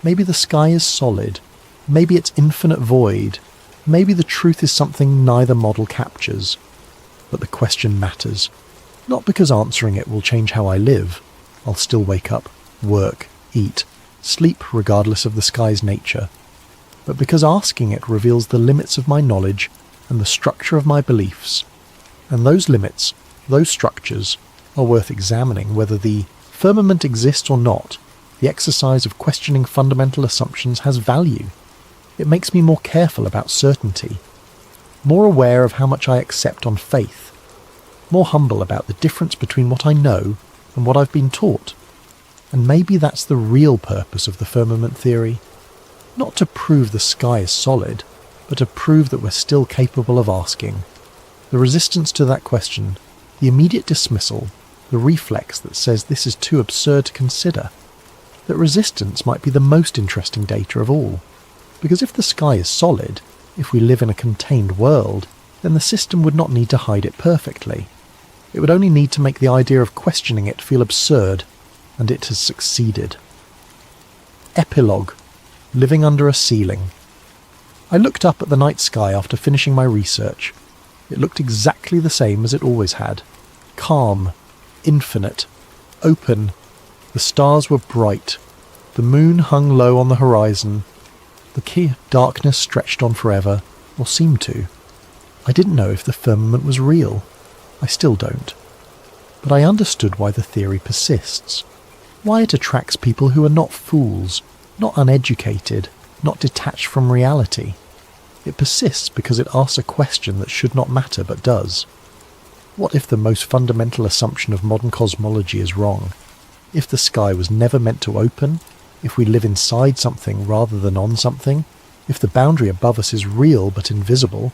Maybe the sky is solid. Maybe it's infinite void. Maybe the truth is something neither model captures. But the question matters. Not because answering it will change how I live. I'll still wake up, work, eat, sleep regardless of the sky's nature. But because asking it reveals the limits of my knowledge and the structure of my beliefs. And those limits, those structures, are worth examining whether the firmament exists or not. The exercise of questioning fundamental assumptions has value. It makes me more careful about certainty, more aware of how much I accept on faith, more humble about the difference between what I know and what I've been taught. And maybe that's the real purpose of the firmament theory. Not to prove the sky is solid, but to prove that we're still capable of asking. The resistance to that question, the immediate dismissal, the reflex that says this is too absurd to consider. That resistance might be the most interesting data of all. Because if the sky is solid, if we live in a contained world, then the system would not need to hide it perfectly. It would only need to make the idea of questioning it feel absurd, and it has succeeded. Epilogue. Living under a ceiling. I looked up at the night sky after finishing my research. It looked exactly the same as it always had. Calm, infinite, open. The stars were bright. The moon hung low on the horizon. The key of darkness stretched on forever, or seemed to. I didn't know if the firmament was real. I still don't. But I understood why the theory persists. Why it attracts people who are not fools, not uneducated, not detached from reality. It persists because it asks a question that should not matter but does. What if the most fundamental assumption of modern cosmology is wrong? If the sky was never meant to open? If we live inside something rather than on something? If the boundary above us is real but invisible,